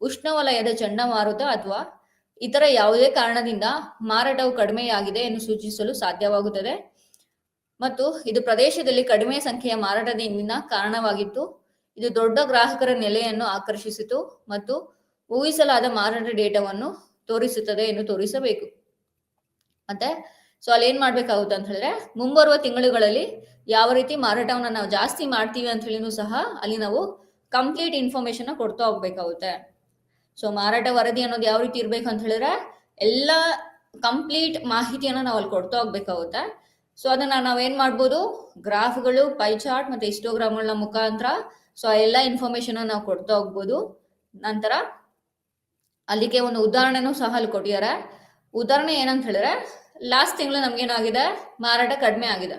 Speaker 1: ಉಷ್ಣವಲಯದ ಚಂಡಮಾರುತ ಅಥವಾ ಇತರ ಯಾವುದೇ ಕಾರಣದಿಂದ ಮಾರಾಟವು ಕಡಿಮೆಯಾಗಿದೆ ಎಂದು ಸೂಚಿಸಲು ಸಾಧ್ಯವಾಗುತ್ತದೆ ಮತ್ತು ಇದು ಪ್ರದೇಶದಲ್ಲಿ ಕಡಿಮೆ ಸಂಖ್ಯೆಯ ಮಾರಾಟದಿಂದ ಕಾರಣವಾಗಿತ್ತು. ಇದು ದೊಡ್ಡ ಗ್ರಾಹಕರ ನೆಲೆಯನ್ನು ಆಕರ್ಷಿಸಿತು ಮತ್ತು ಊಹಿಸಲಾದ ಮಾರಾಟ ಡೇಟಾವನ್ನು ತೋರಿಸುತ್ತದೆ ಎಂದು ತೋರಿಸಬೇಕು. ಮತ್ತೆ ಸೊ ಅಲ್ಲಿ ಏನ್ ಮಾಡ್ಬೇಕಾಗುತ್ತೆ ಅಂತ ಹೇಳಿದ್ರೆ, ಮುಂಬರುವ ತಿಂಗಳುಗಳಲ್ಲಿ ಯಾವ ರೀತಿ ಮಾರಾಟವನ್ನ ನಾವು ಜಾಸ್ತಿ ಮಾಡ್ತೀವಿ ಅಂತ ಹೇಳಿನೂ ಸಹ ಅಲ್ಲಿ ನಾವು ಕಂಪ್ಲೀಟ್ ಇನ್ಫಾರ್ಮೇಶನ್ ಕೊಡ್ತಾ ಹೋಗ್ಬೇಕಾಗುತ್ತೆ. ಸೊ ಮಾರಾಟ ವರದಿ ಅನ್ನೋದು ಯಾವ ರೀತಿ ಇರ್ಬೇಕು ಅಂತ ಹೇಳಿದ್ರೆ, ಎಲ್ಲ ಕಂಪ್ಲೀಟ್ ಮಾಹಿತಿಯನ್ನ ನಾವು ಅಲ್ಲಿ ಕೊಡ್ತಾ ಹೋಗ್ಬೇಕಾಗುತ್ತೆ. ಸೊ ಅದನ್ನ ನಾವೇನ್ ಮಾಡ್ಬೋದು, ಗ್ರಾಫ್ಗಳು, ಪೈ ಚಾರ್ಟ್ ಮತ್ತೆ ಹಿಸ್ಟೋಗ್ರಾಮ್ಗಳನ್ನ ಮುಖಾಂತರ ಸೊ ಎಲ್ಲ ಇನ್ಫಾರ್ಮೇಶನ್ ನಾವು ಕೊಡ್ತಾ ಹೋಗ್ಬೋದು. ನಂತರ ಅಲ್ಲಿಗೆ ಒಂದು ಉದಾಹರಣೆನೂ ಸಹ ಅಲ್ಲಿ ಕೊಟ್ಟಿದ್ದಾರೆ. ಉದಾಹರಣೆ ಏನಂತ ಹೇಳಿದ್ರೆ, ಲಾಸ್ಟ್ ತಿಂಗಳು ನಮ್ಗೇನಾಗಿದೆ, ಮಾರಾಟ ಕಡಿಮೆ ಆಗಿದೆ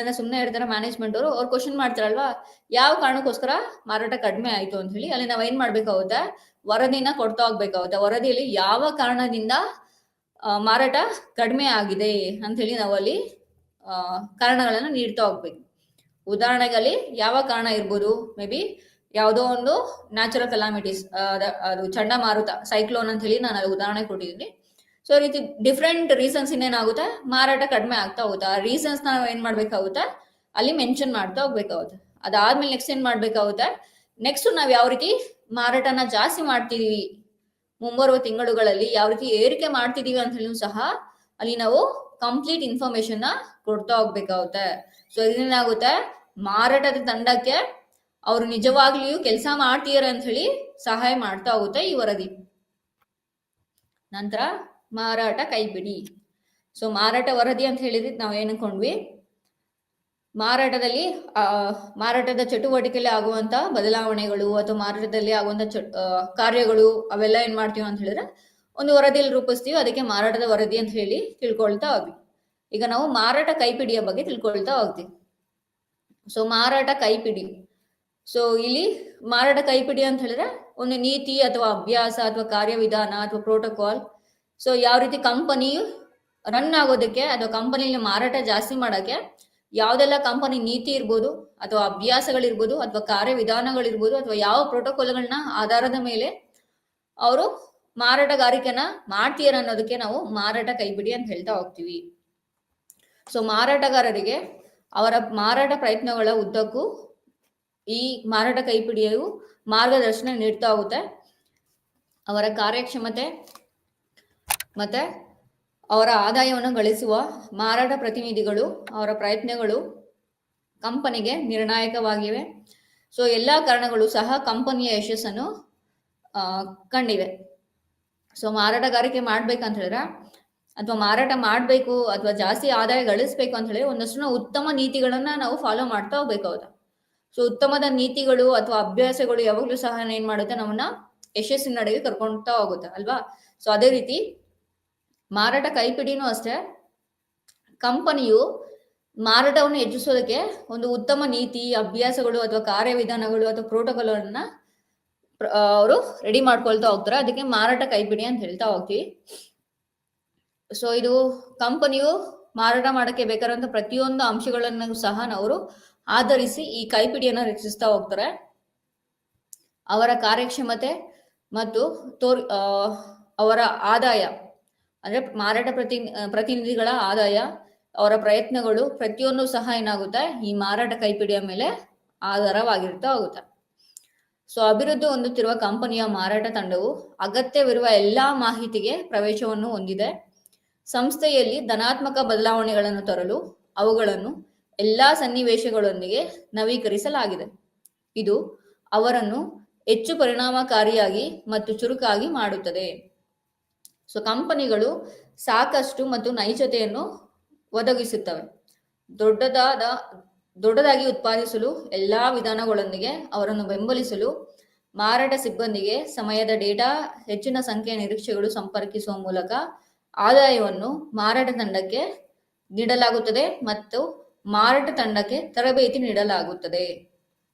Speaker 1: ಅಂದ್ರೆ ಸುಮ್ಮನೆ ಇರ್ತಾರೆ ಮ್ಯಾನೇಜ್ಮೆಂಟ್ ಅವರು, ಅವ್ರು ಕ್ವಶನ್ ಮಾಡ್ತಾರಲ್ವಾ, ಯಾವ ಕಾರಣಕ್ಕೋಸ್ಕರ ಮಾರಾಟ ಕಡಿಮೆ ಆಯ್ತು ಅಂತ ಹೇಳಿ. ಅಲ್ಲಿ ನಾವ್ ಏನ್ ಮಾಡ್ಬೇಕಾಗುತ್ತೆ, ವರದಿನ ಕೊಡ್ತಾ ಹೋಗ್ಬೇಕಾಗುತ್ತೆ. ವರದಿಯಲ್ಲಿ ಯಾವ ಕಾರಣದಿಂದ ಮಾರಾಟ ಕಡಿಮೆ ಆಗಿದೆ ಅಂತ ಹೇಳಿ ನಾವು ಅಲ್ಲಿ ಕಾರಣಗಳನ್ನ ನೀಡ್ತಾ ಹೋಗ್ಬೇಕು. ಉದಾಹರಣೆಗೆ ಅಲ್ಲಿ ಯಾವ ಕಾರಣ ಇರ್ಬೋದು, ಮೇ ಬಿ ಯಾವುದೋ ಒಂದು ನ್ಯಾಚುರಲ್ ಕಲಾಮಿಟೀಸ್, ಅದು ಚಂಡಮಾರುತ, ಸೈಕ್ಲೋನ್ ಅಂತ ಹೇಳಿ ನಾನು ಅಲ್ಲಿ ಉದಾಹರಣೆ ಕೊಟ್ಟಿದ್ದೀನಿ. ಸೊ ಈ ರೀತಿ ಡಿಫ್ರೆಂಟ್ ರೀಸನ್ಸ್ ಇನ್ನೇನಾಗುತ್ತೆ, ಮಾರಾಟ ಕಡಿಮೆ ಆಗ್ತಾ ಹೋಗುತ್ತೆ. ಆ ರೀಸನ್ಸ್ ನಾವು ಏನ್ ಮಾಡ್ಬೇಕಾಗುತ್ತೆ, ಅಲ್ಲಿ ಮೆನ್ಷನ್ ಮಾಡ್ತಾ ಹೋಗ್ಬೇಕಾಗುತ್ತೆ. ಅದಾದ್ಮೇಲೆ ನೆಕ್ಸ್ಟ್ ಏನ್ ಮಾಡ್ಬೇಕಾಗುತ್ತೆ, ನೆಕ್ಸ್ಟ್ ನಾವ್ ಯಾವ ರೀತಿ ಮಾರಾಟನ ಜಾಸ್ತಿ ಮಾಡ್ತಿದೀವಿ, ಮುಂಬರುವ ತಿಂಗಳುಗಳಲ್ಲಿ ಯಾವ ರೀತಿ ಏರಿಕೆ ಮಾಡ್ತಿದೀವಿ ಅಂತ ಹೇಳಿ ಸಹ ಅಲ್ಲಿ ನಾವು ಕಂಪ್ಲೀಟ್ ಇನ್ಫಾರ್ಮೇಶನ್ ಕೊಡ್ತಾ ಹೋಗ್ಬೇಕಾಗುತ್ತೆ. ಸೊ ಇದೇನಾಗುತ್ತೆ, ಮಾರಾಟದ ತಂಡಕ್ಕೆ ಅವರು ನಿಜವಾಗ್ಲಿಯೂ ಕೆಲಸ ಮಾಡ್ತೀರ ಅಂತ ಹೇಳಿ ಸಹಾಯ ಮಾಡ್ತಾ ಹೋಗುತ್ತೆ ಈ ವರದಿ. ನಂತರ ಮಾರಾಟ ಕೈಪಿಡಿ. ಸೊ ಮಾರಾಟ ವರದಿ ಅಂತ ಹೇಳಿದ್ರೆ ನಾವು ಏನ್ ಅನ್ಕೊಂಡ್ವಿ, ಮಾರಾಟದಲ್ಲಿ ಮಾರಾಟದ ಚಟುವಟಿಕೆಯಲ್ಲಿ ಆಗುವಂತ ಬದಲಾವಣೆಗಳು ಅಥವಾ ಮಾರಾಟದಲ್ಲಿ ಆಗುವಂತ ಕಾರ್ಯಗಳು ಅವೆಲ್ಲ ಏನ್ ಮಾಡ್ತೀವಿ ಅಂತ ಹೇಳಿದ್ರೆ ಒಂದು ವರದಿಯಲ್ಲಿ ರೂಪಿಸ್ತೀವಿ, ಅದಕ್ಕೆ ಮಾರಾಟದ ವರದಿ ಅಂತ ಹೇಳಿ ತಿಳ್ಕೊಳ್ತಾ ಹೋಗ್ವಿ. ಈಗ ನಾವು ಮಾರಾಟ ಕೈಪಿಡಿಯ ಬಗ್ಗೆ ತಿಳ್ಕೊಳ್ತಾ ಹೋಗ್ತೀವಿ. ಸೊ ಮಾರಾಟ ಕೈಪಿಡಿ, ಸೊ ಇಲ್ಲಿ ಮಾರಾಟ ಕೈಪಿಡಿ ಅಂತ ಹೇಳಿದ್ರೆ ಒಂದು ನೀತಿ ಅಥವಾ ಅಭ್ಯಾಸ ಅಥವಾ ಕಾರ್ಯವಿಧಾನ ಅಥವಾ ಪ್ರೋಟೋಕಾಲ್. ಸೊ ಯಾವ ರೀತಿ ಕಂಪನಿಯು ರನ್ ಆಗೋದಕ್ಕೆ ಅಥವಾ ಕಂಪನಿಯಲ್ಲಿ ಮಾರಾಟ ಜಾಸ್ತಿ ಮಾಡಕ್ಕೆ ಯಾವ್ದೆಲ್ಲ ಕಂಪನಿ ನೀತಿ ಇರ್ಬೋದು ಅಥವಾ ಅಭ್ಯಾಸಗಳಿರ್ಬೋದು ಅಥವಾ ಕಾರ್ಯವಿಧಾನಗಳಿರ್ಬೋದು ಅಥವಾ ಯಾವ ಪ್ರೋಟೋಕಾಲ್ಗಳನ್ನ ಆಧಾರದ ಮೇಲೆ ಅವರು ಮಾರಾಟಗಾರಿಕೆನ ಮಾಡ್ತೀರ ಅನ್ನೋದಕ್ಕೆ ನಾವು ಮಾರಾಟ ಕೈಪಿಡಿ ಅಂತ ಹೇಳ್ತಾ ಹೋಗ್ತೀವಿ. ಸೊ ಮಾರಾಟಗಾರರಿಗೆ ಅವರ ಮಾರಾಟ ಪ್ರಯತ್ನಗಳ ಉದ್ದಕ್ಕೂ ಈ ಮಾರಾಟ ಕೈಪಿಡಿಯು ಮಾರ್ಗದರ್ಶನ ನೀಡ್ತಾ ಹೋಗುತ್ತೆ. ಅವರ ಕಾರ್ಯಕ್ಷಮತೆ ಮತ್ತೆ ಅವರ ಆದಾಯವನ್ನು ಗಳಿಸುವ ಮಾರಾಟ ಪ್ರತಿನಿಧಿಗಳು ಅವರ ಪ್ರಯತ್ನಗಳು ಕಂಪನಿಗೆ ನಿರ್ಣಾಯಕವಾಗಿವೆ. ಸೊ ಎಲ್ಲಾ ಕಾರಣಗಳು ಸಹ ಕಂಪನಿಯ ಯಶಸ್ಸನ್ನು ಕಂಡಿವೆ. ಸೊ ಮಾರಾಟಗಾರಿಕೆ ಮಾಡ್ಬೇಕಂತ ಹೇಳಿದ್ರೆ ಅಥವಾ ಮಾರಾಟ ಮಾಡಬೇಕು ಅಥವಾ ಜಾಸ್ತಿ ಆದಾಯ ಗಳಿಸ್ಬೇಕು ಅಂತ ಹೇಳಿ ಒಂದಷ್ಟು ಉತ್ತಮ ನೀತಿಗಳನ್ನ ನಾವು ಫಾಲೋ ಮಾಡ್ತಾ ಹೋಗ್ಬೇಕಾಗುತ್ತೆ. ಸೊ ಉತ್ತಮದ ನೀತಿಗಳು ಅಥವಾ ಅಭ್ಯಾಸಗಳು ಯಾವಾಗಲೂ ಸಹ ಏನ್ ಮಾಡುತ್ತೆ, ನಮ್ಮನ್ನ ಯಶಸ್ಸಿನ ನಡೆಗೆ ಕರ್ಕೊಂಡ್ತಾ ಹೋಗುತ್ತೆ ಅಲ್ವಾ. ಸೊ ಅದೇ ರೀತಿ ಮಾರಾಟ ಕೈಪಿಡಿನೂ ಅಷ್ಟೇ, ಕಂಪನಿಯು ಮಾರಾಟವನ್ನು ಹೆಚ್ಚಿಸೋದಕ್ಕೆ ಒಂದು ಉತ್ತಮ ನೀತಿ ಅಭ್ಯಾಸಗಳು ಅಥವಾ ಕಾರ್ಯವಿಧಾನಗಳು ಅಥವಾ ಪ್ರೋಟೋಕಾಲ್ಗಳನ್ನ ಅವರು ರೆಡಿ ಮಾಡ್ಕೊಳ್ತಾ ಹೋಗ್ತಾರೆ, ಅದಕ್ಕೆ ಮಾರಾಟ ಕೈಪಿಡಿ ಅಂತ ಹೇಳ್ತಾ ಹೋಗ್ತೀವಿ. ಸೊ ಇದು ಕಂಪನಿಯು ಮಾರಾಟ ಮಾಡಕ್ಕೆ ಬೇಕಾದಂತ ಪ್ರತಿಯೊಂದು ಅಂಶಗಳನ್ನು ಸಹ ಅವರು ಆಧರಿಸಿ ಈ ಕೈಪಿಡಿಯನ್ನು ರಚಿಸ್ತಾ ಹೋಗ್ತಾರೆ. ಅವರ ಕಾರ್ಯಕ್ಷಮತೆ ಮತ್ತು ಅವರ ಆದಾಯ ಅಂದ್ರೆ ಮಾರಾಟ ಪ್ರತಿನಿಧಿಗಳ ಆದಾಯ, ಅವರ ಪ್ರಯತ್ನಗಳು ಪ್ರತಿಯೊಂದು ಸಹ ಏನಾಗುತ್ತೆ ಈ ಮಾರಾಟ ಕೈಪಿಡಿಯ ಮೇಲೆ ಆಧಾರವಾಗಿರ್ತಾ ಹೋಗುತ್ತೆ. ಸೊ ಅಭಿವೃದ್ಧಿ ಹೊಂದುತ್ತಿರುವ ಕಂಪನಿಯ ಮಾರಾಟ ತಂಡವು ಅಗತ್ಯವಿರುವ ಎಲ್ಲಾ ಮಾಹಿತಿಗೆ ಪ್ರವೇಶವನ್ನು ಹೊಂದಿದೆ. ಸಂಸ್ಥೆಯಲ್ಲಿ ಧನಾತ್ಮಕ ಬದಲಾವಣೆಗಳನ್ನು ತರಲು ಅವುಗಳನ್ನು ಎಲ್ಲಾ ಸನ್ನಿವೇಶಗಳೊಂದಿಗೆ ನವೀಕರಿಸಲಾಗಿದೆ. ಇದು ಅವರನ್ನು ಹೆಚ್ಚು ಪರಿಣಾಮಕಾರಿಯಾಗಿ ಮತ್ತು ಚುರುಕಾಗಿ ಮಾಡುತ್ತದೆ. ಸೊ ಕಂಪನಿಗಳು ಸಾಕಷ್ಟು ಮತ್ತು ನೈಜತೆಯನ್ನು ಒದಗಿಸುತ್ತವೆ. ದೊಡ್ಡದಾಗಿ ಉತ್ಪಾದಿಸಲು ಎಲ್ಲಾ ವಿಧಾನಗಳೊಂದಿಗೆ ಅವರನ್ನು ಬೆಂಬಲಿಸಲು ಮಾರಾಟ ಸಿಬ್ಬಂದಿಗೆ ಸಮಯದ ಡೇಟಾ, ಹೆಚ್ಚಿನ ಸಂಖ್ಯೆಯ ನಿರೀಕ್ಷೆಗಳು ಸಂಪರ್ಕಿಸುವ ಮೂಲಕ ಆದಾಯವನ್ನು ಮಾರಾಟ ತಂಡಕ್ಕೆ ನೀಡಲಾಗುತ್ತದೆ ಮತ್ತು ಮಾರಾಟ ತಂಡಕ್ಕೆ ತರಬೇತಿ ನೀಡಲಾಗುತ್ತದೆ.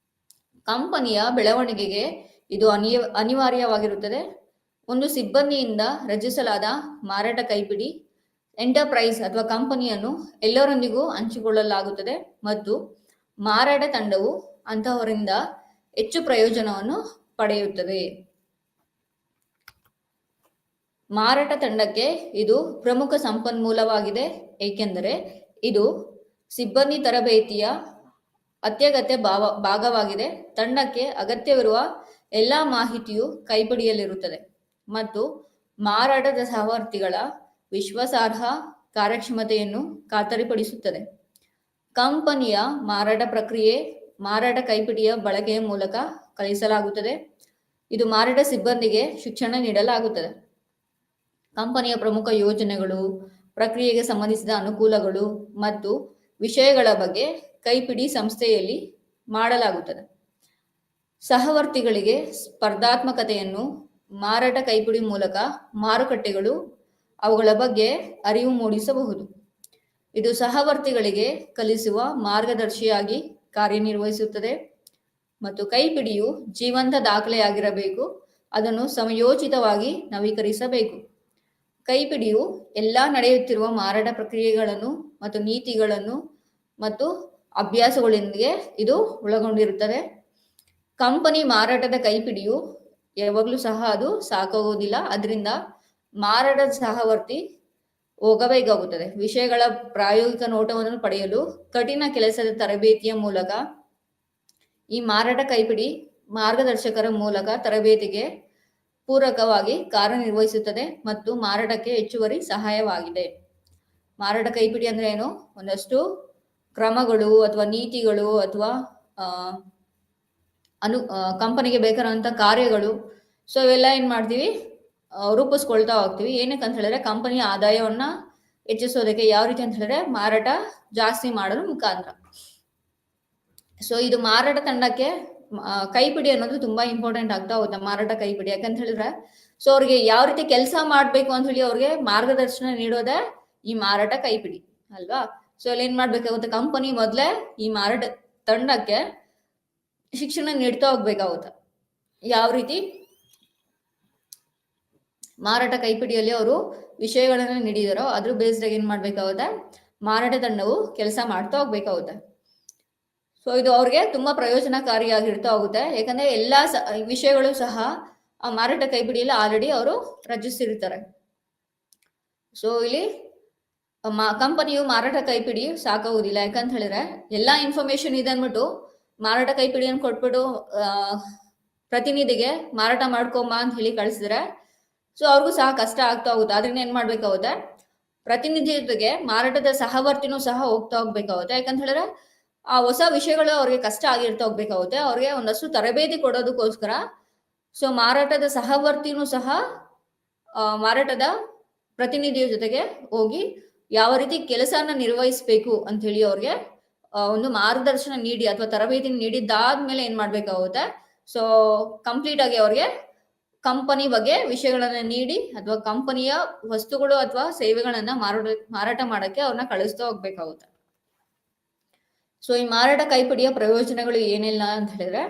Speaker 1: ಕಂಪನಿಯ ಬೆಳವಣಿಗೆಗೆ ಇದು ಅನಿವಾರ್ಯವಾಗಿರುತ್ತದೆ. ಒಂದು ಸಿಬ್ಬಂದಿಯಿಂದ ರಚಿಸಲಾದ ಮಾರಾಟ ಕೈಪಿಡಿ ಎಂಟರ್ಪ್ರೈಸ್ ಅಥವಾ ಕಂಪನಿಯನ್ನು ಎಲ್ಲರೊಂದಿಗೂ ಹಂಚಿಕೊಳ್ಳಲಾಗುತ್ತದೆ ಮತ್ತು ಮಾರಾಟ ತಂಡವು ಅಂತಹವರಿಂದ ಹೆಚ್ಚು ಪ್ರಯೋಜನವನ್ನು ಪಡೆಯುತ್ತದೆ. ಮಾರಾಟ ತಂಡಕ್ಕೆ ಇದು ಪ್ರಮುಖ ಸಂಪನ್ಮೂಲವಾಗಿದೆ, ಏಕೆಂದರೆ ಇದು ಸಿಬ್ಬಂದಿ ತರಬೇತಿಯ ಅತ್ಯಗತ್ಯ ಭಾಗವಾಗಿದೆ. ತಂಡಕ್ಕೆ ಅಗತ್ಯವಿರುವ ಎಲ್ಲಾ ಮಾಹಿತಿಯು ಕೈಪಿಡಿಯಲ್ಲಿರುತ್ತದೆ ಮತ್ತು ಮಾರಾಟದ ಸಹವರ್ತಿಗಳ ವಿಶ್ವಾಸಾರ್ಹ ಕಾರ್ಯಕ್ಷಮತೆಯನ್ನು ಖಾತರಿಪಡಿಸುತ್ತದೆ. ಕಂಪನಿಯ ಮಾರಾಟ ಪ್ರಕ್ರಿಯೆ ಮಾರಾಟ ಕೈಪಿಡಿಯ ಬಳಕೆಯ ಮೂಲಕ ಕಲಿಸಲಾಗುತ್ತದೆ. ಇದು ಮಾರಾಟ ಸಿಬ್ಬಂದಿಗೆ ಶಿಕ್ಷಣ ನೀಡಲಾಗುತ್ತದೆ. ಕಂಪನಿಯ ಪ್ರಮುಖ ಯೋಜನೆಗಳು, ಪ್ರಕ್ರಿಯೆಗೆ ಸಂಬಂಧಿಸಿದ ಅನುಕೂಲಗಳು ಮತ್ತು ವಿಷಯಗಳ ಬಗ್ಗೆ ಕೈಪಿಡಿ ಸಂಸ್ಥೆಯಲ್ಲಿ ಮಾಡಲಾಗುತ್ತದೆ. ಸಹವರ್ತಿಗಳಿಗೆ ಸ್ಪರ್ಧಾತ್ಮಕತೆಯನ್ನು ಮಾರಾಟ ಕೈಪಿಡಿ ಮೂಲಕ ಮಾರುಕಟ್ಟೆಗಳು ಅವುಗಳ ಬಗ್ಗೆ ಅರಿವು ಮೂಡಿಸಬಹುದು. ಇದು ಸಹವರ್ತಿಗಳಿಗೆ ಕಲಿಸುವ ಮಾರ್ಗದರ್ಶಿಯಾಗಿ ಕಾರ್ಯನಿರ್ವಹಿಸುತ್ತದೆ ಮತ್ತು ಕೈಪಿಡಿಯು ಜೀವಂತ ದಾಖಲೆಯಾಗಿರಬೇಕು. ಅದನ್ನು ಸಮಯೋಚಿತವಾಗಿ ನವೀಕರಿಸಬೇಕು. ಕೈಪಿಡಿಯು ಎಲ್ಲಾ ನಡೆಯುತ್ತಿರುವ ಮಾರಾಟ ಪ್ರಕ್ರಿಯೆಗಳನ್ನು ಮತ್ತು ನೀತಿಗಳನ್ನು ಮತ್ತು ಅಭ್ಯಾಸಗಳೊಂದಿಗೆ ಇದು ಒಳಗೊಂಡಿರುತ್ತದೆ. ಕಂಪನಿ ಮಾರಾಟದ ಕೈಪಿಡಿಯು ಯಾವಾಗಲೂ ಸಹ ಅದು ಸಾಕಾಗುವುದಿಲ್ಲ, ಅದರಿಂದ ಮಾರಾಟದ ಸಹವರ್ತಿ ಹೋಗಬೇಕಾಗುತ್ತದೆ. ವಿಷಯಗಳ ಪ್ರಾಯೋಗಿಕ ನೋಟವನ್ನು ಪಡೆಯಲು ಕಠಿಣ ಕೆಲಸದ ತರಬೇತಿಯ ಮೂಲಕ ಈ ಮಾರಾಟ ಕೈಪಿಡಿ ಮಾರ್ಗದರ್ಶಕರ ಮೂಲಕ ತರಬೇತಿಗೆ ಪೂರಕವಾಗಿ ಕಾರ್ಯನಿರ್ವಹಿಸುತ್ತದೆ ಮತ್ತು ಮಾರಾಟಕ್ಕೆ ಹೆಚ್ಚುವರಿ ಸಹಾಯವಾಗಿದೆ. ಮಾರಾಟ ಕೈಪಿಡಿ ಅಂದ್ರೆ ಏನು? ಒಂದಷ್ಟು ಕ್ರಮಗಳು ಅಥವಾ ನೀತಿಗಳು ಅಥವಾ ಕಂಪನಿಗೆ ಬೇಕಾದಂತ ಕಾರ್ಯಗಳು. ಸೊ ಇವೆಲ್ಲ ಏನ್ ಮಾಡ್ತೀವಿ, ರೂಪಿಸ್ಕೊಳ್ತಾ ಹೋಗ್ತೀವಿ. ಏನಕ್ಕೆ ಅಂತ ಹೇಳಿದ್ರೆ ಕಂಪನಿಯ ಆದಾಯವನ್ನ ಹೆಚ್ಚಿಸೋದಕ್ಕೆ. ಯಾವ ರೀತಿ ಅಂತ ಹೇಳಿದ್ರೆ ಮಾರಾಟ ಜಾಸ್ತಿ ಮಾಡೋದ್ರ ಮುಖಾಂತರ. ಸೊ ಇದು ಮಾರಾಟ ತಂಡಕ್ಕೆ ಕೈಪಿಡಿ ಅನ್ನೋದು ತುಂಬಾ ಇಂಪಾರ್ಟೆಂಟ್ ಆಗ್ತಾ ಹೋಗುತ್ತೆ, ಮಾರಾಟ ಕೈಪಿಡಿ. ಯಾಕಂತ ಹೇಳಿದ್ರೆ ಸೊ ಅವ್ರಿಗೆ ಯಾವ ರೀತಿ ಕೆಲಸ ಮಾಡ್ಬೇಕು ಅಂತ ಹೇಳಿ ಅವ್ರಿಗೆ ಮಾರ್ಗದರ್ಶನ ನೀಡೋದೇ ಈ ಮಾರಾಟ ಕೈಪಿಡಿ ಅಲ್ವಾ. ಸೊ ಅಲ್ಲಿ ಏನ್ ಮಾಡ್ಬೇಕಾಗುತ್ತೆ, ಕಂಪನಿ ಮೊದ್ಲೇ ಈ ಮಾರಾಟ ತಂಡಕ್ಕೆ ಶಿಕ್ಷಣ ನೀಡ್ತಾ ಹೋಗ್ಬೇಕಾಗುತ್ತೆ. ಯಾವ ರೀತಿ ಮಾರಾಟ ಕೈಪಿಡಿಯಲ್ಲಿ ಅವರು ವಿಷಯಗಳನ್ನ ನೀಡಿದಾರೋ ಅದ್ರ ಬೇಸ್ದಾಗ ಏನ್ ಮಾಡ್ಬೇಕಾಗುತ್ತೆ, ಮಾರಾಟ ತಂಡವು ಕೆಲಸ ಮಾಡ್ತಾ ಹೋಗ್ಬೇಕಾಗುತ್ತೆ. ಸೊ ಇದು ಅವ್ರಿಗೆ ತುಂಬಾ ಪ್ರಯೋಜನಕಾರಿಯಾಗಿರ್ತಾ ಹೋಗುತ್ತೆ. ಯಾಕಂದ್ರೆ ಎಲ್ಲಾ ವಿಷಯಗಳು ಸಹ ಆ ಮಾರಾಟ ಕೈಪಿಡಿಯಲ್ಲಿ ಆಲ್ರೆಡಿ ಅವರು ರಚಿಸಿರ್ತಾರೆ. ಸೊ ಇಲ್ಲಿ ಕಂಪನಿಯು ಮಾರಾಟ ಕೈಪಿಡಿ ಸಾಕಾಗುದಿಲ್ಲ. ಯಾಕಂತ ಹೇಳಿದ್ರೆ ಎಲ್ಲಾ ಇನ್ಫಾರ್ಮೇಶನ್ ಇದೆ ಅಂದ್ಬಿಟ್ಟು ಮಾರಾಟ ಕೈಪಿಡಿಯನ್ನು ಕೊಟ್ಬಿಟ್ಟು ಪ್ರತಿನಿಧಿಗೆ ಮಾರಾಟ ಮಾಡ್ಕೊಂಬ ಅಂತ ಹೇಳಿ ಕಳಿಸಿದ್ರೆ ಸೊ ಅವ್ರಿಗೂ ಸಹ ಕಷ್ಟ ಆಗ್ತಾ ಹೋಗುತ್ತೆ. ಆದ್ರಿಂದ ಏನ್ ಮಾಡ್ಬೇಕಾಗುತ್ತೆ, ಪ್ರತಿನಿಧಿ ಜೊತೆಗೆ ಮಾರಾಟದ ಸಹವರ್ತಿನೂ ಸಹ ಹೋಗ್ತಾ ಹೋಗ್ಬೇಕಾಗುತ್ತೆ. ಯಾಕಂತ ಹೇಳಿದ್ರೆ ಆ ಹೊಸ ವಿಷಯಗಳು ಅವ್ರಿಗೆ ಕಷ್ಟ ಆಗಿರ್ತಾ ಹೋಗ್ಬೇಕಾಗುತ್ತೆ. ಅವ್ರಿಗೆ ಒಂದಷ್ಟು ತರಬೇತಿ ಕೊಡೋದಕ್ಕೋಸ್ಕರ ಸೊ ಮಾರಾಟದ ಸಹವರ್ತಿನೂ ಸಹ ಮಾರಾಟದ ಪ್ರತಿನಿಧಿಯ ಜೊತೆಗೆ ಹೋಗಿ ಯಾವ ರೀತಿ ಕೆಲಸನ ನಿರ್ವಹಿಸಬೇಕು ಅಂತ ಹೇಳಿ ಅವ್ರಿಗೆ ಒಂದು ಮಾರ್ಗದರ್ಶನ ನೀಡಿ ಅಥವಾ ತರಬೇತಿ ನೀಡಿದ್ದಾದ್ಮೇಲೆ ಏನ್ ಮಾಡ್ಬೇಕಾಗುತ್ತೆ, ಸೊ ಕಂಪ್ಲೀಟ್ ಆಗಿ ಅವ್ರಿಗೆ ಕಂಪನಿ ಬಗ್ಗೆ ವಿಷಯಗಳನ್ನ ನೀಡಿ ಅಥವಾ ಕಂಪನಿಯ ವಸ್ತುಗಳು ಅಥವಾ ಸೇವೆಗಳನ್ನ ಮಾರಾಟ ಮಾಡಕ್ಕೆ ಅವ್ರನ್ನ ಕಳಿಸ್ತಾ ಹೋಗ್ಬೇಕಾಗುತ್ತೆ. ಸೊ ಈ ಮಾರಾಟ ಕೈಪಿಡಿಯ ಪ್ರಯೋಜನಗಳು ಏನೆಲ್ಲ ಅಂತ ಹೇಳಿದ್ರೆ,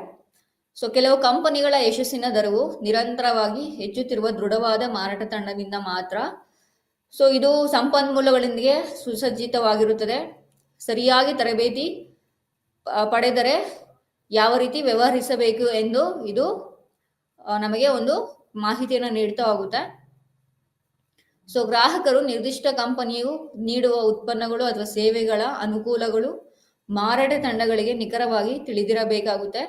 Speaker 1: ಸೊ ಕೆಲವು ಕಂಪನಿಗಳ ಯಶಸ್ಸಿನ ದರವು ನಿರಂತರವಾಗಿ ಹೆಚ್ಚುತ್ತಿರುವ ದೃಢವಾದ ಮಾರಾಟ ತಂಡದಿಂದ ಮಾತ್ರ. ಸೊ ಇದು ಸಂಪನ್ಮೂಲಗಳೊಂದಿಗೆ ಸುಸಜ್ಜಿತವಾಗಿರುತ್ತದೆ. ಸರಿಯಾಗಿ ತರಬೇತಿ ಪಡೆದರೆ ಯಾವ ರೀತಿ ವ್ಯವಹರಿಸಬೇಕು ಎಂದು ಇದು ನಮಗೆ ಒಂದು ಮಾಹಿತಿಯನ್ನು ನೀಡ್ತಾ ಹೋಗುತ್ತೆ. ಸೊ ಗ್ರಾಹಕರು ನಿರ್ದಿಷ್ಟ ಕಂಪನಿಯು ನೀಡುವ ಉತ್ಪನ್ನಗಳು ಅಥವಾ ಸೇವೆಗಳ ಅನುಕೂಲಗಳು ಮಾರಾಟ ತಂಡಗಳಿಗೆ ನಿಖರವಾಗಿ ತಿಳಿದಿರಬೇಕಾಗುತ್ತೆ.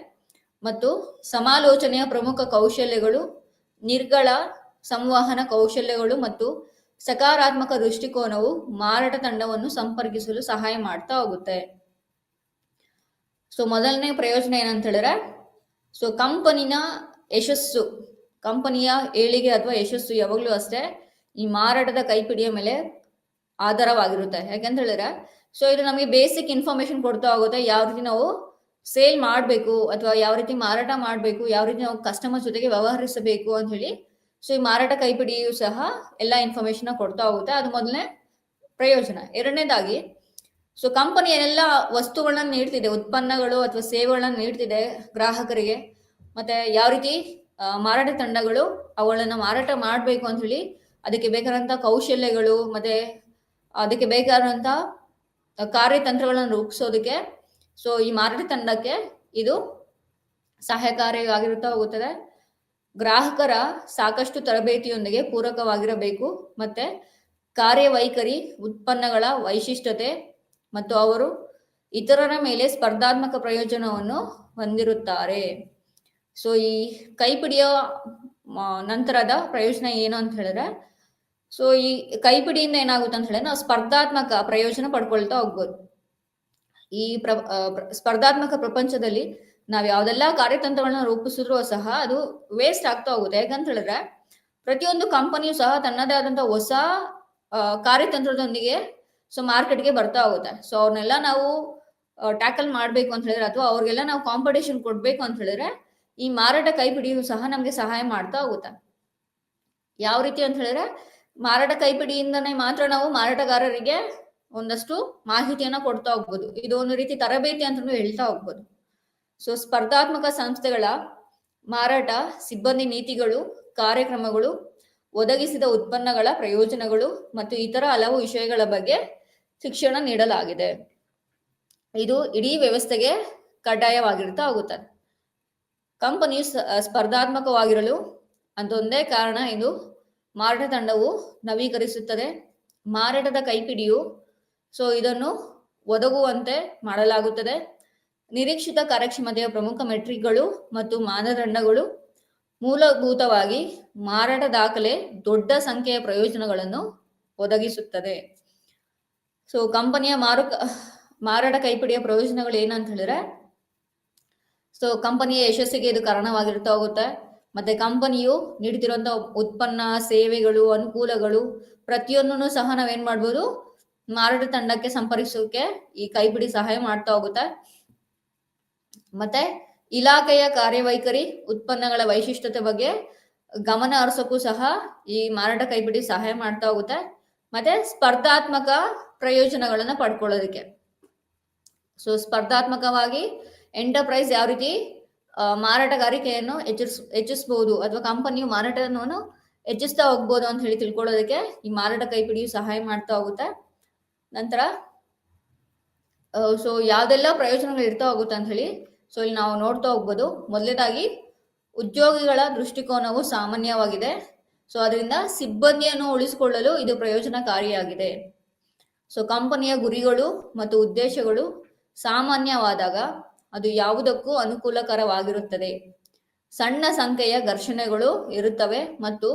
Speaker 1: ಮತ್ತು ಸಮಾಲೋಚನೆಯ ಪ್ರಮುಖ ಕೌಶಲ್ಯಗಳು, ನಿರ್ಗಳ ಸಂವಹನ ಕೌಶಲ್ಯಗಳು ಮತ್ತು ಸಕಾರಾತ್ಮಕ ದೃಷ್ಟಿಕೋನವು ಮಾರಾಟ ತಂಡವನ್ನು ಸಂಪರ್ಕಿಸಲು ಸಹಾಯ ಮಾಡ್ತಾ ಹೋಗುತ್ತೆ. ಸೊ ಮೊದಲನೇ ಪ್ರಯೋಜನ ಏನಂತ ಹೇಳಿದ್ರೆ, ಸೊ ಕಂಪನಿನ ಯಶಸ್ಸು, ಕಂಪನಿಯ ಏಳಿಗೆ ಅಥವಾ ಯಶಸ್ಸು ಯಾವಾಗಲೂ ಅಷ್ಟೇ ಈ ಮಾರಾಟದ ಕೈಪಿಡಿಯ ಮೇಲೆ ಆಧಾರವಾಗಿರುತ್ತೆ. ಯಾಕಂತ ಹೇಳಿದ್ರೆ ಸೊ ಇದು ನಮಗೆ ಬೇಸಿಕ್ ಇನ್ಫಾರ್ಮೇಶನ್ ಕೊಡ್ತಾ ಹೋಗುತ್ತೆ. ಯಾವ ರೀತಿ ನಾವು ಸೇಲ್ ಮಾಡಬೇಕು ಅಥವಾ ಯಾವ ರೀತಿ ಮಾರಾಟ ಮಾಡಬೇಕು, ಯಾವ ರೀತಿ ನಾವು ಕಸ್ಟಮರ್ ಜೊತೆಗೆ ವ್ಯವಹರಿಸಬೇಕು ಅಂತ ಹೇಳಿ ಸೊ ಈ ಮಾರಾಟ ಕೈಪಿಡಿಯು ಸಹ ಎಲ್ಲ ಇನ್ಫಾರ್ಮೇಶನ್ ಕೊಡ್ತಾ ಹೋಗುತ್ತೆ. ಅದು ಮೊದಲನೇ ಪ್ರಯೋಜನ. ಎರಡನೇದಾಗಿ ಸೊ ಕಂಪನಿ ಏನೆಲ್ಲ ವಸ್ತುಗಳನ್ನ ನೀಡ್ತಿದೆ, ಉತ್ಪನ್ನಗಳು ಅಥವಾ ಸೇವೆಗಳನ್ನ ನೀಡ್ತಿದೆ ಗ್ರಾಹಕರಿಗೆ, ಮತ್ತೆ ಯಾವ ರೀತಿ ಮಾರಾಟ ತಂಡಗಳು ಅವುಗಳನ್ನ ಮಾರಾಟ ಮಾಡಬೇಕು ಅಂತ ಹೇಳಿ ಅದಕ್ಕೆ ಬೇಕಾದಂತ ಕೌಶಲ್ಯಗಳು ಮತ್ತೆ ಅದಕ್ಕೆ ಬೇಕಾದಂತ ಕಾರ್ಯತಂತ್ರಗಳನ್ನು ರೂಪಿಸೋದಕ್ಕೆ ಸೊ ಈ ಮಾರಾಟ ತಂಡಕ್ಕೆ ಇದು ಸಹಾಯಕಾರಿಯಾಗಿರುತ್ತಾ ಹೋಗುತ್ತದೆ. ಗ್ರಾಹಕರ ಸಾಕಷ್ಟು ತರಬೇತಿಯೊಂದಿಗೆ ಪೂರಕವಾಗಿರಬೇಕು. ಮತ್ತೆ ಕಾರ್ಯವೈಖರಿ, ಉತ್ಪನ್ನಗಳ ವೈಶಿಷ್ಟ್ಯತೆ ಮತ್ತು ಅವರು ಇತರರ ಮೇಲೆ ಸ್ಪರ್ಧಾತ್ಮಕ ಪ್ರಯೋಜನವನ್ನು ಹೊಂದಿರುತ್ತಾರೆ. ಸೊ ಈ ಕೈಪಿಡಿಯ ನಂತರದ ಪ್ರಯೋಜನ ಏನು ಅಂತ ಹೇಳಿದ್ರೆ, ಸೊ ಈ ಕೈಪಿಡಿಯಿಂದ ಏನಾಗುತ್ತೆ ಅಂತ ಹೇಳಿದ್ರೆ ನಾವು ಸ್ಪರ್ಧಾತ್ಮಕ ಪ್ರಯೋಜನ ಪಡ್ಕೊಳ್ತಾ ಹೋಗ್ಬೋದು. ಈ ಸ್ಪರ್ಧಾತ್ಮಕ ಪ್ರಪಂಚದಲ್ಲಿ ನಾವ್ ಯಾವ್ದೆಲ್ಲ ಕಾರ್ಯತಂತ್ರಗಳನ್ನ ರೂಪಿಸಿದ್ರು ಸಹ ಅದು ವೇಸ್ಟ್ ಆಗ್ತಾ ಹೋಗುತ್ತೆ. ಯಾಕಂತ ಹೇಳಿದ್ರೆ ಪ್ರತಿಯೊಂದು ಕಂಪನಿಯು ಸಹ ತನ್ನದೇ ಆದಂತ ಹೊಸ ಕಾರ್ಯತಂತ್ರದೊಂದಿಗೆ ಸೊ ಮಾರ್ಕೆಟ್ಗೆ ಬರ್ತಾ ಹೋಗುತ್ತೆ. ಸೊ ಅವ್ರನ್ನೆಲ್ಲ ನಾವು ಟ್ಯಾಕಲ್ ಮಾಡ್ಬೇಕು ಅಂತ ಹೇಳಿದ್ರೆ ಅಥವಾ ಅವ್ರಿಗೆಲ್ಲ ನಾವು ಕಾಂಪಿಟೇಷನ್ ಕೊಡ್ಬೇಕು ಅಂತ ಹೇಳಿದ್ರೆ ಈ ಮಾರಾಟ ಕೈಪಿಡಿಯು ಸಹ ನಮ್ಗೆ ಸಹಾಯ ಮಾಡ್ತಾ ಹೋಗುತ್ತೆ. ಯಾವ ರೀತಿ ಅಂತ ಹೇಳಿದ್ರೆ ಮಾರಾಟ ಕೈಪಿಡಿಯಿಂದನೇ ಮಾತ್ರ ನಾವು ಮಾರಾಟಗಾರರಿಗೆ ಒಂದಷ್ಟು ಮಾಹಿತಿಯನ್ನ ಕೊಡ್ತಾ ಹೋಗ್ಬೋದು. ಇದು ಒಂದು ರೀತಿ ತರಬೇತಿ ಅಂತ ಹೇಳ್ತಾ ಹೋಗ್ಬೋದು. ಸೊ ಸ್ಪರ್ಧಾತ್ಮಕ ಸಂಸ್ಥೆಗಳ ಮಾರಾಟ ಸಿಬ್ಬಂದಿ ನೀತಿಗಳು, ಕಾರ್ಯಕ್ರಮಗಳು, ಒದಗಿಸಿದ ಉತ್ಪನ್ನಗಳ ಪ್ರಯೋಜನಗಳು ಮತ್ತು ಇತರ ಹಲವು ವಿಷಯಗಳ ಬಗ್ಗೆ ಶಿಕ್ಷಣ ನೀಡಲಾಗಿದೆ. ಇದು ಇಡೀ ವ್ಯವಸ್ಥೆಗೆ ಕಡ್ಡಾಯವಾಗಿರ್ತಾ ಹೋಗುತ್ತದೆ. ಕಂಪನಿಯು ಸ್ಪರ್ಧಾತ್ಮಕವಾಗಿರಲು ಅಂತ ಒಂದೇ ಕಾರಣ ಇದು ಮಾರಾಟ ತಂಡವು ನವೀಕರಿಸುತ್ತದೆ. ಮಾರಾಟದ ಕೈಪಿಡಿಯು ಸೊ ಇದನ್ನು ಒದಗುವಂತೆ ಮಾಡಲಾಗುತ್ತದೆ. ನಿರೀಕ್ಷಿತ ಕಾರ್ಯಕ್ಷಮತೆಯ ಪ್ರಮುಖ ಮೆಟ್ರಿಕ್ಗಳು ಮತ್ತು ಮಾನದಂಡಗಳು ಮೂಲಭೂತವಾಗಿ ಮಾರಾಟ ದಾಖಲೆ ದೊಡ್ಡ ಸಂಖ್ಯೆಯ ಪ್ರಯೋಜನಗಳನ್ನು ಒದಗಿಸುತ್ತದೆ. ಸೊ ಕಂಪನಿಯ ಮಾರಾಟ ಕೈಪಿಡಿಯ ಪ್ರಯೋಜನಗಳು ಏನಂತ ಹೇಳಿದ್ರೆ, ಸೊ ಕಂಪನಿಯ ಯಶಸ್ಸಿಗೆ ಇದು ಕಾರಣವಾಗಿರ್ತಾ ಹೋಗುತ್ತೆ. ಮತ್ತೆ ಕಂಪನಿಯು ನೀಡುತ್ತಿರುವಂತಹ ಉತ್ಪನ್ನ, ಸೇವೆಗಳು, ಅನುಕೂಲಗಳು ಪ್ರತಿಯೊಂದನ್ನು ಸಹ ನಾವೇನ್ ಮಾಡ್ಬೋದು, ಮಾರಾಟ ತಂಡಕ್ಕೆ ಸಂಪರ್ಕಿಸೋಕೆ ಈ ಕೈಪಿಡಿ ಸಹಾಯ ಮಾಡ್ತಾ ಹೋಗುತ್ತೆ. ಮತ್ತೆ ಇಲಾಖೆಯ ಕಾರ್ಯವೈಖರಿ, ಉತ್ಪನ್ನಗಳ ವೈಶಿಷ್ಟ್ಯತೆ ಬಗ್ಗೆ ಗಮನ ಹರಿಸೋಕ್ಕೂ ಸಹ ಈ ಮಾರಾಟ ಕೈಪಿಡಿ ಸಹಾಯ ಮಾಡ್ತಾ ಹೋಗುತ್ತೆ. ಮತ್ತೆ ಸ್ಪರ್ಧಾತ್ಮಕ ಪ್ರಯೋಜನಗಳನ್ನ ಪಡ್ಕೊಳ್ಳೋದಕ್ಕೆ, ಸೊ ಸ್ಪರ್ಧಾತ್ಮಕವಾಗಿ ಎಂಟರ್ಪ್ರೈಸ್ ಯಾವ ರೀತಿ ಮಾರಾಟಗಾರಿಕೆಯನ್ನು ಹೆಚ್ಚಿಸಬಹುದು ಅಥವಾ ಕಂಪನಿಯು ಮಾರಾಟವನ್ನು ಹೆಚ್ಚಿಸ್ತಾ ಹೋಗ್ಬೋದು ಅಂತ ಹೇಳಿ ತಿಳ್ಕೊಳ್ಳೋದಕ್ಕೆ ಈ ಮಾರಾಟ ಕೈಪಿಡಿಯು ಸಹಾಯ ಮಾಡ್ತಾ ಹೋಗುತ್ತೆ. ನಂತರ ಸೊ ಯಾವ್ದೆಲ್ಲ ಪ್ರಯೋಜನಗಳು ಇರ್ತಾ ಹೋಗುತ್ತೆ ಅಂತ ಹೇಳಿ ಸೊ ಇಲ್ಲಿ ನಾವು ನೋಡ್ತಾ ಹೋಗ್ಬೋದು. ಮೊದಲನೇದಾಗಿ ಉದ್ಯೋಗಿಗಳ ದೃಷ್ಟಿಕೋನವು ಸಾಮಾನ್ಯವಾಗಿದೆ. ಸೊ ಅದರಿಂದ ಸಿಬ್ಬಂದಿಯನ್ನು ಉಳಿಸಿಕೊಳ್ಳಲು ಇದು ಪ್ರಯೋಜನಕಾರಿಯಾಗಿದೆ. ಸೊ ಕಂಪನಿಯ ಗುರಿಗಳು ಮತ್ತು ಉದ್ದೇಶಗಳು ಸಾಮಾನ್ಯವಾದಾಗ ಅದು ಯಾವುದಕ್ಕೂ ಅನುಕೂಲಕರವಾಗಿರುತ್ತದೆ. ಸಣ್ಣ ಸಂಖ್ಯೆಯ ಘರ್ಷಣೆಗಳು ಇರುತ್ತವೆ ಮತ್ತು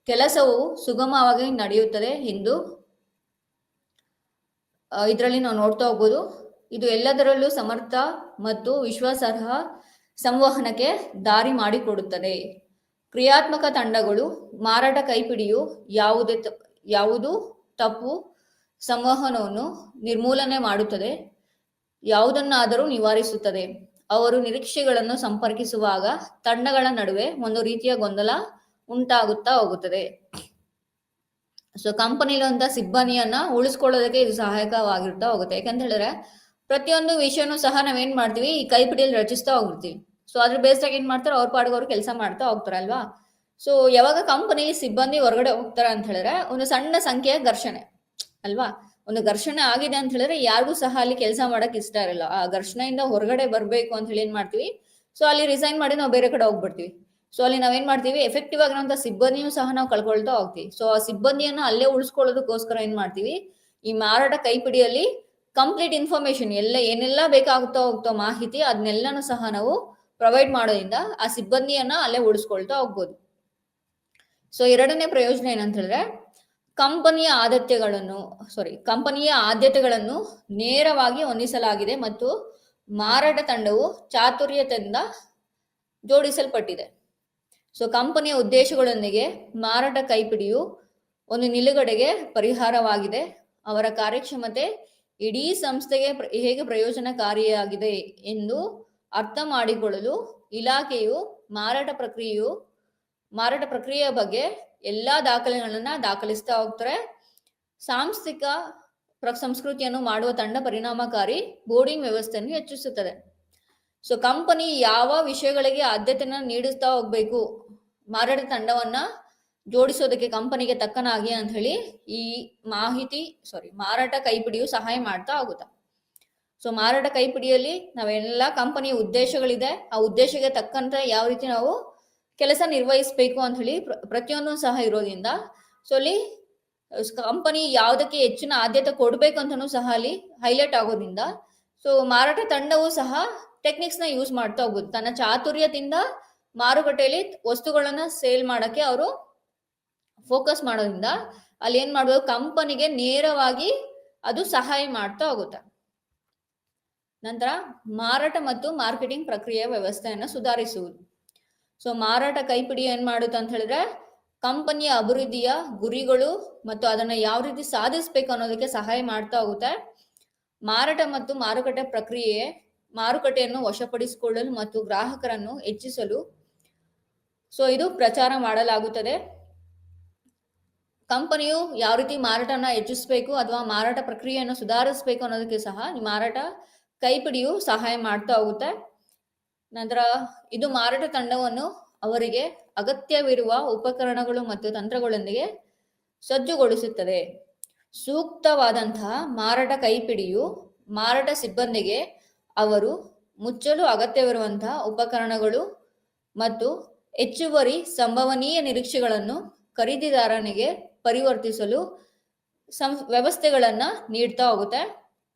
Speaker 1: ಕೆಲಸವು ಸುಗಮವಾಗಿ ನಡೆಯುತ್ತದೆ ಎಂದು ಇದರಲ್ಲಿ ನಾವು ನೋಡ್ತಾ ಹೋಗ್ಬೋದು. ಇದು ಎಲ್ಲದರಲ್ಲೂ ಸಮರ್ಥ ಮತ್ತು ವಿಶ್ವಾಸಾರ್ಹ ಸಂವಹನಕ್ಕೆ ದಾರಿ ಮಾಡಿಕೊಡುತ್ತದೆ. ಕ್ರಿಯಾತ್ಮಕ ತಂಡಗಳು ಮಾರಾಟ ಕೈಪಿಡಿಯು ಯಾವುದು ತಪ್ಪು ಸಂವಹನವನ್ನು ನಿರ್ಮೂಲನೆ ಮಾಡುತ್ತದೆ, ಯಾವುದನ್ನಾದರೂ ನಿವಾರಿಸುತ್ತದೆ. ಅವರು ನಿರೀಕ್ಷೆಗಳನ್ನು ಸಂಪರ್ಕಿಸುವಾಗ ತಂಡಗಳ ನಡುವೆ ಒಂದು ರೀತಿಯ ಗೊಂದಲ ಉಂಟಾಗುತ್ತಾ ಹೋಗುತ್ತದೆ. ಸೊ ಕಂಪನಿಲಿರುವಂತಹ ಸಿಬ್ಬಂದಿಯನ್ನ ಉಳಿಸ್ಕೊಳ್ಳೋದಕ್ಕೆ ಇದು ಸಹಾಯಕವಾಗಿರ್ತಾ ಹೋಗುತ್ತೆ. ಯಾಕಂತ ಹೇಳಿದ್ರೆ ಪ್ರತಿಯೊಂದು ವಿಷಯನೂ ಸಹ ನಾವೇನ್ ಮಾಡ್ತೀವಿ, ಈ ಕೈಪಿಡಿಯಲ್ಲಿ ರಚಿಸ್ತಾ ಹೋಗ್ತೀವಿ. ಸೊ ಅದ್ರ ಬೇಸ್ದಾಗ ಏನ್ ಮಾಡ್ತಾರೆ, ಅವ್ರ ಪಾಡಿಗೆ ಅವ್ರು ಕೆಲಸ ಮಾಡ್ತಾ ಹೋಗ್ತಾರೆ ಅಲ್ವಾ. ಸೊ ಯಾವಾಗ ಕಂಪನಿ ಸಿಬ್ಬಂದಿ ಹೊರಗಡೆ ಹೋಗ್ತಾರೆ ಅಂತ ಹೇಳಿದ್ರೆ ಒಂದು ಸಣ್ಣ ಸಂಖ್ಯೆಯ ಘರ್ಷಣೆ ಅಲ್ವಾ, ಒಂದು ಘರ್ಷಣೆ ಆಗಿದೆ ಅಂತ ಹೇಳಿದ್ರೆ ಯಾರಿಗೂ ಸಹ ಅಲ್ಲಿ ಕೆಲಸ ಮಾಡಕ್ ಇಷ್ಟ ಇರಲ್ಲ. ಆ ಘರ್ಷಣೆಯಿಂದ ಹೊರಗಡೆ ಬರ್ಬೇಕು ಅಂತ ಹೇಳಿ ಏನ್ ಮಾಡ್ತೀವಿ, ಸೊ ಅಲ್ಲಿ ರಿಸೈನ್ ಮಾಡಿ ನಾವು ಬೇರೆ ಕಡೆ ಹೋಗ್ಬಿಡ್ತೀವಿ. ಸೊ ಅಲ್ಲಿ ನಾವೇನ್ ಮಾಡ್ತೀವಿ, ಎಫೆಕ್ಟಿವ್ ಆಗಿರುವಂತ ಸಿಬ್ಬಂದಿಯೂ ಸಹ ನಾವು ಕಳ್ಕೊಳ್ತಾ ಹೋಗ್ತೀವಿ. ಸೊ ಆ ಸಿಬ್ಬಂದಿಯನ್ನ ಅಲ್ಲೇ ಉಳಿಸ್ಕೊಳ್ಳೋದಕ್ಕೋಸ್ಕರ ಏನ್ ಮಾಡ್ತೀವಿ, ಈ ಮಾರಾಟ ಕೈಪಿಡಿಯಲ್ಲಿ ಕಂಪ್ಲೀಟ್ ಇನ್ಫಾರ್ಮೇಶನ್ ಏನೆಲ್ಲ ಬೇಕಾಗುತ್ತಾ ಹೋಗ್ತೋ ಮಾಹಿತಿ ಅದನ್ನೆಲ್ಲನೂ ಸಹ ನಾವು ಪ್ರೊವೈಡ್ ಮಾಡೋದ್ರಿಂದ ಆ ಸಿಬ್ಬಂದಿಯನ್ನ ಅಲ್ಲೇ ಉಳಿಸ್ಕೊಳ್ತಾ ಹೋಗ್ಬೋದು. ಸೊ ಎರಡನೇ ಪ್ರಯೋಜನ ಏನಂತ ಹೇಳಿದ್ರೆ, ಕಂಪನಿಯ ಆದ್ಯತೆಗಳನ್ನು ನೇರವಾಗಿ ಹೊಂದಿಸಲಾಗಿದೆ ಮತ್ತು ಮಾರಾಟ ತಂಡವು ಚಾತುರ್ಯತೆಯಿಂದ ಜೋಡಿಸಲ್ಪಟ್ಟಿದೆ. ಸೊ ಕಂಪನಿಯ ಉದ್ದೇಶಗಳೊಂದಿಗೆ ಮಾರಾಟ ಕೈಪಿಡಿಯು ಒಂದು ನಿಲುಗಡೆಗೆ ಪರಿಹಾರವಾಗಿದೆ. ಅವರ ಕಾರ್ಯಕ್ಷಮತೆ ಇಡೀ ಸಂಸ್ಥೆಗೆ ಹೇಗೆ ಪ್ರಯೋಜನಕಾರಿಯಾಗಿದೆ ಎಂದು ಅರ್ಥ ಮಾಡಿಕೊಳ್ಳಲು ಇಲಾಖೆಯು ಮಾರಾಟ ಪ್ರಕ್ರಿಯೆಯ ಬಗ್ಗೆ ಎಲ್ಲಾ ದಾಖಲೆಗಳನ್ನ ದಾಖಲಿಸ್ತಾ ಹೋಗ್ತಾರೆ. ಸಾಂಸ್ಥಿಕ ಸಂಸ್ಕೃತಿಯನ್ನು ಮಾಡುವ ತಂಡ ಪರಿಣಾಮಕಾರಿ ಬೋರ್ಡಿಂಗ್ ವ್ಯವಸ್ಥೆಯನ್ನು ಹೆಚ್ಚಿಸುತ್ತದೆ. ಸೊ ಕಂಪನಿ ಯಾವ ವಿಷಯಗಳಿಗೆ ಆದ್ಯತೆಯನ್ನು ನೀಡುತ್ತಾ ಹೋಗ್ಬೇಕು, ಮಾರಾಟ ತಂಡವನ್ನ ಜೋಡಿಸೋದಕ್ಕೆ ಕಂಪನಿಗೆ ತಕ್ಕನಾಗಿ ಅಂತ ಹೇಳಿ ಈ ಮಾರಾಟ ಕೈಪಿಡಿಯು ಸಹಾಯ ಮಾಡ್ತಾ ಹೋಗುತ್ತೆ. ಸೊ ಮಾರಾಟ ಕೈಪಿಡಿಯಲ್ಲಿ ನಾವೆಲ್ಲ ಕಂಪನಿಯ ಉದ್ದೇಶಗಳಿದೆ, ಆ ಉದ್ದೇಶಕ್ಕೆ ತಕ್ಕಂತೆ ಯಾವ ರೀತಿ ನಾವು ಕೆಲಸ ನಿರ್ವಹಿಸಬೇಕು ಅಂತ ಹೇಳಿ ಪ್ರತಿಯೊಂದು ಸಹ ಇರೋದ್ರಿಂದ ಸೊ ಅಲ್ಲಿ ಕಂಪನಿ ಯಾವುದಕ್ಕೆ ಹೆಚ್ಚಿನ ಆದ್ಯತೆ ಕೊಡ್ಬೇಕು ಅಂತನೂ ಸಹ ಅಲ್ಲಿ ಹೈಲೈಟ್ ಆಗೋದ್ರಿಂದ ಸೊ ಮಾರಾಟ ತಂಡವು ಸಹ ಟೆಕ್ನಿಕ್ಸ್ ನ ಯೂಸ್ ಮಾಡ್ತಾ ಹೋಗುತ್ತೆ. ತನ್ನ ಚಾತುರ್ಯದಿಂದ ಮಾರುಕಟ್ಟೆಯಲ್ಲಿ ವಸ್ತುಗಳನ್ನ ಸೇಲ್ ಮಾಡಕ್ಕೆ ಅವರು ಫೋಕಸ್ ಮಾಡೋದ್ರಿಂದ ಅಲ್ಲಿ ಏನ್ ಮಾಡ್ಬೋದು, ಕಂಪನಿಗೆ ನೇರವಾಗಿ ಅದು ಸಹಾಯ ಮಾಡ್ತಾ ಹೋಗುತ್ತೆ. ನಂತರ ಮಾರಾಟ ಮತ್ತು ಮಾರ್ಕೆಟಿಂಗ್ ಪ್ರಕ್ರಿಯೆಯ ವ್ಯವಸ್ಥೆಯನ್ನು ಸುಧಾರಿಸುವುದು. ಸೊ ಮಾರಾಟ ಕೈಪಿಡಿ ಏನ್ ಮಾಡುತ್ತೆ ಅಂತ ಹೇಳಿದ್ರೆ ಕಂಪನಿಯ ಅಭಿವೃದ್ಧಿಯ ಗುರಿಗಳು ಮತ್ತು ಅದನ್ನ ಯಾವ ರೀತಿ ಸಾಧಿಸಬೇಕು ಅನ್ನೋದಕ್ಕೆ ಸಹಾಯ ಮಾಡ್ತಾ ಹೋಗುತ್ತೆ. ಮಾರಾಟ ಮತ್ತು ಮಾರುಕಟ್ಟೆ ಪ್ರಕ್ರಿಯೆ ಮಾರುಕಟ್ಟೆಯನ್ನು ವಶಪಡಿಸಿಕೊಳ್ಳಲು ಮತ್ತು ಗ್ರಾಹಕರನ್ನು ಹೆಚ್ಚಿಸಲು ಸೊ ಇದು ಪ್ರಚಾರ ಮಾಡಲಾಗುತ್ತದೆ. ಕಂಪನಿಯು ಯಾವ ರೀತಿ ಮಾರಾಟನ ಹೆಚ್ಚಿಸಬೇಕು ಅಥವಾ ಮಾರಾಟ ಪ್ರಕ್ರಿಯೆಯನ್ನು ಸುಧಾರಿಸಬೇಕು ಅನ್ನೋದಕ್ಕೆ ಸಹ ಮಾರಾಟ ಕೈಪಿಡಿಯು ಸಹಾಯ ಮಾಡ್ತಾ ಹೋಗುತ್ತೆ. ನಂತರ ಇದು ಮಾರಾಟ ತಂಡವನ್ನು ಅವರಿಗೆ ಅಗತ್ಯವಿರುವ ಉಪಕರಣಗಳು ಮತ್ತು ತಂತ್ರಗಳೊಂದಿಗೆ ಸಜ್ಜುಗೊಳಿಸುತ್ತದೆ. ಸೂಕ್ತವಾದಂತಹ ಮಾರಾಟ ಕೈಪಿಡಿಯು ಮಾರಾಟ ಸಿಬ್ಬಂದಿಗೆ ಅವರು ಮುಚ್ಚಲು ಅಗತ್ಯವಿರುವಂತಹ ಉಪಕರಣಗಳು ಮತ್ತು ಹೆಚ್ಚುವರಿ ಸಂಭವನೀಯ ನಿರೀಕ್ಷೆಗಳನ್ನು ಖರೀದಿದಾರನಿಗೆ ಪರಿವರ್ತಿಸಲು ವ್ಯವಸ್ಥೆಗಳನ್ನ ನೀಡ್ತಾ ಹೋಗುತ್ತೆ.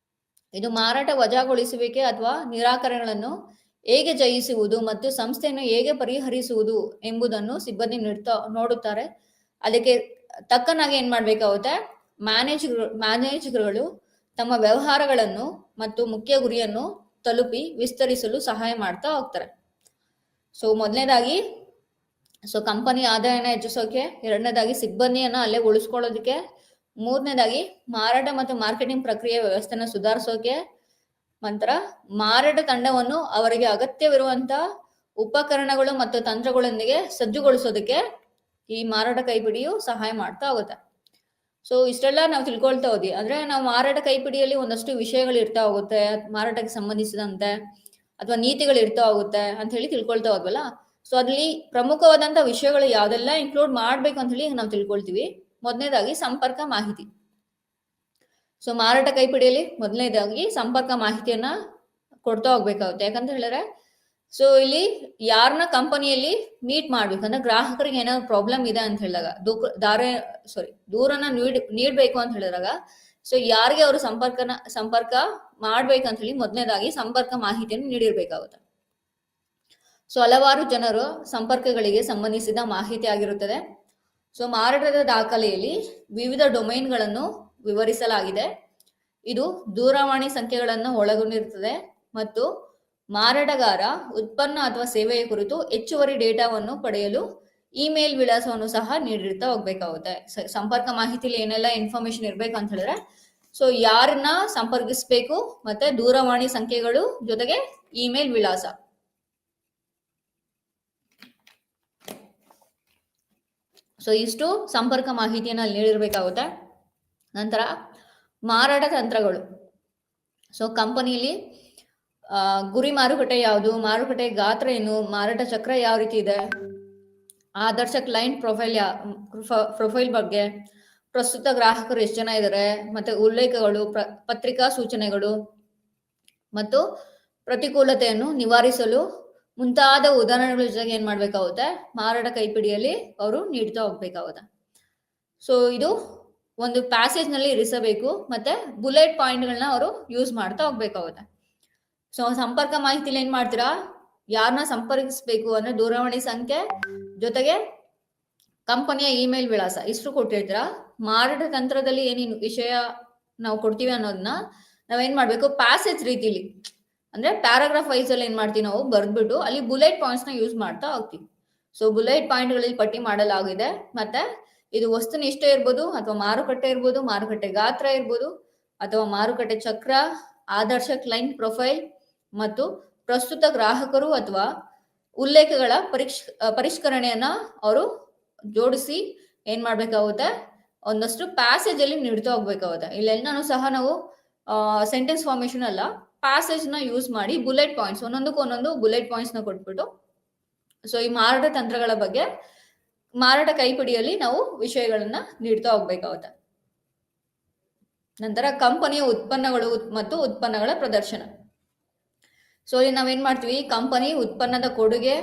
Speaker 1: ಇದು ಮಾರಾಟ ವಜಾಗೊಳಿಸುವಿಕೆ ಅಥವಾ ನಿರಾಕರಣೆಗಳನ್ನು ಹೇಗೆ ಜಯಿಸುವುದು ಮತ್ತು ಸಂಸ್ಥೆಯನ್ನು ಹೇಗೆ ಪರಿಹರಿಸುವುದು ಎಂಬುದನ್ನು ಸಿಬ್ಬಂದಿ ನೋಡುತ್ತಾರೆ. ಅದಕ್ಕೆ ತಕ್ಕನಾಗಿ ಏನ್ ಮಾಡ್ಬೇಕಾಗುತ್ತೆ, ಮ್ಯಾನೇಜರ್ಗಳು ತಮ್ಮ ವ್ಯವಹಾರಗಳನ್ನು ಮತ್ತು ಮುಖ್ಯ ಗುರಿಯನ್ನು ತಲುಪಿ ವಿಸ್ತರಿಸಲು ಸಹಾಯ ಮಾಡ್ತಾ ಹೋಗ್ತಾರೆ. ಸೊ ಮೊದಲನೇದಾಗಿ ಕಂಪನಿ ಆದಾಯನ ಹೆಚ್ಚಿಸೋಕೆ, ಎರಡನೇದಾಗಿ ಸಿಬ್ಬಂದಿಯನ್ನ ಅಲ್ಲೇ ಉಳಿಸ್ಕೊಳ್ಳೋದಕ್ಕೆ, ಮೂರನೇದಾಗಿ ಮಾರಾಟ ಮತ್ತು ಮಾರ್ಕೆಟಿಂಗ್ ಪ್ರಕ್ರಿಯೆ ವ್ಯವಸ್ಥೆನ ಸುಧಾರಿಸೋಕೆ, ನಂತರ ಮಾರಾಟ ತಂಡವನ್ನು ಅವರಿಗೆ ಅಗತ್ಯವಿರುವಂತ ಉಪಕರಣಗಳು ಮತ್ತು ತಂತ್ರಗಳೊಂದಿಗೆ ಸಜ್ಜುಗೊಳಿಸೋದಕ್ಕೆ ಈ ಮಾರಾಟ ಕೈಪಿಡಿಯು ಸಹಾಯ ಮಾಡ್ತಾ ಹೋಗುತ್ತೆ. ಸೊ ಇಷ್ಟೆಲ್ಲ ನಾವು ತಿಳ್ಕೊಳ್ತಾ ಹೋದ್ವಿ. ಅಂದ್ರೆ ನಾವು ಮಾರಾಟ ಕೈಪಿಡಿಯಲ್ಲಿ ಒಂದಷ್ಟು ವಿಷಯಗಳು ಇರ್ತಾ ಹೋಗುತ್ತೆ, ಮಾರಾಟಕ್ಕೆ ಸಂಬಂಧಿಸಿದಂತೆ ಅಥವಾ ನೀತಿಗಳು ಇರ್ತಾ ಹೋಗುತ್ತೆ ಅಂತ ಹೇಳಿ ತಿಳ್ಕೊಳ್ತಾ ಹೋದ್ವಲ್ಲ. ಸೊ ಅದ್ರಲ್ಲಿ ಪ್ರಮುಖವಾದಂತ ವಿಷಯಗಳು ಯಾವ್ದೆಲ್ಲ ಇನ್ಕ್ಲೂಡ್ ಮಾಡ್ಬೇಕು ಅಂತ ಹೇಳಿ ನಾವು ತಿಳ್ಕೊಳ್ತೀವಿ. ಮೊದಲನೇದಾಗಿ ಸಂಪರ್ಕ ಮಾಹಿತಿ. ಸೊ ಮಾರಾಟ ಕೈಪಿಡಿಯಲ್ಲಿ ಮೊದಲನೇದಾಗಿ ಸಂಪರ್ಕ ಮಾಹಿತಿಯನ್ನ ಕೊಡ್ತಾ ಹೋಗ್ಬೇಕಾಗುತ್ತೆ. ಯಾಕಂತ ಹೇಳಿದ್ರೆ ಸೊ ಇಲ್ಲಿ ಯಾರನ್ನ ಕಂಪನಿಯಲ್ಲಿ ಮೀಟ್ ಮಾಡ್ಬೇಕು ಅಂದ್ರೆ ಗ್ರಾಹಕರಿಗೆ ಏನಾದ್ರು ಪ್ರಾಬ್ಲಮ್ ಇದೆ ಅಂತ ಹೇಳಿದಾಗ, ದೂರನ ನೀಡ್ಬೇಕು ಅಂತ ಹೇಳಿದಾಗ, ಸೊ ಯಾರಿಗೆ ಅವರು ಸಂಪರ್ಕ ಮಾಡ್ಬೇಕಂತ ಹೇಳಿ ಮೊದಲನೇದಾಗಿ ಸಂಪರ್ಕ ಮಾಹಿತಿಯನ್ನು ನೀಡಿರ್ಬೇಕಾಗುತ್ತೆ. ಸೊ ಹಲವಾರು ಜನರು ಸಂಪರ್ಕಗಳಿಗೆ ಸಂಬಂಧಿಸಿದ ಮಾಹಿತಿ ಆಗಿರುತ್ತದೆ. ಸೊ ಮಾರಾಟದ ದಾಖಲೆಯಲ್ಲಿ ವಿವಿಧ ಡೊಮೈನ್ಗಳನ್ನು ವಿವರಿಸಲಾಗಿದೆ. ಇದು ದೂರವಾಣಿ ಸಂಖ್ಯೆಗಳನ್ನು ಒಳಗೊಂಡಿರುತ್ತದೆ ಮತ್ತು ಮಾರಾಟಗಾರ ಉತ್ಪನ್ನ ಅಥವಾ ಸೇವೆಯ ಕುರಿತು ಹೆಚ್ಚುವರಿ ಡೇಟಾವನ್ನು ಪಡೆಯಲು ಇಮೇಲ್ ವಿಳಾಸವನ್ನು ಸಹ ನೀಡಿರ್ತಾ ಹೋಗ್ಬೇಕಾಗುತ್ತೆ. ಸಂಪರ್ಕ ಮಾಹಿತಿಲಿ ಏನೆಲ್ಲ ಇನ್ಫಾರ್ಮೇಶನ್ ಇರ್ಬೇಕು ಅಂತ ಹೇಳಿದ್ರೆ, ಸೊ ಯಾರನ್ನ ಸಂಪರ್ಕಿಸ್ಬೇಕು, ಮತ್ತೆ ದೂರವಾಣಿ ಸಂಖ್ಯೆಗಳು, ಜೊತೆಗೆ ಇಮೇಲ್ ವಿಳಾಸ. ಸೊ ಇಷ್ಟು ಸಂಪರ್ಕ ಮಾಹಿತಿಯನ್ನು ಅಲ್ಲಿ ನೀಡಿರ್ಬೇಕಾಗುತ್ತೆ. ನಂತರ ಮಾರಾಟ ತಂತ್ರಗಳು. ಸೊ ಕಂಪನಿಯಲ್ಲಿ ಗುರಿ ಮಾರುಕಟ್ಟೆ ಯಾವುದು, ಮಾರುಕಟ್ಟೆ ಗಾತ್ರ ಏನು, ಮಾರಾಟ ಚಕ್ರ ಯಾವ ರೀತಿ ಇದೆ, ಆದರ್ಶ ಕ್ಲೈಂಟ್ ಪ್ರೊಫೈಲ್ ಬಗ್ಗೆ, ಪ್ರಸ್ತುತ ಗ್ರಾಹಕರು ಎಷ್ಟು ಜನ ಇದ್ದಾರೆ, ಮತ್ತೆ ಉಲ್ಲೇಖಗಳು, ಪತ್ರಿಕಾ ಸೂಚನೆಗಳು ಮತ್ತು ಪ್ರತಿಕೂಲತೆಯನ್ನು ನಿವಾರಿಸಲು ಮುಂತಾದ ಉದಾಹರಣೆಗಳ ಜೊತೆಗೆ ಏನ್ ಮಾಡ್ಬೇಕಾಗುತ್ತೆ, ಮಾರಾಟ ಕೈಪಿಡಿಯಲ್ಲಿ ಅವರು ನೀಡ್ತಾ ಹೋಗ್ಬೇಕಾಗುತ್ತೆ. ಸೊ ಇದು ಒಂದು ಪ್ಯಾಸೇಜ್ ನಲ್ಲಿ ಇರಿಸಬೇಕು, ಮತ್ತೆ ಬುಲೆಟ್ ಪಾಯಿಂಟ್ಗಳನ್ನ ಅವರು ಯೂಸ್ ಮಾಡ್ತಾ ಹೋಗ್ಬೇಕಾಗುತ್ತೆ. ಸೊ ಸಂಪರ್ಕ ಮಾಹಿತಿಲಿ ಏನ್ ಮಾಡ್ತೀರಾ, ಯಾರನ್ನ ಸಂಪರ್ಕಿಸ್ಬೇಕು ಅಂದ್ರೆ ದೂರವಾಣಿ ಸಂಖ್ಯೆ ಜೊತೆಗೆ ಕಂಪನಿಯ ಇಮೇಲ್ ವಿಳಾಸ ಇಷ್ಟು ಕೊಟ್ಟಿರ್ತೀರಾ. ಮಾರಾಟ ತಂತ್ರದಲ್ಲಿ ಏನೇನು ವಿಷಯ ನಾವು ಕೊಡ್ತೀವಿ ಅನ್ನೋದನ್ನ ನಾವೇನ್ ಮಾಡ್ಬೇಕು, ಪ್ಯಾಸೇಜ್ ರೀತಿಲಿ ಅಂದ್ರೆ ಪ್ಯಾರಾಗ್ರಾಫ್ ವೈಸ್ ಅಲ್ಲಿ ಏನ್ ಮಾಡ್ತೀವಿ, ನಾವು ಬರ್ದ್ಬಿಟ್ಟು ಅಲ್ಲಿ ಬುಲೆಟ್ ಪಾಯಿಂಟ್ಸ್ ನ ಯೂಸ್ ಮಾಡ್ತಾ ಹೋಗ್ತೀವಿ. ಸೊ ಬುಲೆಟ್ ಪಾಯಿಂಟ್ಗಳಲ್ಲಿ ಪಟ್ಟಿ ಮಾಡಲಾಗಿದೆ. ಮತ್ತೆ ಇದು ವಸ್ತುನಿಷ್ಠ ಇರ್ಬೋದು, ಅಥವಾ ಮಾರುಕಟ್ಟೆ ಇರ್ಬೋದು, ಮಾರುಕಟ್ಟೆ ಗಾತ್ರ ಇರ್ಬೋದು, ಅಥವಾ ಮಾರುಕಟ್ಟೆ ಚಕ್ರ, ಆದರ್ಶ ಕ್ಲೈಂಟ್ ಪ್ರೊಫೈಲ್ ಮತ್ತು ಪ್ರಸ್ತುತ ಗ್ರಾಹಕರು ಅಥವಾ ಉಲ್ಲೇಖಗಳ ಪರಿಷ್ಕರಣೆಯನ್ನ ಅವರು ಜೋಡಿಸಿ ಏನ್ ಮಾಡ್ಬೇಕಾಗುತ್ತೆ, ಒಂದಷ್ಟು ಪ್ಯಾಸೇಜ್ ಅಲ್ಲಿ ನೀಡ್ತಾ ಹೋಗ್ಬೇಕಾಗುತ್ತೆ. ಇಲ್ಲೆಲ್ಲಾನು ಸಹ ನಾವು ಸೆಂಟೆನ್ಸ್ ಫಾರ್ಮೇಶನ್ ಅಲ್ಲ, ಪ್ಯಾಸೇಜ್ ನ ಯೂಸ್ ಮಾಡಿ ಬುಲೆಟ್ ಪಾಯಿಂಟ್ಸ್, ಒಂದೊಂದು ಬುಲೆಟ್ ಪಾಯಿಂಟ್ಸ್ ನ ಕೊಟ್ಬಿಟ್ಟು ಸೊ ಈ ಮಾರಾಟ ತಂತ್ರಗಳ ಬಗ್ಗೆ ಮಾರಾಟ ಕೈಪಿಡಿಯಲ್ಲಿ ನಾವು ವಿಷಯಗಳನ್ನ ನೀಡ್ತಾ ಹೋಗ್ಬೇಕಾಗುತ್ತೆ. ನಂತರ ಕಂಪನಿಯ ಉತ್ಪನ್ನಗಳು ಮತ್ತು ಉತ್ಪನ್ನಗಳ ಪ್ರದರ್ಶನ. ಸೊ ಇಲ್ಲಿ ನಾವೇನ್ ಮಾಡ್ತೀವಿ, ಕಂಪನಿ ಉತ್ಪನ್ನದ ಕೊಡುಗೆ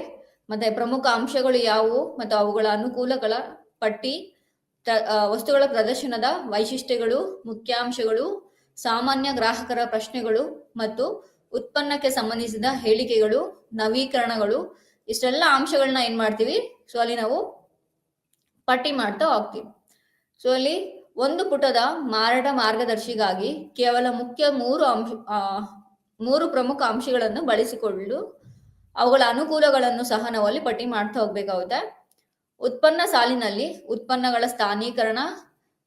Speaker 1: ಮತ್ತೆ ಪ್ರಮುಖ ಅಂಶಗಳು ಯಾವುವು ಮತ್ತು ಅವುಗಳ ಅನುಕೂಲಗಳ ಪಟ್ಟಿ, ವಸ್ತುಗಳ ಪ್ರದರ್ಶನದ ವೈಶಿಷ್ಟ್ಯಗಳು, ಮುಖ್ಯಾಂಶಗಳು, ಸಾಮಾನ್ಯ ಗ್ರಾಹಕರ ಪ್ರಶ್ನೆಗಳು ಮತ್ತು ಉತ್ಪನ್ನಕ್ಕೆ ಸಂಬಂಧಿಸಿದ ಹೇಳಿಕೆಗಳು, ನವೀಕರಣಗಳು, ಇಷ್ಟೆಲ್ಲ ಅಂಶಗಳನ್ನ ಏನ್ ಮಾಡ್ತೀವಿ, ಸೊ ಅಲ್ಲಿ ನಾವು ಪಟ್ಟಿ ಮಾಡ್ತಾ ಹೋಗ್ತೀವಿ. ಸೊ ಅಲ್ಲಿ ಒಂದು ಪುಟದ ಮಾರಾಟ ಮಾರ್ಗದರ್ಶಿಗಾಗಿ ಕೇವಲ ಮುಖ್ಯ ಮೂರು ಪ್ರಮುಖ ಅಂಶಗಳನ್ನು ಬಳಸಿಕೊಂಡು ಅವುಗಳ ಅನುಕೂಲಗಳನ್ನು ಸಹ ನಾವು ಅಲ್ಲಿ ಪಟ್ಟಿ ಮಾಡ್ತಾ ಹೋಗ್ಬೇಕಾಗುತ್ತೆ. ಉತ್ಪನ್ನ ಸಾಲಿನಲ್ಲಿ ಉತ್ಪನ್ನಗಳ ಸ್ಥಾನೀಕರಣ,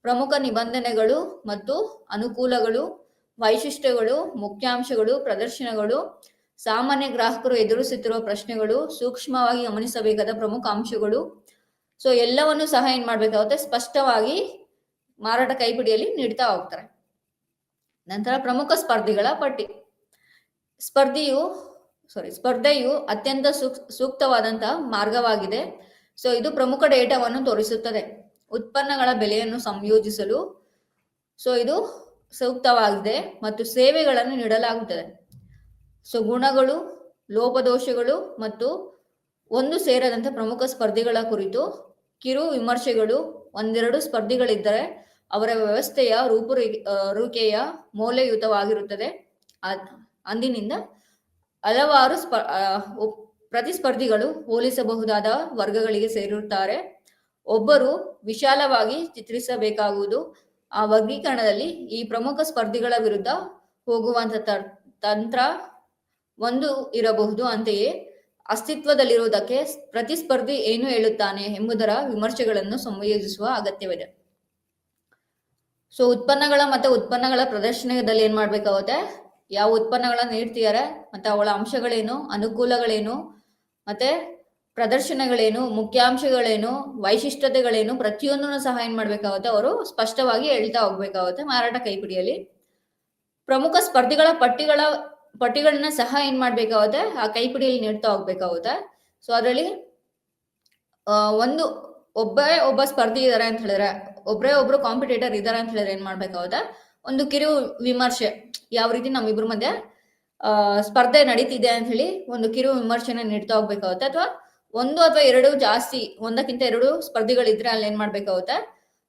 Speaker 1: ಪ್ರಮುಖ ನಿಬಂಧನೆಗಳು ಮತ್ತು ಅನುಕೂಲಗಳು, ವೈಶಿಷ್ಟ್ಯಗಳು, ಮುಖ್ಯಾಂಶಗಳು, ಪ್ರದರ್ಶನಗಳು, ಸಾಮಾನ್ಯ ಗ್ರಾಹಕರು ಎದುರಿಸುತ್ತಿರುವ ಪ್ರಶ್ನೆಗಳು, ಸೂಕ್ಷ್ಮವಾಗಿ ಗಮನಿಸಬೇಕಾದ ಪ್ರಮುಖ ಅಂಶಗಳು. ಸೊ ಎಲ್ಲವನ್ನು ಸಹ ಏನ್ ಮಾಡ್ಬೇಕಾಗುತ್ತೆ, ಸ್ಪಷ್ಟವಾಗಿ ಮಾರಾಟ ಕೈಪಿಡಿಯಲ್ಲಿ ನೀಡ್ತಾ ಹೋಗ್ತಾರೆ. ನಂತರ ಪ್ರಮುಖ ಸ್ಪರ್ಧಿಗಳ ಪಟ್ಟಿ. ಸ್ಪರ್ಧೆಯು ಅತ್ಯಂತ ಸೂಕ್ತವಾದಂತಹ ಮಾರ್ಗವಾಗಿದೆ. ಸೊ ಇದು ಪ್ರಮುಖ ಡೇಟಾವನ್ನು ತೋರಿಸುತ್ತದೆ. ಉತ್ಪನ್ನಗಳ ಬೆಲೆಯನ್ನು ಸಂಯೋಜಿಸಲು ಸೊ ಇದು ಸೂಕ್ತವಾಗಿದೆ ಮತ್ತು ಸೇವೆಗಳನ್ನು ನೀಡಲಾಗುತ್ತದೆ. ಸೊ ಗುಣಗಳು, ಲೋಪದೋಷಗಳು ಮತ್ತು ಒಂದು ಸೇರದಂತ ಪ್ರಮುಖ ಸ್ಪರ್ಧಿಗಳ ಕುರಿತು ಕಿರು ವಿಮರ್ಶೆಗಳು. ಒಂದೆರಡು ಸ್ಪರ್ಧಿಗಳಿದ್ದರೆ ಅವರ ವ್ಯವಸ್ಥೆಯ ರೂಪರೇಖೆಯ ಮೌಲ್ಯಯುತವಾಗಿರುತ್ತದೆ. ಅಂದಿನಿಂದ ಹಲವಾರು ಪ್ರತಿಸ್ಪರ್ಧಿಗಳು ಹೋಲಿಸಬಹುದಾದ ವರ್ಗಗಳಿಗೆ ಸೇರಿರುತ್ತಾರೆ. ಒಬ್ಬರು ವಿಶಾಲವಾಗಿ ಚಿತ್ರಿಸಬೇಕಾಗುವುದು ಆ ವರ್ಗೀಕರಣದಲ್ಲಿ ಈ ಪ್ರಮುಖ ಸ್ಪರ್ಧಿಗಳ ವಿರುದ್ಧ ಹೋಗುವಂತ ತಂತ್ರ ಒಂದು ಇರಬಹುದು. ಅಂತೆಯೇ ಅಸ್ತಿತ್ವದಲ್ಲಿರುವುದಕ್ಕೆ ಪ್ರತಿಸ್ಪರ್ಧಿ ಏನು ಹೇಳುತ್ತಾನೆ ಎಂಬುದರ ವಿಮರ್ಶೆಗಳನ್ನು ಸಂಯೋಜಿಸುವ ಅಗತ್ಯವಿದೆ. ಸೊ ಉತ್ಪನ್ನಗಳ ಪ್ರದರ್ಶನದಲ್ಲಿ ಏನ್ ಮಾಡ್ಬೇಕಾಗುತ್ತೆ, ಯಾವ ಉತ್ಪನ್ನಗಳನ್ನ ನೀಡ್ತಿದ್ದಾರೆ, ಮತ್ತೆ ಅವಳ ಅಂಶಗಳೇನು, ಅನುಕೂಲಗಳೇನು, ಮತ್ತೆ ಪ್ರದರ್ಶನಗಳೇನು, ಮುಖ್ಯಾಂಶಗಳೇನು, ವೈಶಿಷ್ಟ್ಯತೆಗಳೇನು, ಪ್ರತಿಯೊಂದನ್ನು ಸಹ ಏನ್ ಮಾಡ್ಬೇಕಾಗುತ್ತೆ, ಅವರು ಸ್ಪಷ್ಟವಾಗಿ ಹೇಳ್ತಾ ಹೋಗ್ಬೇಕಾಗುತ್ತೆ. ಮಾರಾಟ ಕೈಪಿಡಿಯಲ್ಲಿ ಪ್ರಮುಖ ಸ್ಪರ್ಧಿಗಳ ಪಟ್ಟಿಗಳನ್ನ ಸಹ ಏನ್ ಮಾಡ್ಬೇಕಾಗುತ್ತೆ, ಆ ಕೈಪಿಡಿಯಲ್ಲಿ ನೀಡ್ತಾ ಹೋಗ್ಬೇಕಾಗುತ್ತೆ. ಸೊ ಅದರಲ್ಲಿ ಒಬ್ಬ ಸ್ಪರ್ಧಿ ಇದಾರೆ ಅಂತ ಹೇಳಿದ್ರೆ, ಒಬ್ರು ಕಾಂಪಿಟೇಟರ್ ಇದಾರೆ ಅಂತ ಹೇಳಿದ್ರೆ ಏನ್ ಮಾಡ್ಬೇಕಾಗುತ್ತೆ, ಒಂದು ಕಿರು ವಿಮರ್ಶೆ, ಯಾವ ರೀತಿ ನಮ್ಮಿಬ್ರ ಮಧ್ಯೆ ಸ್ಪರ್ಧೆ ನಡೀತಿದೆ ಅಂತ ಹೇಳಿ ಒಂದು ಕಿರು ವಿಮರ್ಶೆನ ನೀಡ್ತಾ ಹೋಗ್ಬೇಕಾಗುತ್ತೆ. ಅಥವಾ ಒಂದು ಅಥವಾ ಎರಡು ಜಾಸ್ತಿ, ಒಂದಕ್ಕಿಂತ ಎರಡು ಸ್ಪರ್ಧಿಗಳಿದ್ರೆ ಅಲ್ಲಿ ಏನ್ ಮಾಡ್ಬೇಕಾಗುತ್ತೆ,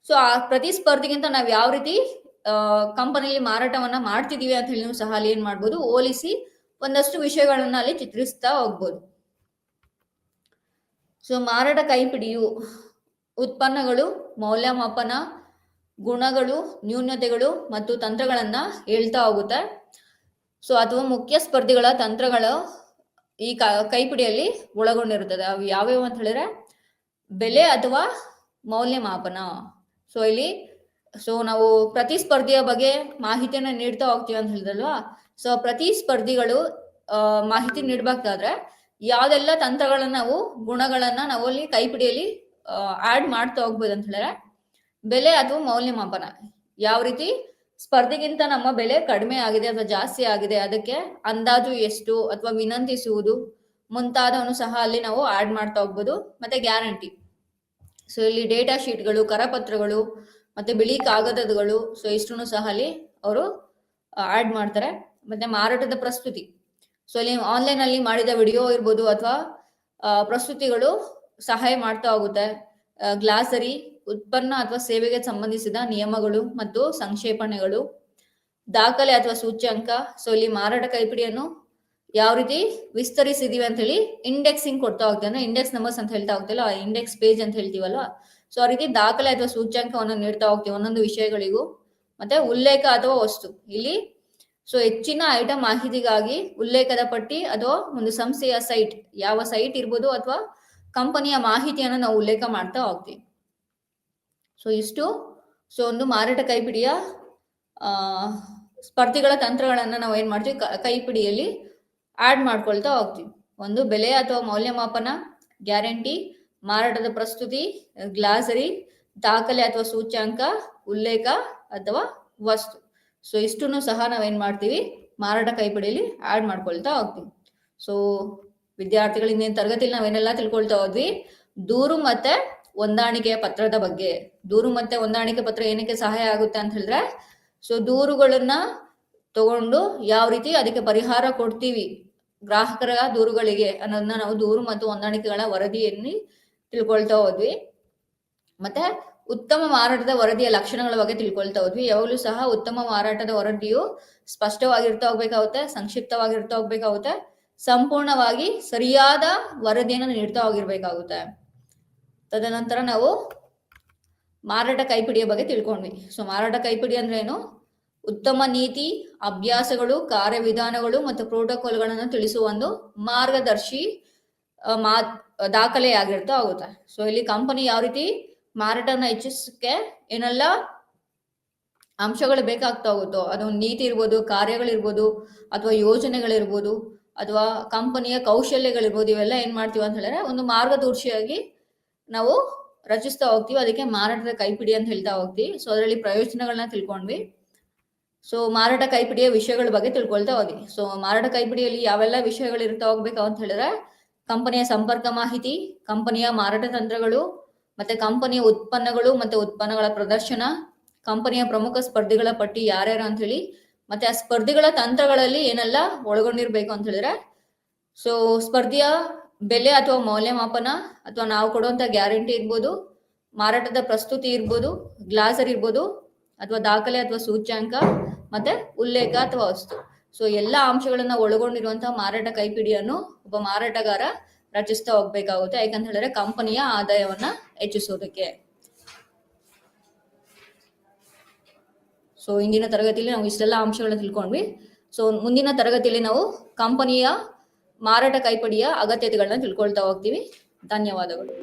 Speaker 1: ಸೊ ಆ ಪ್ರತಿ ಸ್ಪರ್ಧಿಗಿಂತ ನಾವ್ ಯಾವ ರೀತಿ ಕಂಪನಿಯಲ್ಲಿ ಮಾರಾಟವನ್ನ ಮಾಡ್ತಿದೀವಿ ಅಂತ ಹೇಳಿ ಸಹ ಅಲ್ಲಿ ಏನ್ ಮಾಡ್ಬೋದು, ಹೋಲಿಸಿ ಒಂದಷ್ಟು ವಿಷಯಗಳನ್ನ ಅಲ್ಲಿ ಚಿತ್ರಿಸ್ತಾ ಹೋಗ್ಬೋದು. ಸೊ ಮಾರಾಟ ಕೈಪಿಡಿಯು ಉತ್ಪನ್ನಗಳು, ಮೌಲ್ಯಮಾಪನ, ಗುಣಗಳು, ನ್ಯೂನತೆಗಳು ಮತ್ತು ತಂತ್ರಗಳನ್ನ ಹೇಳ್ತಾ ಹೋಗುತ್ತೆ. ಸೊ ಅಥವಾ ಮುಖ್ಯ ಸ್ಪರ್ಧಿಗಳ ತಂತ್ರಗಳು ಈ ಕೈಪಿಡಿಯಲ್ಲಿ ಒಳಗೊಂಡಿರುತ್ತದೆ. ಅವು ಯಾವ್ಯಾವ ಅಂತ ಹೇಳಿದ್ರೆ ಬೆಲೆ ಅಥವಾ ಮೌಲ್ಯಮಾಪನ. ಸೊ ಇಲ್ಲಿ ನಾವು ಪ್ರತಿಸ್ಪರ್ಧಿಯ ಬಗ್ಗೆ ಮಾಹಿತಿಯನ್ನ ನೀಡ್ತಾ ಹೋಗ್ತೀವಿ ಅಂತ ಹೇಳಿದ್ರಲ್ವಾ. ಸೊ ಪ್ರತಿಸ್ಪರ್ಧಿಗಳು ಮಾಹಿತಿ ನೀಡಬೇಕಾದ್ರೆ ಯಾವ್ದೆಲ್ಲ ತಂತ್ರಗಳನ್ನ ಗುಣಗಳನ್ನ ನಾವು ಅಲ್ಲಿ ಕೈಪಿಡಿಯಲ್ಲಿ ಆಡ್ ಮಾಡ್ತಾ ಹೋಗ್ಬೋದು ಅಂತ ಹೇಳಿದ್ರೆ, ಬೆಲೆ ಅಥವಾ ಮೌಲ್ಯಮಾಪನ, ಯಾವ ರೀತಿ ಸ್ಪರ್ಧೆಗಿಂತ ನಮ್ಮ ಬೆಲೆ ಕಡಿಮೆ ಆಗಿದೆ ಅಥವಾ ಜಾಸ್ತಿ ಆಗಿದೆ, ಅದಕ್ಕೆ ಅಂದಾಜು ಎಷ್ಟು ಅಥವಾ ವಿನಂತಿಸುವುದು ಮುಂತಾದವನ್ನು ಸಹ ಅಲ್ಲಿ ನಾವು ಆಡ್ ಮಾಡ್ತಾ ಹೋಗ್ಬೋದು. ಮತ್ತೆ ಗ್ಯಾರಂಟಿ, ಸೊ ಇಲ್ಲಿ ಡೇಟಾ ಶೀಟ್ಗಳು, ಕರಪತ್ರಗಳು, ಮತ್ತೆ ಬಿಳಿ ಕಾಗದಗಳು, ಸೊ ಇಷ್ಟನ್ನು ಸಹ ಅಲ್ಲಿ ಅವರು ಆಡ್ ಮಾಡ್ತಾರೆ. ಮತ್ತೆ ಮಾರಾಟದ ಪ್ರಸ್ತುತಿ, ಸೊ ಇಲ್ಲಿ ಆನ್ಲೈನ್ ಅಲ್ಲಿ ಮಾಡಿದ ವಿಡಿಯೋ ಇರ್ಬೋದು ಅಥವಾ ಪ್ರಸ್ತುತಿಗಳು ಸಹಾಯ ಮಾಡ್ತಾ ಹೋಗುತ್ತೆ. ಗ್ಲಾಸರಿ, ಉತ್ಪನ್ನ ಅಥವಾ ಸೇವೆಗೆ ಸಂಬಂಧಿಸಿದ ನಿಯಮಗಳು ಮತ್ತು ಸಂಕ್ಷೇಪಣೆಗಳು, ದಾಖಲೆ ಅಥವಾ ಸೂಚ್ಯಂಕ. ಸೊ ಇಲ್ಲಿ ಮಾರಾಟ ಕೈಪಿಡಿಯನ್ನು ಯಾವ ರೀತಿ ವಿಸ್ತರಿಸಿದೀವಿ ಅಂತ ಹೇಳಿ ಇಂಡೆಕ್ಸಿಂಗ್ ಕೊಡ್ತಾ ಹೋಗ್ತೀವಿ, ಅಂದ್ರೆ ಇಂಡೆಕ್ಸ್ ನಂಬರ್ಸ್ ಅಂತ ಹೇಳ್ತಾ ಹೋಗ್ತಿಲ್ಲ, ಇಂಡೆಕ್ಸ್ ಪೇಜ್ ಅಂತ ಹೇಳ್ತೀವಲ್ವಾ. ಸೊ ಆ ರೀತಿ ದಾಖಲೆ ಅಥವಾ ಸೂಚ್ಯಂಕವನ್ನು ನೀಡ್ತಾ ಹೋಗ್ತೀವಿ ಒಂದೊಂದು ವಿಷಯಗಳಿಗೂ. ಮತ್ತೆ ಉಲ್ಲೇಖ ಅಥವಾ ವಸ್ತು, ಇಲ್ಲಿ ಸೊ ಹೆಚ್ಚಿನ ಐಟಮ್ ಮಾಹಿತಿಗಾಗಿ ಉಲ್ಲೇಖದ ಪಟ್ಟಿ ಅಥವಾ ಒಂದು ಸಂಸ್ಥೆಯ ಸೈಟ್, ಯಾವ ಸೈಟ್ ಇರ್ಬೋದು ಅಥವಾ ಕಂಪನಿಯ ಮಾಹಿತಿಯನ್ನು ನಾವು ಉಲ್ಲೇಖ ಮಾಡ್ತಾ ಹೋಗ್ತೀವಿ. ಸೊ ಇಷ್ಟು ಒಂದು ಮಾರಾಟ ಕೈಪಿಡಿಯ ಸ್ಪರ್ಧಿಗಳ ತಂತ್ರಗಳನ್ನ ನಾವು ಏನ್ ಮಾಡ್ತೀವಿ, ಕೈಪಿಡಿಯಲ್ಲಿ ಆಡ್ ಮಾಡ್ಕೊಳ್ತಾ ಹೋಗ್ತೀವಿ. ಒಂದು ಬೆಲೆ ಅಥವಾ ಮೌಲ್ಯಮಾಪನ, ಗ್ಯಾರಂಟಿ, ಮಾರಾಟದ ಪ್ರಸ್ತುತಿ, ಗ್ಲಾಸರಿ, ದಾಖಲೆ ಅಥವಾ ಸೂಚ್ಯಾಂಕ, ಉಲ್ಲೇಖ ಅಥವಾ ವಸ್ತು. ಸೊ ಇಷ್ಟನ್ನು ಸಹ ನಾವೇನ್ ಮಾಡ್ತೀವಿ, ಮಾರಾಟ ಕೈಪಿಡಿಯಲ್ಲಿ ಆಡ್ ಮಾಡ್ಕೊಳ್ತಾ ಹೋಗ್ತೀವಿ. ಸೊ ವಿದ್ಯಾರ್ಥಿಗಳು ಇಂದಿನ ತರಗತಿಯಲ್ಲಿ ನಾವೇನೆಲ್ಲ ತಿಳ್ಕೊಳ್ತಾ ಹೋದ್ವಿ, ದೂರು ಮತ್ತೆ ಹೊಂದಾಣಿಕೆಯ ಪತ್ರದ ಬಗ್ಗೆ. ದೂರು ಮತ್ತೆ ಹೊಂದಾಣಿಕೆ ಪತ್ರ ಏನಕ್ಕೆ ಸಹಾಯ ಆಗುತ್ತೆ ಅಂತ ಹೇಳಿದ್ರೆ, ಸೊ ದೂರುಗಳನ್ನ ತಗೊಂಡು ಯಾವ ರೀತಿ ಅದಕ್ಕೆ ಪರಿಹಾರ ಕೊಡ್ತೀವಿ ಗ್ರಾಹಕರ ದೂರುಗಳಿಗೆ ಅನ್ನೋದನ್ನ ನಾವು ದೂರು ಮತ್ತು ಹೊಂದಾಣಿಕೆಗಳ ವರದಿಯಲ್ಲಿ ತಿಳ್ಕೊಳ್ತಾ ಹೋದ್ವಿ. ಮತ್ತೆ ಉತ್ತಮ ಮಾರಾಟದ ವರದಿಯ ಲಕ್ಷಣಗಳ ಬಗ್ಗೆ ತಿಳ್ಕೊಳ್ತಾ ಹೋದ್ವಿ. ಯಾವಾಗಲೂ ಸಹ ಉತ್ತಮ ಮಾರಾಟದ ವರದಿಯು ಸ್ಪಷ್ಟವಾಗಿರ್ತಾ ಹೋಗ್ಬೇಕಾಗುತ್ತೆ, ಸಂಕ್ಷಿಪ್ತವಾಗಿರ್ತಾ ಹೋಗ್ಬೇಕಾಗುತ್ತೆ, ಸಂಪೂರ್ಣವಾಗಿ ಸರಿಯಾದ ವರದಿಯನ್ನು ನೀಡ್ತಾ ಹೋಗಿರ್ಬೇಕಾಗುತ್ತೆ. ತದನಂತರ ನಾವು ಮಾರಾಟ ಕೈಪಿಡಿಯ ಬಗ್ಗೆ ತಿಳ್ಕೊಂಡ್ವಿ. ಸೊ ಮಾರಾಟ ಕೈಪಿಡಿ ಅಂದ್ರೆ ಏನು, ಉತ್ತಮ ನೀತಿ, ಅಭ್ಯಾಸಗಳು, ಕಾರ್ಯವಿಧಾನಗಳು ಮತ್ತು ಪ್ರೋಟೋಕಾಲ್ಗಳನ್ನು ತಿಳಿಸುವ ಒಂದು ಮಾರ್ಗದರ್ಶಿ ದಾಖಲೆ ಆಗಿರ್ತಾ ಹೋಗುತ್ತೆ. ಸೊ ಇಲ್ಲಿ ಕಂಪನಿ ಯಾವ ರೀತಿ ಮಾರಾಟನ ಹೆಚ್ಚಿಸಕ್ಕೆ ಏನೆಲ್ಲ ಅಂಶಗಳು ಬೇಕಾಗ್ತಾ ಹೋಗುತ್ತೋ, ಅದು ನೀತಿ ಇರ್ಬೋದು, ಕಾರ್ಯಗಳಿರ್ಬೋದು, ಅಥವಾ ಯೋಜನೆಗಳಿರ್ಬೋದು, ಅಥವಾ ಕಂಪನಿಯ ಕೌಶಲ್ಯಗಳಿರ್ಬೋದು, ಇವೆಲ್ಲ ಏನ್ ಮಾಡ್ತೀವಿ ಅಂತ ಹೇಳಿದ್ರೆ ಒಂದು ಮಾರ್ಗದರ್ಶಿಯಾಗಿ ನಾವು ರಚಿಸ್ತಾ ಹೋಗ್ತೀವಿ. ಅದಕ್ಕೆ ಮಾರಾಟದ ಕೈಪಿಡಿ ಅಂತ ಹೇಳ್ತಾ ಹೋಗ್ತೀವಿ. ಸೊ ಅದರಲ್ಲಿ ಪ್ರಯೋಜನಗಳನ್ನ ತಿಳ್ಕೊಂಡ್ವಿ. ಸೊ ಮಾರಾಟ ಕೈಪಿಡಿಯ ವಿಷಯಗಳ ಬಗ್ಗೆ ತಿಳ್ಕೊಳ್ತಾ ಹೋದ್ವಿ. ಸೊ ಮಾರಾಟ ಕೈಪಿಡಿಯಲ್ಲಿ ಯಾವೆಲ್ಲ ವಿಷಯಗಳು ಇರ್ತಾ ಹೋಗ್ಬೇಕು ಅಂತ ಹೇಳಿದ್ರೆ, ಕಂಪನಿಯ ಸಂಪರ್ಕ ಮಾಹಿತಿ, ಕಂಪನಿಯ ಮಾರಾಟ ತಂತ್ರಗಳು, ಮತ್ತೆ ಕಂಪನಿಯ ಉತ್ಪನ್ನಗಳು ಮತ್ತೆ ಉತ್ಪನ್ನಗಳ ಪ್ರದರ್ಶನ, ಕಂಪನಿಯ ಪ್ರಮುಖ ಸ್ಪರ್ಧಿಗಳ ಪಟ್ಟಿ ಯಾರ್ಯಾರು ಅಂತ ಹೇಳಿ, ಮತ್ತೆ ಆ ಸ್ಪರ್ಧಿಗಳ ತಂತ್ರಗಳಲ್ಲಿ ಏನೆಲ್ಲ ಒಳಗೊಂಡಿರ್ಬೇಕು ಅಂತ ಹೇಳಿದ್ರೆ, ಸೊ ಸ್ಪರ್ಧೆಯ ಬೆಲೆ ಅಥವಾ ಮೌಲ್ಯಮಾಪನ ಅಥವಾ ನಾವು ಕೊಡುವಂತ ಗ್ಯಾರಂಟಿ ಇರ್ಬೋದು, ಮಾರಾಟದ ಪ್ರಸ್ತುತಿ ಇರ್ಬೋದು, ಗ್ಲಾಸರ್ ಇರ್ಬೋದು, ಅಥವಾ ದಾಖಲೆ ಅಥವಾ ಸೂಚ್ಯಾಂಕ, ಮತ್ತೆ ಉಲ್ಲೇಖ ಅಥವಾ ವಸ್ತು. ಸೊ ಎಲ್ಲಾ ಅಂಶಗಳನ್ನ ಒಳಗೊಂಡಿರುವಂತಹ ಮಾರಾಟ ಕೈಪಿಡಿಯನ್ನು ಒಬ್ಬ ಮಾರಾಟಗಾರ ರಚಿಸ್ತಾ ಹೋಗ್ಬೇಕಾಗುತ್ತೆ. ಯಾಕಂತ ಹೇಳಿದ್ರೆ ಕಂಪನಿಯ ಆದಾಯವನ್ನ ಹೆಚ್ಚಿಸೋದಕ್ಕೆ. ಸೊ ಇಂದಿನ ತರಗತಿಯಲ್ಲಿ ನಾವು ಇಷ್ಟೆಲ್ಲ ಅಂಶಗಳನ್ನ ತಿಳ್ಕೊಂಡ್ವಿ. ಸೊ ಮುಂದಿನ ತರಗತಿಯಲ್ಲಿ ನಾವು ಕಂಪನಿಯ ಮಾರಾಟ ಕೈಪಿಡಿಯ ಅಗತ್ಯತೆಗಳನ್ನ ತಿಳ್ಕೊಳ್ತಾ ಹೋಗ್ತೀವಿ. ಧನ್ಯವಾದಗಳು.